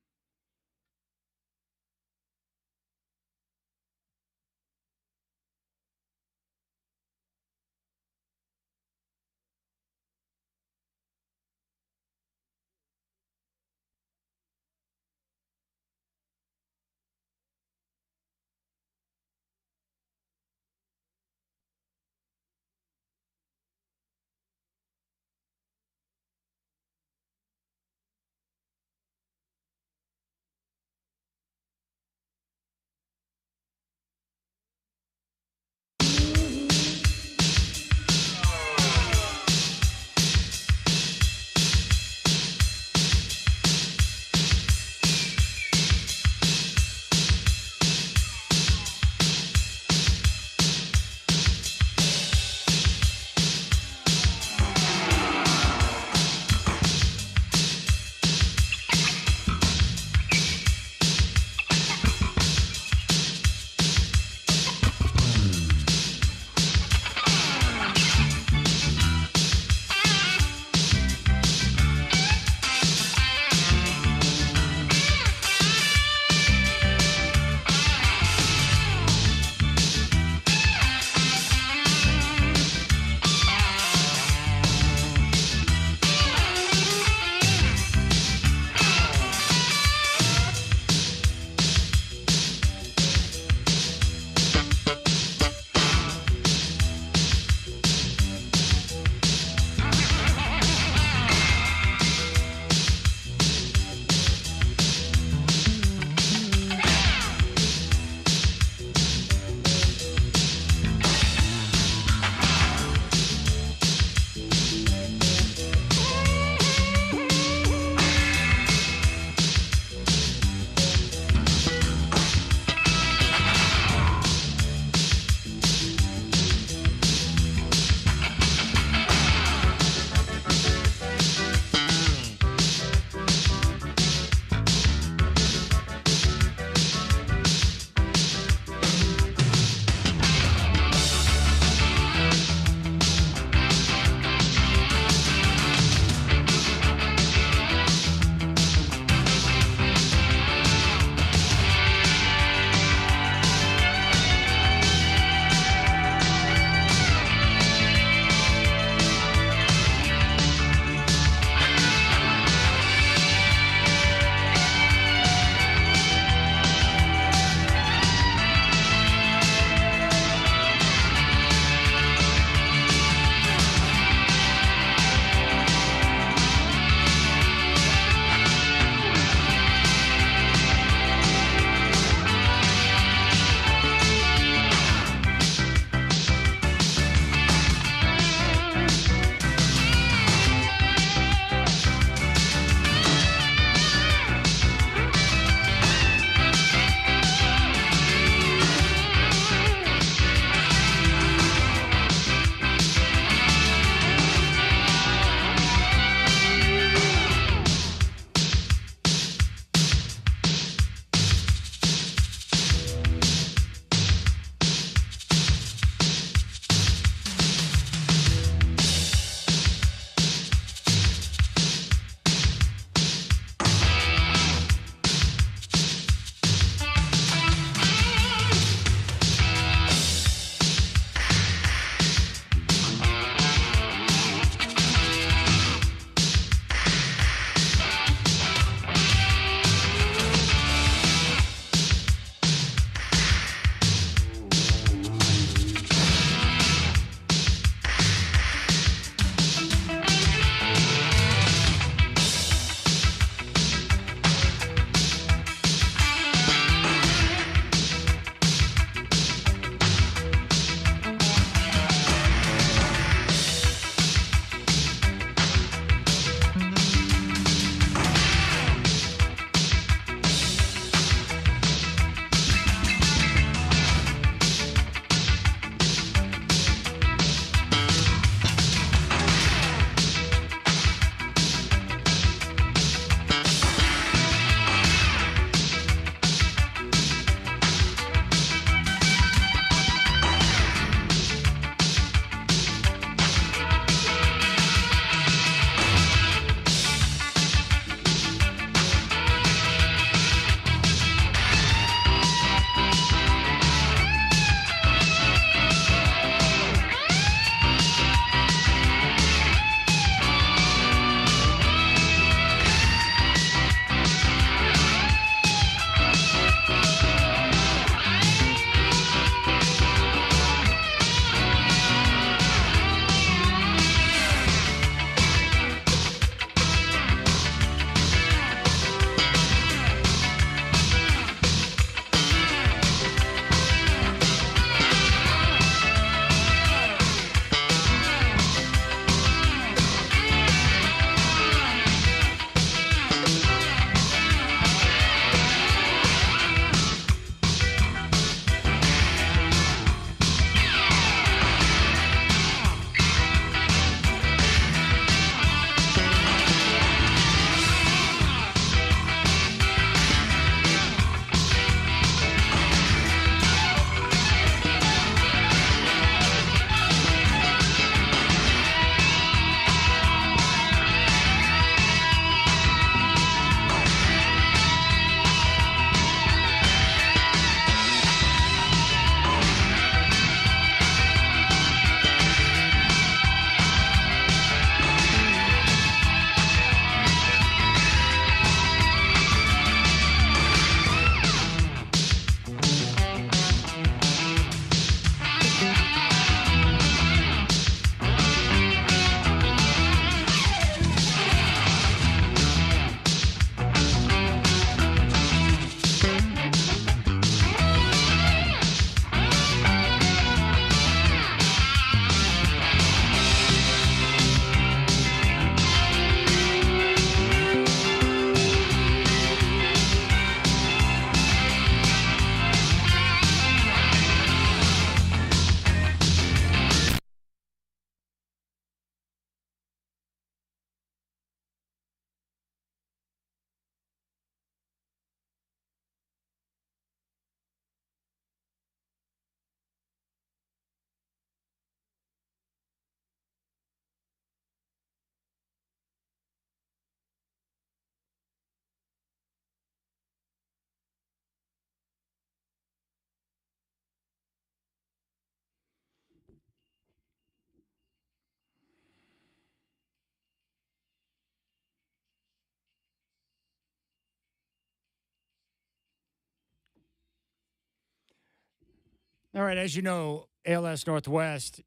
All right, as you know, ALS Northwest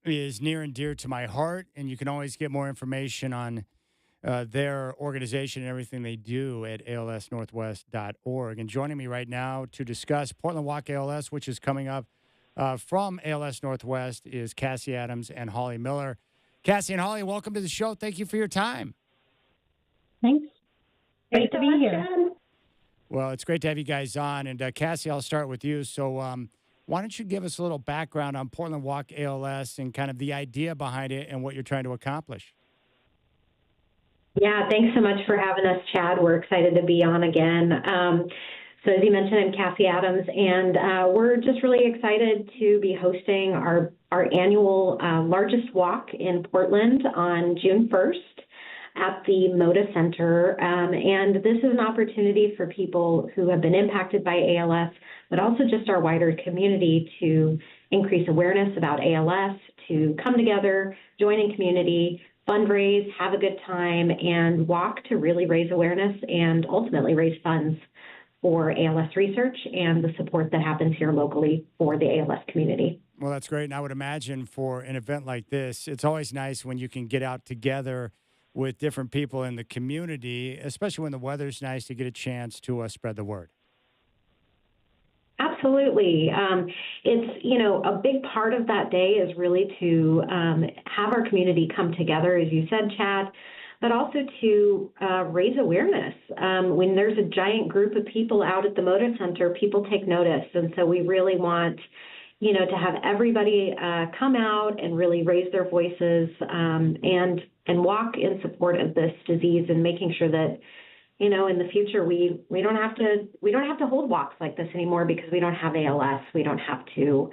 is near and dear to my heart, and you can always get more information on their organization and everything they do at alsnorthwest.org. And joining me right now to discuss Portland Walk ALS, which is coming up from ALS Northwest, is Cassie Adams and Holly Miller. Cassie and Holly, welcome to the show. Thank you for your time. Thanks. Great to be here. Well, it's great to have you guys on. And Cassie, I'll start with you. So why don't you give us a little background on Portland Walk ALS and kind of the idea behind it and what you're trying to accomplish? Yeah, thanks so much for having us, Chad. We're excited to be on again. So as you mentioned, I'm Cassie Adams, and we're just really excited to be hosting our annual largest walk in Portland on June 1st at the Moda Center. And this is an opportunity for people who have been impacted by ALS, but also just our wider community to increase awareness about ALS, to come together, join in community, fundraise, have a good time, and walk to really raise awareness and ultimately raise funds for ALS research and the support that happens here locally for the ALS community. Well, that's great. And I would imagine for an event like this, it's always nice when you can get out together with different people in the community, especially when the weather's nice, to get a chance to spread the word. Absolutely. It's, a big part of that day is really to have our community come together, as you said, Chad, but also to raise awareness. When there's a giant group of people out at the Moda Center, people take notice. And so we really want, to have everybody come out and really raise their voices and walk in support of this disease, and making sure that, in the future, we don't have to hold walks like this anymore because we don't have ALS. We don't have to,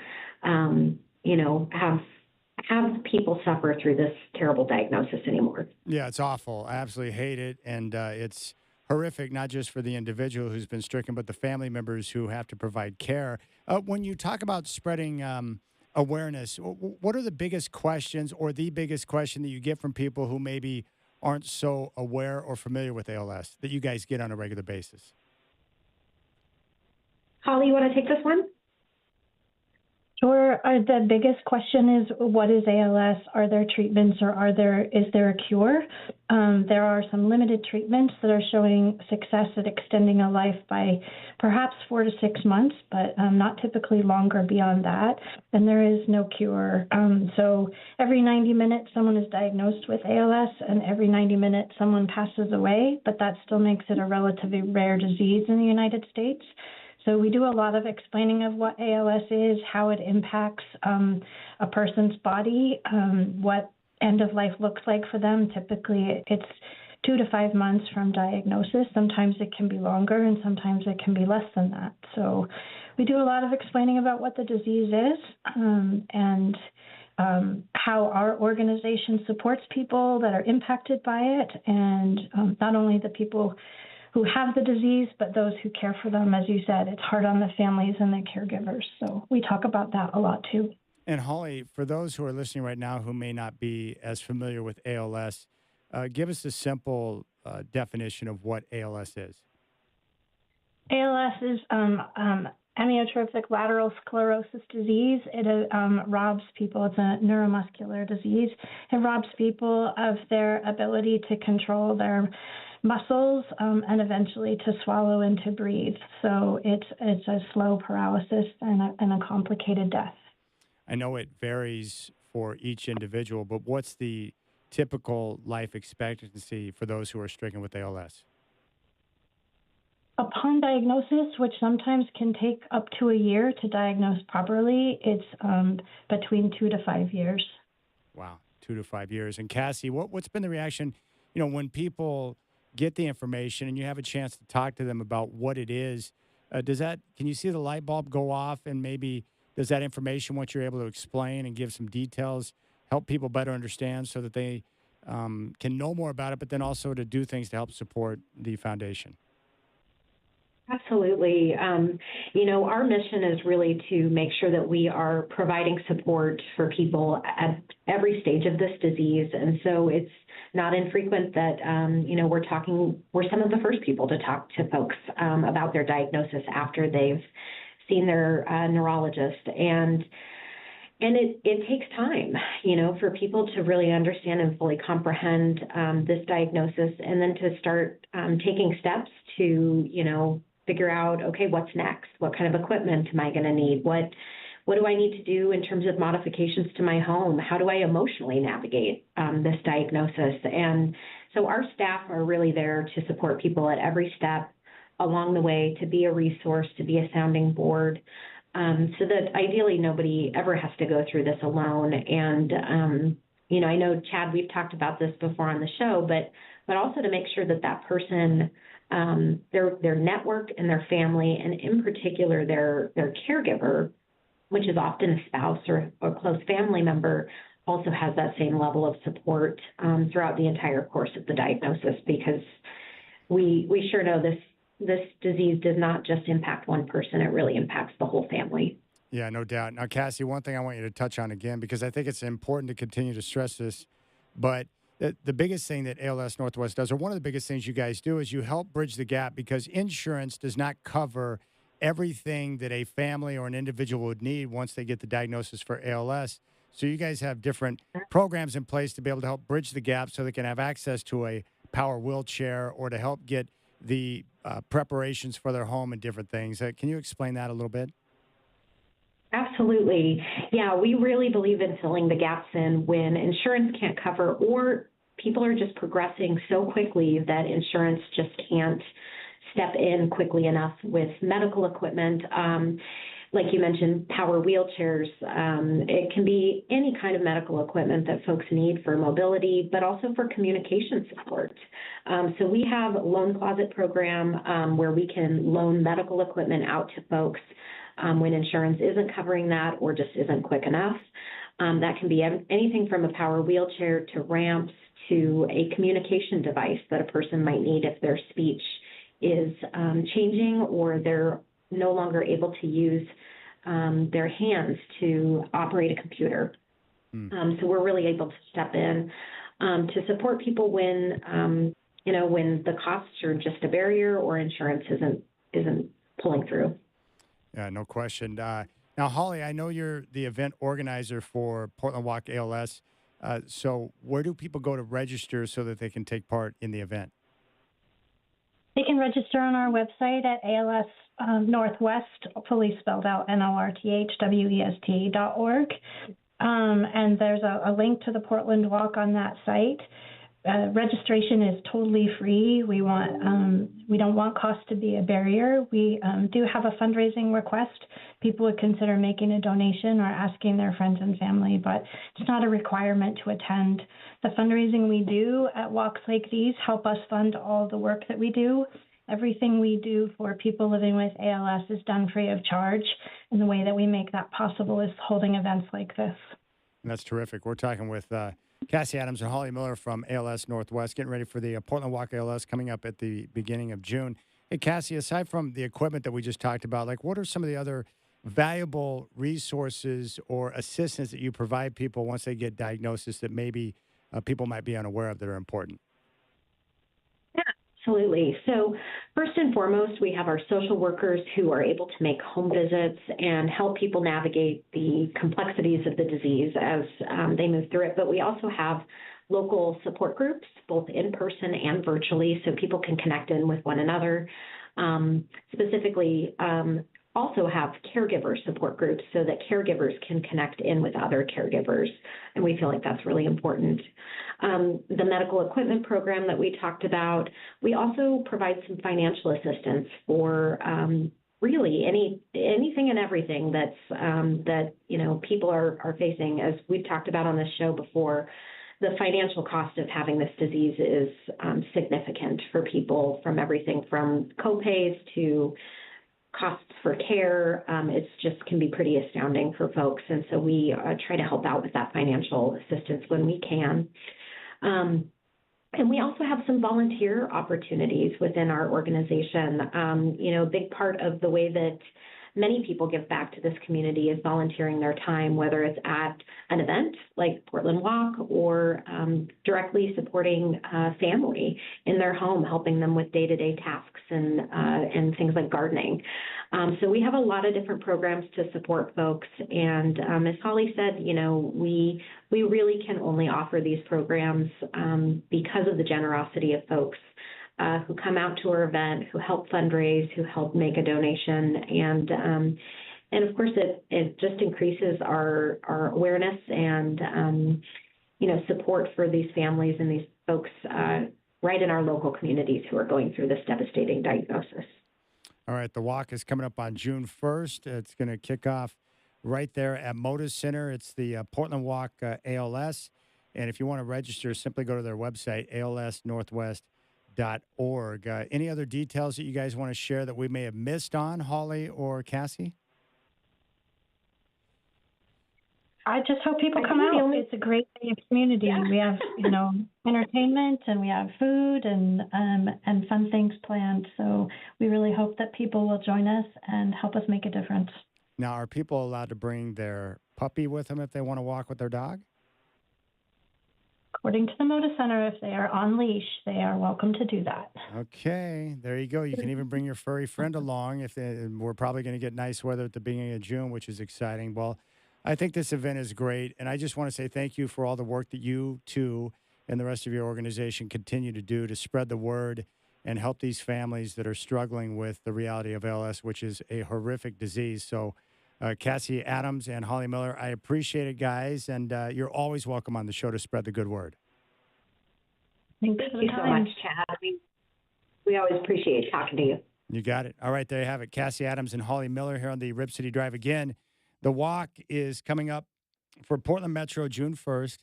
have people suffer through this terrible diagnosis anymore. Yeah, it's awful. I absolutely hate it. And it's horrific, not just for the individual who's been stricken, but the family members who have to provide care. When you talk about spreading awareness, what are the biggest questions, or the biggest question that you get from people who maybe aren't so aware or familiar with ALS that you guys get on a regular basis? Holly, you want to take this one? Sure. The biggest question is, what is ALS? Are there treatments, or is there a cure? There are some limited treatments that are showing success at extending a life by perhaps 4 to 6 months, but not typically longer beyond that. And there is no cure. So every 90 minutes, someone is diagnosed with ALS, and every 90 minutes, someone passes away. But that still makes it a relatively rare disease in the United States. So we do a lot of explaining of what ALS is, how it impacts a person's body, what end of life looks like for them. Typically, it's 2 to 5 months from diagnosis. Sometimes it can be longer, and sometimes it can be less than that. So we do a lot of explaining about what the disease is and how our organization supports people that are impacted by it, and not only the people who have the disease, but those who care for them. As you said, it's hard on the families and the caregivers. So we talk about that a lot too. And Holly, for those who are listening right now who may not be as familiar with ALS, give us a simple definition of what ALS is. ALS is amyotrophic lateral sclerosis disease. It robs people, it's a neuromuscular disease. It robs people of their ability to control their muscles and eventually to swallow and to breathe. So it's a slow paralysis and a complicated death. I know it varies for each individual, but what's the typical life expectancy for those who are stricken with ALS? Upon diagnosis, which sometimes can take up to a year to diagnose properly, it's between 2 to 5 years. Wow, 2 to 5 years. And Cassie, what's been the reaction, when people get the information and you have a chance to talk to them about what it is? Can you see the light bulb go off, and maybe does that information, once you're able to explain and give some details, help people better understand so that they can know more about it, but then also to do things to help support the foundation? Absolutely. Our mission is really to make sure that we are providing support for people at every stage of this disease. And so it's not infrequent that, we're some of the first people to talk to folks about their diagnosis after they've seen their neurologist, and it takes time, for people to really understand and fully comprehend this diagnosis, and then to start taking steps to, figure out, okay, what's next? What kind of equipment am I going to need? What do I need to do in terms of modifications to my home? How do I emotionally navigate this diagnosis? And so our staff are really there to support people at every step along the way, to be a resource, to be a sounding board, so that ideally nobody ever has to go through this alone. And, I know, Chad, we've talked about this before on the show, but also to make sure that that person, their network and their family, and in particular their caregiver, which is often a spouse or close family member, also has that same level of support throughout the entire course of the diagnosis, because we sure know this disease does not just impact one person, it really impacts the whole family. Yeah, no doubt. Now, Cassie, one thing I want you to touch on again, because I think it's important to continue to stress this, but the biggest thing that ALS Northwest does, or one of the biggest things you guys do, is you help bridge the gap, because insurance does not cover everything that a family or an individual would need once they get the diagnosis for ALS. So you guys have different programs in place to be able to help bridge the gap so they can have access to a power wheelchair, or to help get the preparations for their home and different things. Can you explain that a little bit? Absolutely. Yeah, we really believe in filling the gaps in when insurance can't cover, or people are just progressing so quickly that insurance just can't step in quickly enough with medical equipment. Like you mentioned, power wheelchairs. It can be any kind of medical equipment that folks need for mobility, but also for communication support. So we have a loan closet program where we can loan medical equipment out to folks when insurance isn't covering that or just isn't quick enough. That can be anything from a power wheelchair to ramps to a communication device that a person might need if their speech is changing, or they're no longer able to use their hands to operate a computer. So we're really able to step in to support people when, when the costs are just a barrier or insurance isn't pulling through. Yeah, no question. Now, Holly, I know you're the event organizer for Portland Walk ALS. So where do people go to register so that they can take part in the event? They can register on our website at ALS Northwest, fully spelled out NORTHWEST.org. And there's a link to the Portland Walk on that site. Registration is totally free. We don't want cost to be a barrier. We do have a fundraising request. People would consider making a donation or asking their friends and family, but it's not a requirement to attend. The fundraising we do at walks like these help us fund all the work that we do. Everything we do for people living with ALS is done free of charge, and the way that we make that possible is holding events like this. That's terrific. We're talking with Cassie Adams and Holly Miller from ALS Northwest, getting ready for the Portland Walk ALS coming up at the beginning of June. Hey, Cassie, aside from the equipment that we just talked about, what are some of the other valuable resources or assistance that you provide people once they get diagnosis that maybe people might be unaware of that are important? Yeah, absolutely. So first and foremost, we have our social workers who are able to make home visits and help people navigate the complexities of the disease as they move through it. But we also have local support groups, both in person and virtually, so people can connect in with one another. Specifically, also have caregiver support groups so that caregivers can connect in with other caregivers, and we feel like that's really important. The medical equipment program that we talked about, we also provide some financial assistance for really anything and everything that people are facing. As we've talked about on this show before, the financial cost of having this disease is significant for people, from everything from copays to costs for care. It's just can be pretty astounding for folks. And so we try to help out with that financial assistance when we can. And we also have some volunteer opportunities within our organization. A big part of the way that many people give back to this community is volunteering their time, whether it's at an event like Portland Walk or directly supporting family in their home, helping them with day-to-day tasks and things like gardening. So we have a lot of different programs to support folks. And as Holly said, we really can only offer these programs because of the generosity of folks who come out to our event, who help fundraise, who help make a donation. And of course, it just increases our awareness and, support for these families and these folks right in our local communities who are going through this devastating diagnosis. All right, the walk is coming up on June 1st. It's going to kick off right there at Moda Center. It's the Portland Walk ALS. And if you want to register, simply go to their website, alsnorthwest.org. Any other details that you guys want to share that we may have missed on, Holly or Cassie? I just hope people come out. It's a great day of community. Yeah. We have, entertainment and we have food and fun things planned. So we really hope that people will join us and help us make a difference. Now, are people allowed to bring their puppy with them if they want to walk with their dog? According to the Moda Center, if they are on leash, they are welcome to do that. Okay, there you go. You can even bring your furry friend along. We're probably going to get nice weather at the beginning of June, which is exciting. Well, I think this event is great, and I just want to say thank you for all the work that you, too, and the rest of your organization continue to do to spread the word and help these families that are struggling with the reality of ALS, which is a horrific disease. So, Cassie Adams and Holly Miller, I appreciate it, guys, and you're always welcome on the show to spread the good word. Thank you so much, Chad. We always appreciate talking to you. You got it. All right, there you have it. Cassie Adams and Holly Miller here on the Rip City Drive again. The walk is coming up for Portland Metro June 1st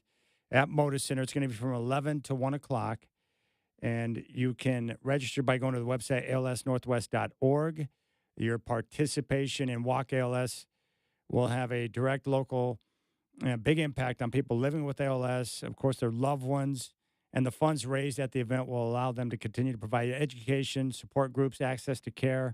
at Moda Center. It's going to be from 11 to 1 o'clock. And you can register by going to the website, alsnorthwest.org. Your participation in Walk ALS will have a direct local big impact on people living with ALS, of course, their loved ones. And the funds raised at the event will allow them to continue to provide education, support groups, access to care,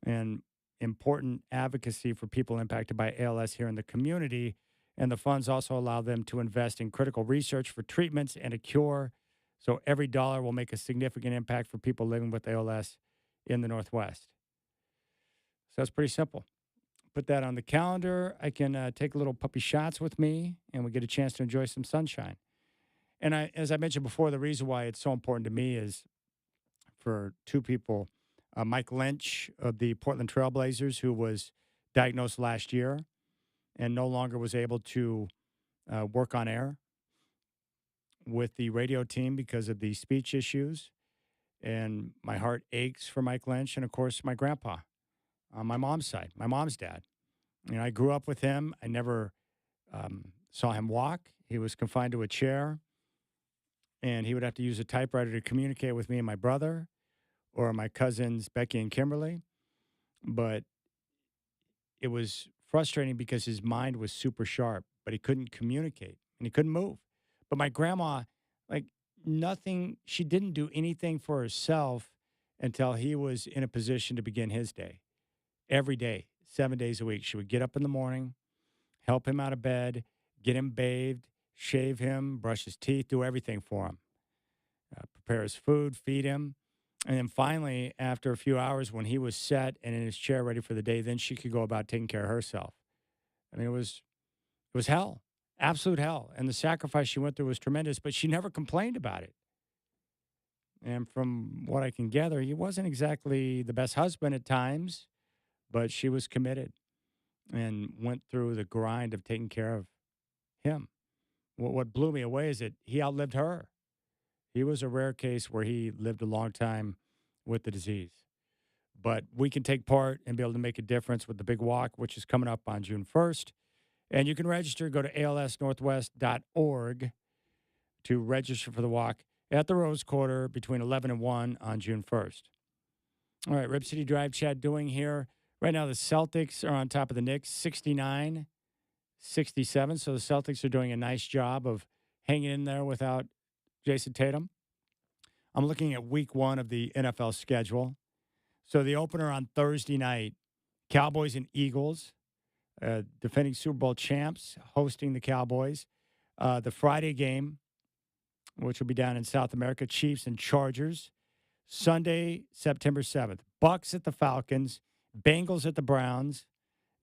and important advocacy for people impacted by ALS here in the community. And the funds also allow them to invest in critical research for treatments and a cure. So every dollar will make a significant impact for people living with ALS in the Northwest. So it's pretty simple. Put that on the calendar. I can take little puppy shots with me, and we get a chance to enjoy some sunshine. And as I mentioned before, the reason why it's so important to me is for two people. Mike Lynch of the Portland Trailblazers, who was diagnosed last year and no longer was able to work on air with the radio team because of the speech issues. And my heart aches for Mike Lynch and, of course, my grandpa on my mom's side, my mom's dad. I grew up with him. I never saw him walk. He was confined to a chair, and he would have to use a typewriter to communicate with me and my brother, or my cousins, Becky and Kimberly. But it was frustrating because his mind was super sharp, but he couldn't communicate and he couldn't move. But my grandma, nothing, she didn't do anything for herself until he was in a position to begin his day. Every day, 7 days a week, she would get up in the morning, help him out of bed, get him bathed, shave him, brush his teeth, do everything for him, prepare his food, feed him. And then finally, after a few hours, when he was set and in his chair ready for the day, then she could go about taking care of herself. I mean, it was hell, absolute hell. And the sacrifice she went through was tremendous, but she never complained about it. And from what I can gather, he wasn't exactly the best husband at times, but she was committed and went through the grind of taking care of him. What blew me away is that he outlived her. He was a rare case where he lived a long time with the disease. But we can take part and be able to make a difference with the big walk, which is coming up on June 1st. And you can register. Go to alsnorthwest.org to register for the walk at the Rose Quarter between 11 and 1 on June 1st. All right, Rip City Drive, Chad Doing here. Right now, the Celtics are on top of the Knicks, 69-67. So the Celtics are doing a nice job of hanging in there without Jason Tatum. I'm looking at week 1 of the NFL schedule. So the opener on Thursday night, Cowboys and Eagles, defending Super Bowl champs, hosting the Cowboys. The Friday game, which will be down in South America, Chiefs and Chargers. Sunday, September 7th, Bucks at the Falcons, Bengals at the Browns,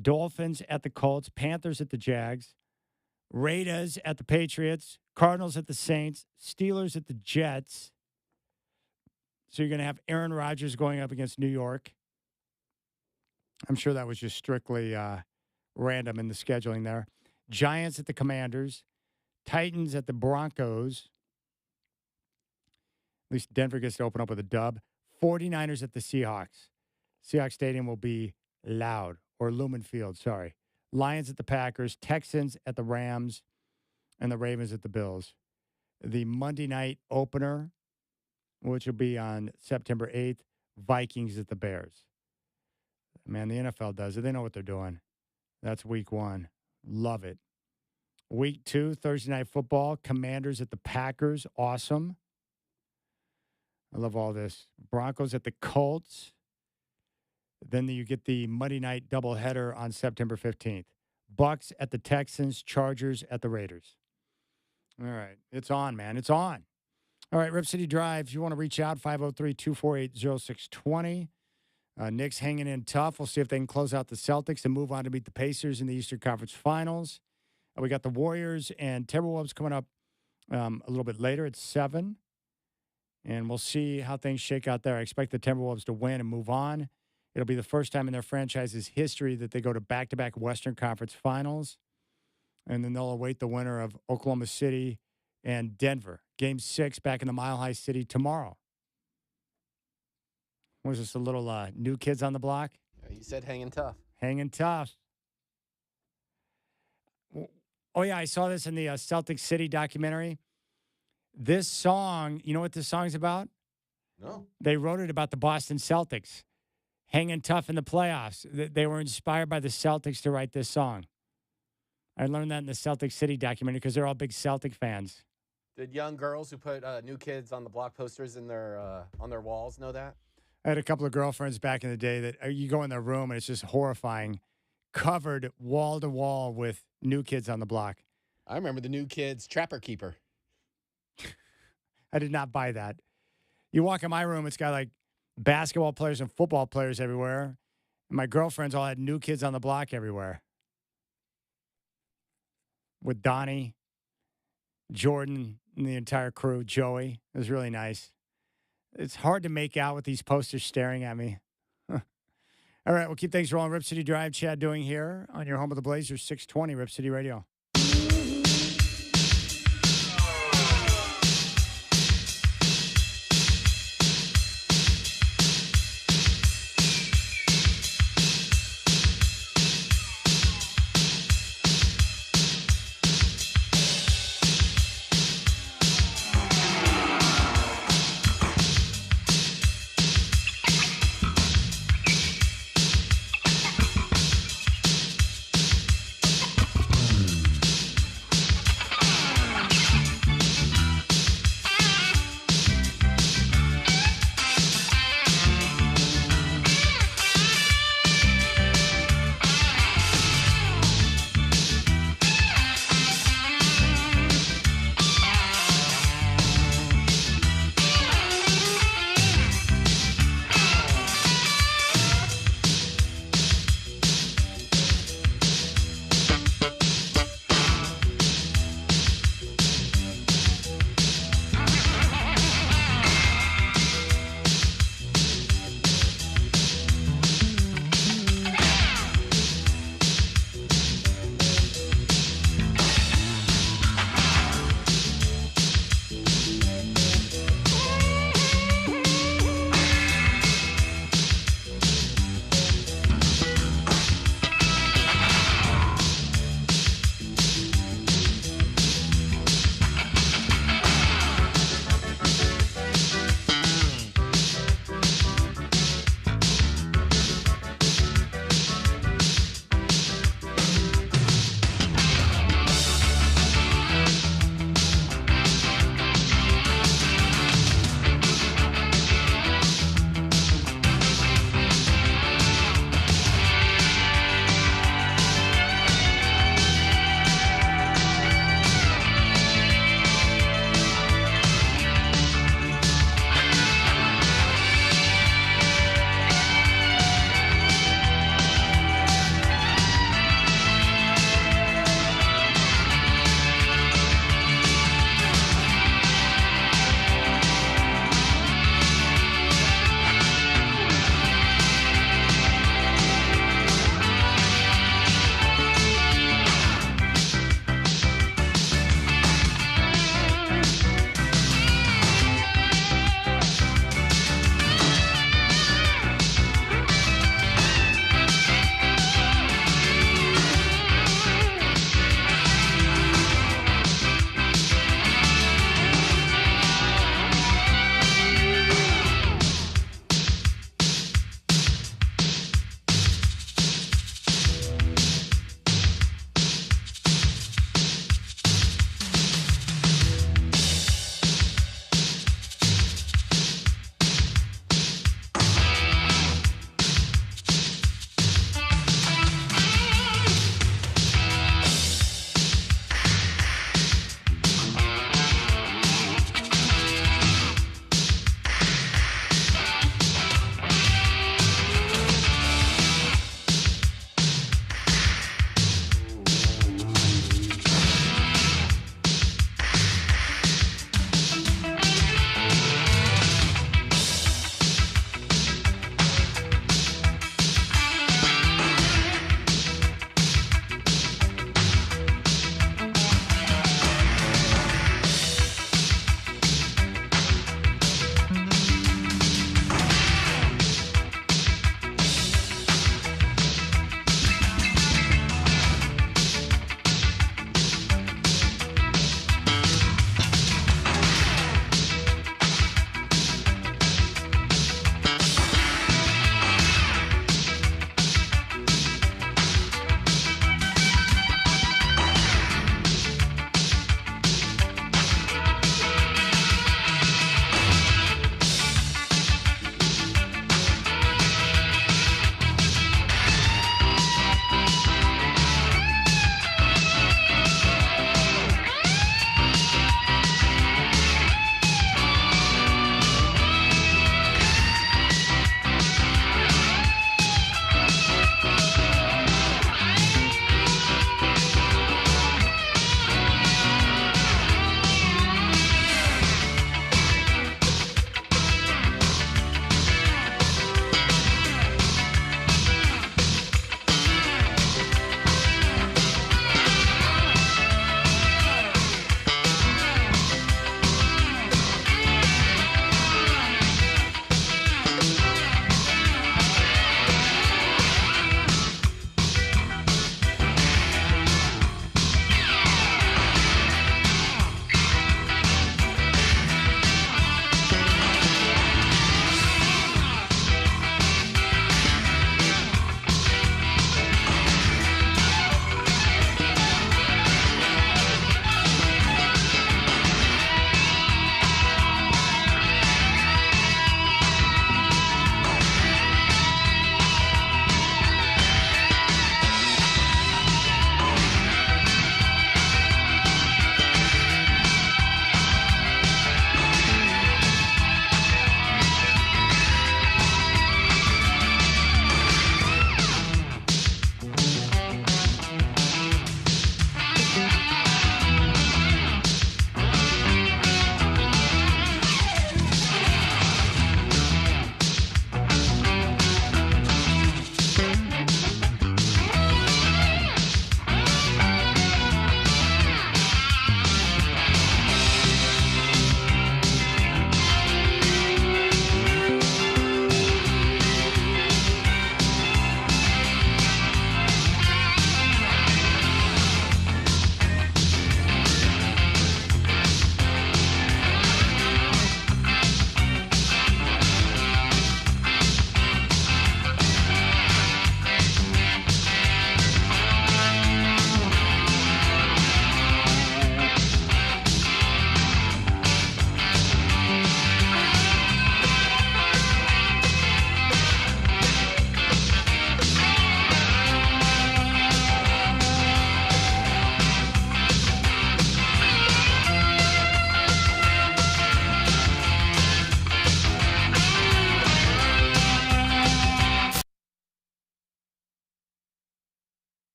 Dolphins at the Colts, Panthers at the Jags, Raiders at the Patriots, Cardinals at the Saints, Steelers at the Jets. So you're going to have Aaron Rodgers going up against New York. I'm sure that was just strictly random in the scheduling there. Giants at the Commanders, Titans at the Broncos. At least Denver gets to open up with a dub. 49ers at the Seahawks. Seahawks Stadium will be loud, or Lumen Field, sorry. Lions at the Packers, Texans at the Rams, and the Ravens at the Bills. The Monday night opener, which will be on September 8th, Vikings at the Bears. Man, the NFL does it. They know what they're doing. That's week 1. Love it. Week 2, Thursday Night Football, Commanders at the Packers. Awesome. I love all this. Broncos at the Colts. Then you get the Monday night doubleheader on September 15th. Bucks at the Texans, Chargers at the Raiders. All right. It's on, man. It's on. All right, Rip City Drive. If you want to reach out, 503-248-0620. Knicks hanging in tough. We'll see if they can close out the Celtics and move on to beat the Pacers in the Eastern Conference Finals. We got the Warriors and Timberwolves coming up a little bit later at 7. And we'll see how things shake out there. I expect the Timberwolves to win and move on. It'll be the first time in their franchise's history that they go to back-to-back Western Conference Finals. And then they'll await the winner of Oklahoma City and Denver. Game 6 back in the Mile High City tomorrow. Was this a little New Kids on the Block? You said hanging tough. Hanging tough. Oh, yeah, I saw this in the Celtic City documentary. This song, you know what this song's about? No. They wrote it about the Boston Celtics hanging tough in the playoffs. They were inspired by the Celtics to write this song. I learned that in the Celtic City documentary because they're all big Celtic fans. Did young girls who put New Kids on the Block posters in their on their walls know that? I had a couple of girlfriends back in the day that you go in their room and it's just horrifying, covered wall to wall with New Kids on the Block. I remember the New Kids Trapper Keeper. I did not buy that. You walk in my room, it's got like basketball players and football players everywhere. And my girlfriends all had New Kids on the Block everywhere. With Donnie, Jordan, and the entire crew, Joey. It was really nice. It's hard to make out with these posters staring at me. All right, we'll keep things rolling. Rip City Drive, Chad Doing here on your home of the Blazers, 620 Rip City Radio.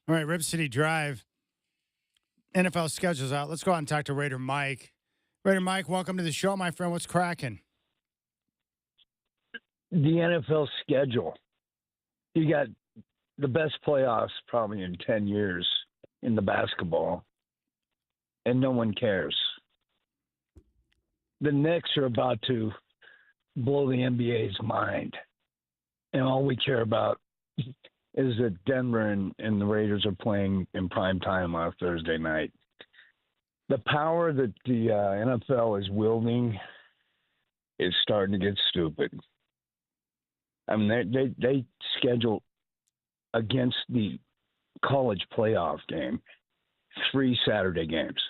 All right, Rip City Drive. NFL schedule's out. Let's go out and talk to Raider Mike. Raider Mike, welcome to the show, my friend. What's cracking? The NFL schedule. You got the best playoffs probably in 10 years in the basketball, and no one cares. The Knicks are about to blow the NBA's mind, and all we care about is that Denver and the Raiders are playing in prime time on Thursday night. The power that the NFL is wielding is starting to get stupid. I mean, they schedule against the college playoff game 3 Saturday games.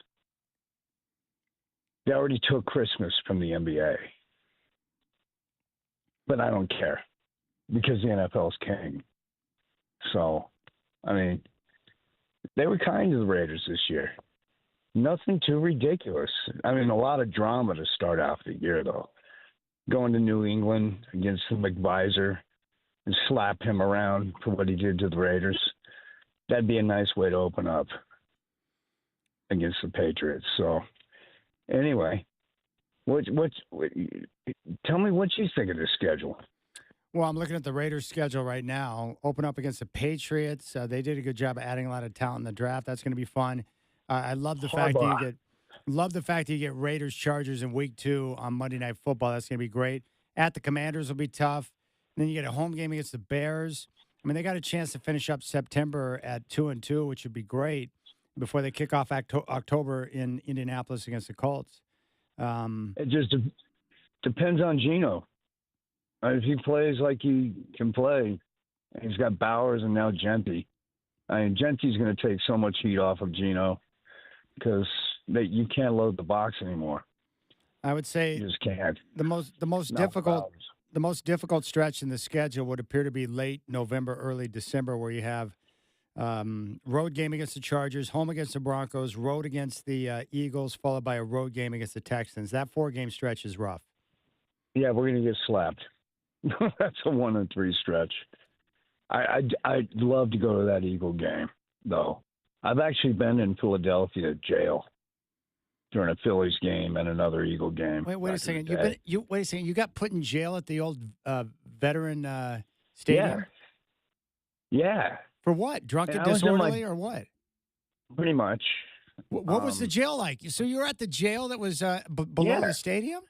They already took Christmas from the NBA. But I don't care because the NFL's king. So, I mean, they were kind to the Raiders this year. Nothing too ridiculous. I mean, a lot of drama to start off the year, though. Going to New England against the McVisor and slap him around for what he did to the Raiders. That'd be a nice way to open up against the Patriots. So, anyway, tell me what you think of this schedule. Well, I'm looking at the Raiders' schedule right now. Open up against the Patriots. They did a good job of adding a lot of talent in the draft. That's going to be fun. I love the fact that you get Raiders Chargers in week 2 on Monday Night Football. That's going to be great. At the Commanders will be tough. And then you get a home game against the Bears. I mean, they got a chance to finish up September at 2-2, which would be great before they kick off October in Indianapolis against the Colts. It just depends on Geno. If he plays like he can play, he's got Bowers and now Gentry. I mean, Gentry's going to take so much heat off of Geno because you can't load the box anymore. I would say you just can't. The most difficult stretch in the schedule would appear to be late November, early December, where you have road game against the Chargers, home against the Broncos, road against the Eagles, followed by a road game against the Texans. That 4-game stretch is rough. Yeah, we're going to get slapped. That's a 1-3 stretch. I'd love to go to that Eagle game, though. I've actually been in Philadelphia jail during a Phillies game and another Eagle game. Wait a second. Wait a second. You got put in jail at the old veteran stadium? Yeah. For what? Drunk and disorderly or what? Pretty much. What was the jail like? So you were at the jail that was below the stadium?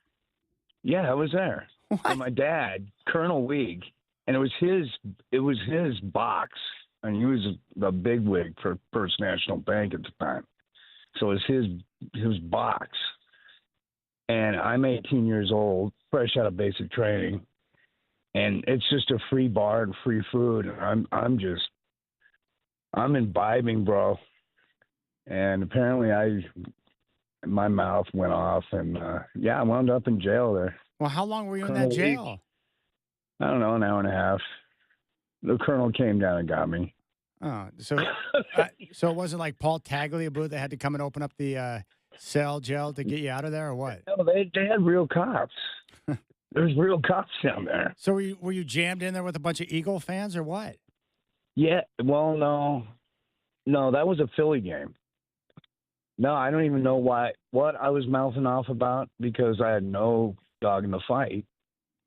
Yeah, I was there. What? And my dad, Colonel Weig, and it was his box. And he was the bigwig for First National Bank at the time. So it was his box. And I'm 18 years old, fresh out of basic training. And it's just a free bar and free food. And I'm imbibing, bro. And apparently my mouth went off and I wound up in jail there. Well, how long were you in that jail? I don't know, an hour and a half. The colonel came down and got me. Oh, so it wasn't like Paul Tagliabue that had to come and open up the jail to get you out of there, or what? No, they had real cops. There's real cops down there. So were you jammed in there with a bunch of Eagle fans, or what? Yeah, well, no, that was a Philly game. No, I don't even know what I was mouthing off about because I had no dog in the fight.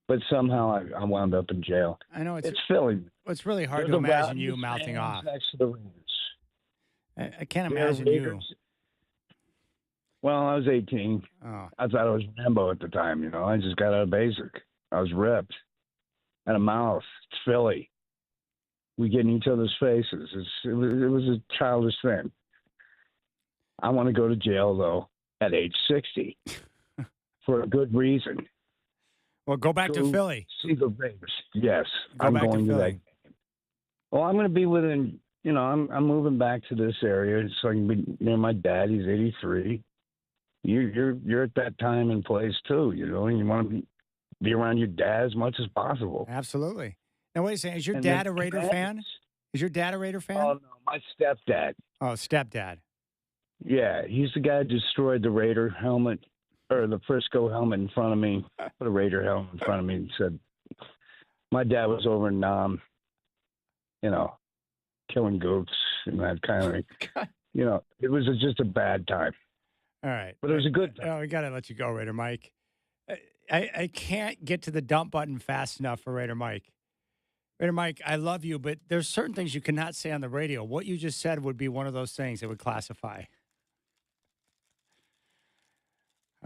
But somehow I wound up in jail. I know it's Philly. It's really hard to imagine you mouthing off. Next to the Raiders. I can't imagine you. Well, I was 18. Oh. I thought I was Rambo at the time. I just got out of basic. I was ripped. Had a mouth. It's Philly. We get in each other's faces. It was a childish thing. I want to go to jail though at age 60 for a good reason. Well, go back to Philly. See the Raiders. Yes, I'm going to that game. Well, I'm going to be within, I'm moving back to this area so I can be near my dad. He's 83. You're at that time and place too, and you want to be around your dad as much as possible. Absolutely. Now, wait a second. Is your dad a Raider fan? Is your dad a Raider fan? Oh, no, my stepdad. Oh, stepdad. Yeah, he's the guy who destroyed the Raider helmet. Or the Frisco helmet in front of me, put a Raider helmet in front of me and said, my dad was over in Nam, killing goats and that kind of thing. You know, it was just a bad time. All right. But it was a good time. Oh, we got to let you go, Raider Mike. I can't get to the dump button fast enough for Raider Mike. Raider Mike, I love you, but there's certain things you cannot say on the radio. What you just said would be one of those things that would classify.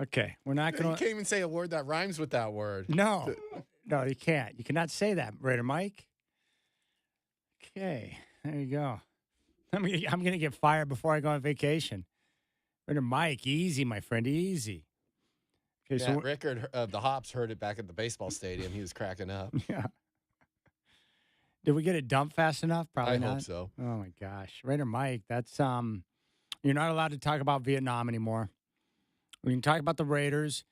Okay, we're not going You can't even say a word that rhymes with that word. No, you can't. You cannot say that, Raider Mike. Okay, there you go. I'm going to get fired before I go on vacation. Raider Mike, easy, my friend, easy. Okay, Yeah, Rickard of the Hops heard it back at the baseball stadium. He was cracking up. Yeah. Did we get it dumped fast enough? Probably I not. hope so. Oh my gosh, Raider Mike, that's you're not allowed to talk about Vietnam anymore. We can talk about the Raiders.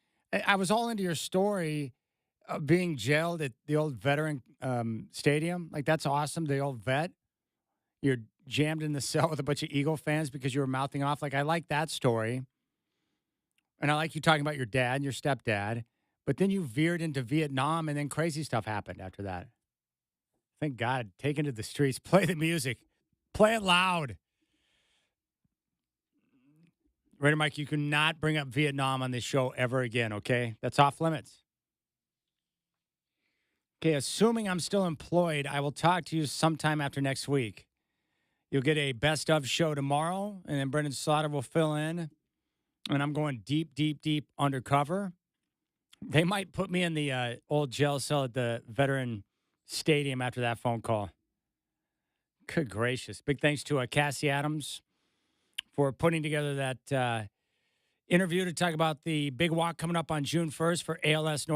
I was all into your story of being jailed at the old veteran stadium. Like, that's awesome. The old vet. You're jammed in the cell with a bunch of Eagle fans because you were mouthing off. Like, I like that story. And I like you talking about your dad and your stepdad. But then you veered into Vietnam, and then crazy stuff happened after that. Thank God. Take it to the streets. Play the music. Play it loud. Raider Mike, you cannot bring up Vietnam on this show ever again, okay? That's off limits. Okay, assuming I'm still employed, I will talk to you sometime after next week. You'll get a best of show tomorrow, and then Brendan Slaughter will fill in. And I'm going deep, deep, deep undercover. They might put me in the old jail cell at the veteran stadium after that phone call. Good gracious. Big thanks to Cassie Adams for putting together that interview to talk about the big walk coming up on June 1st for ALS North.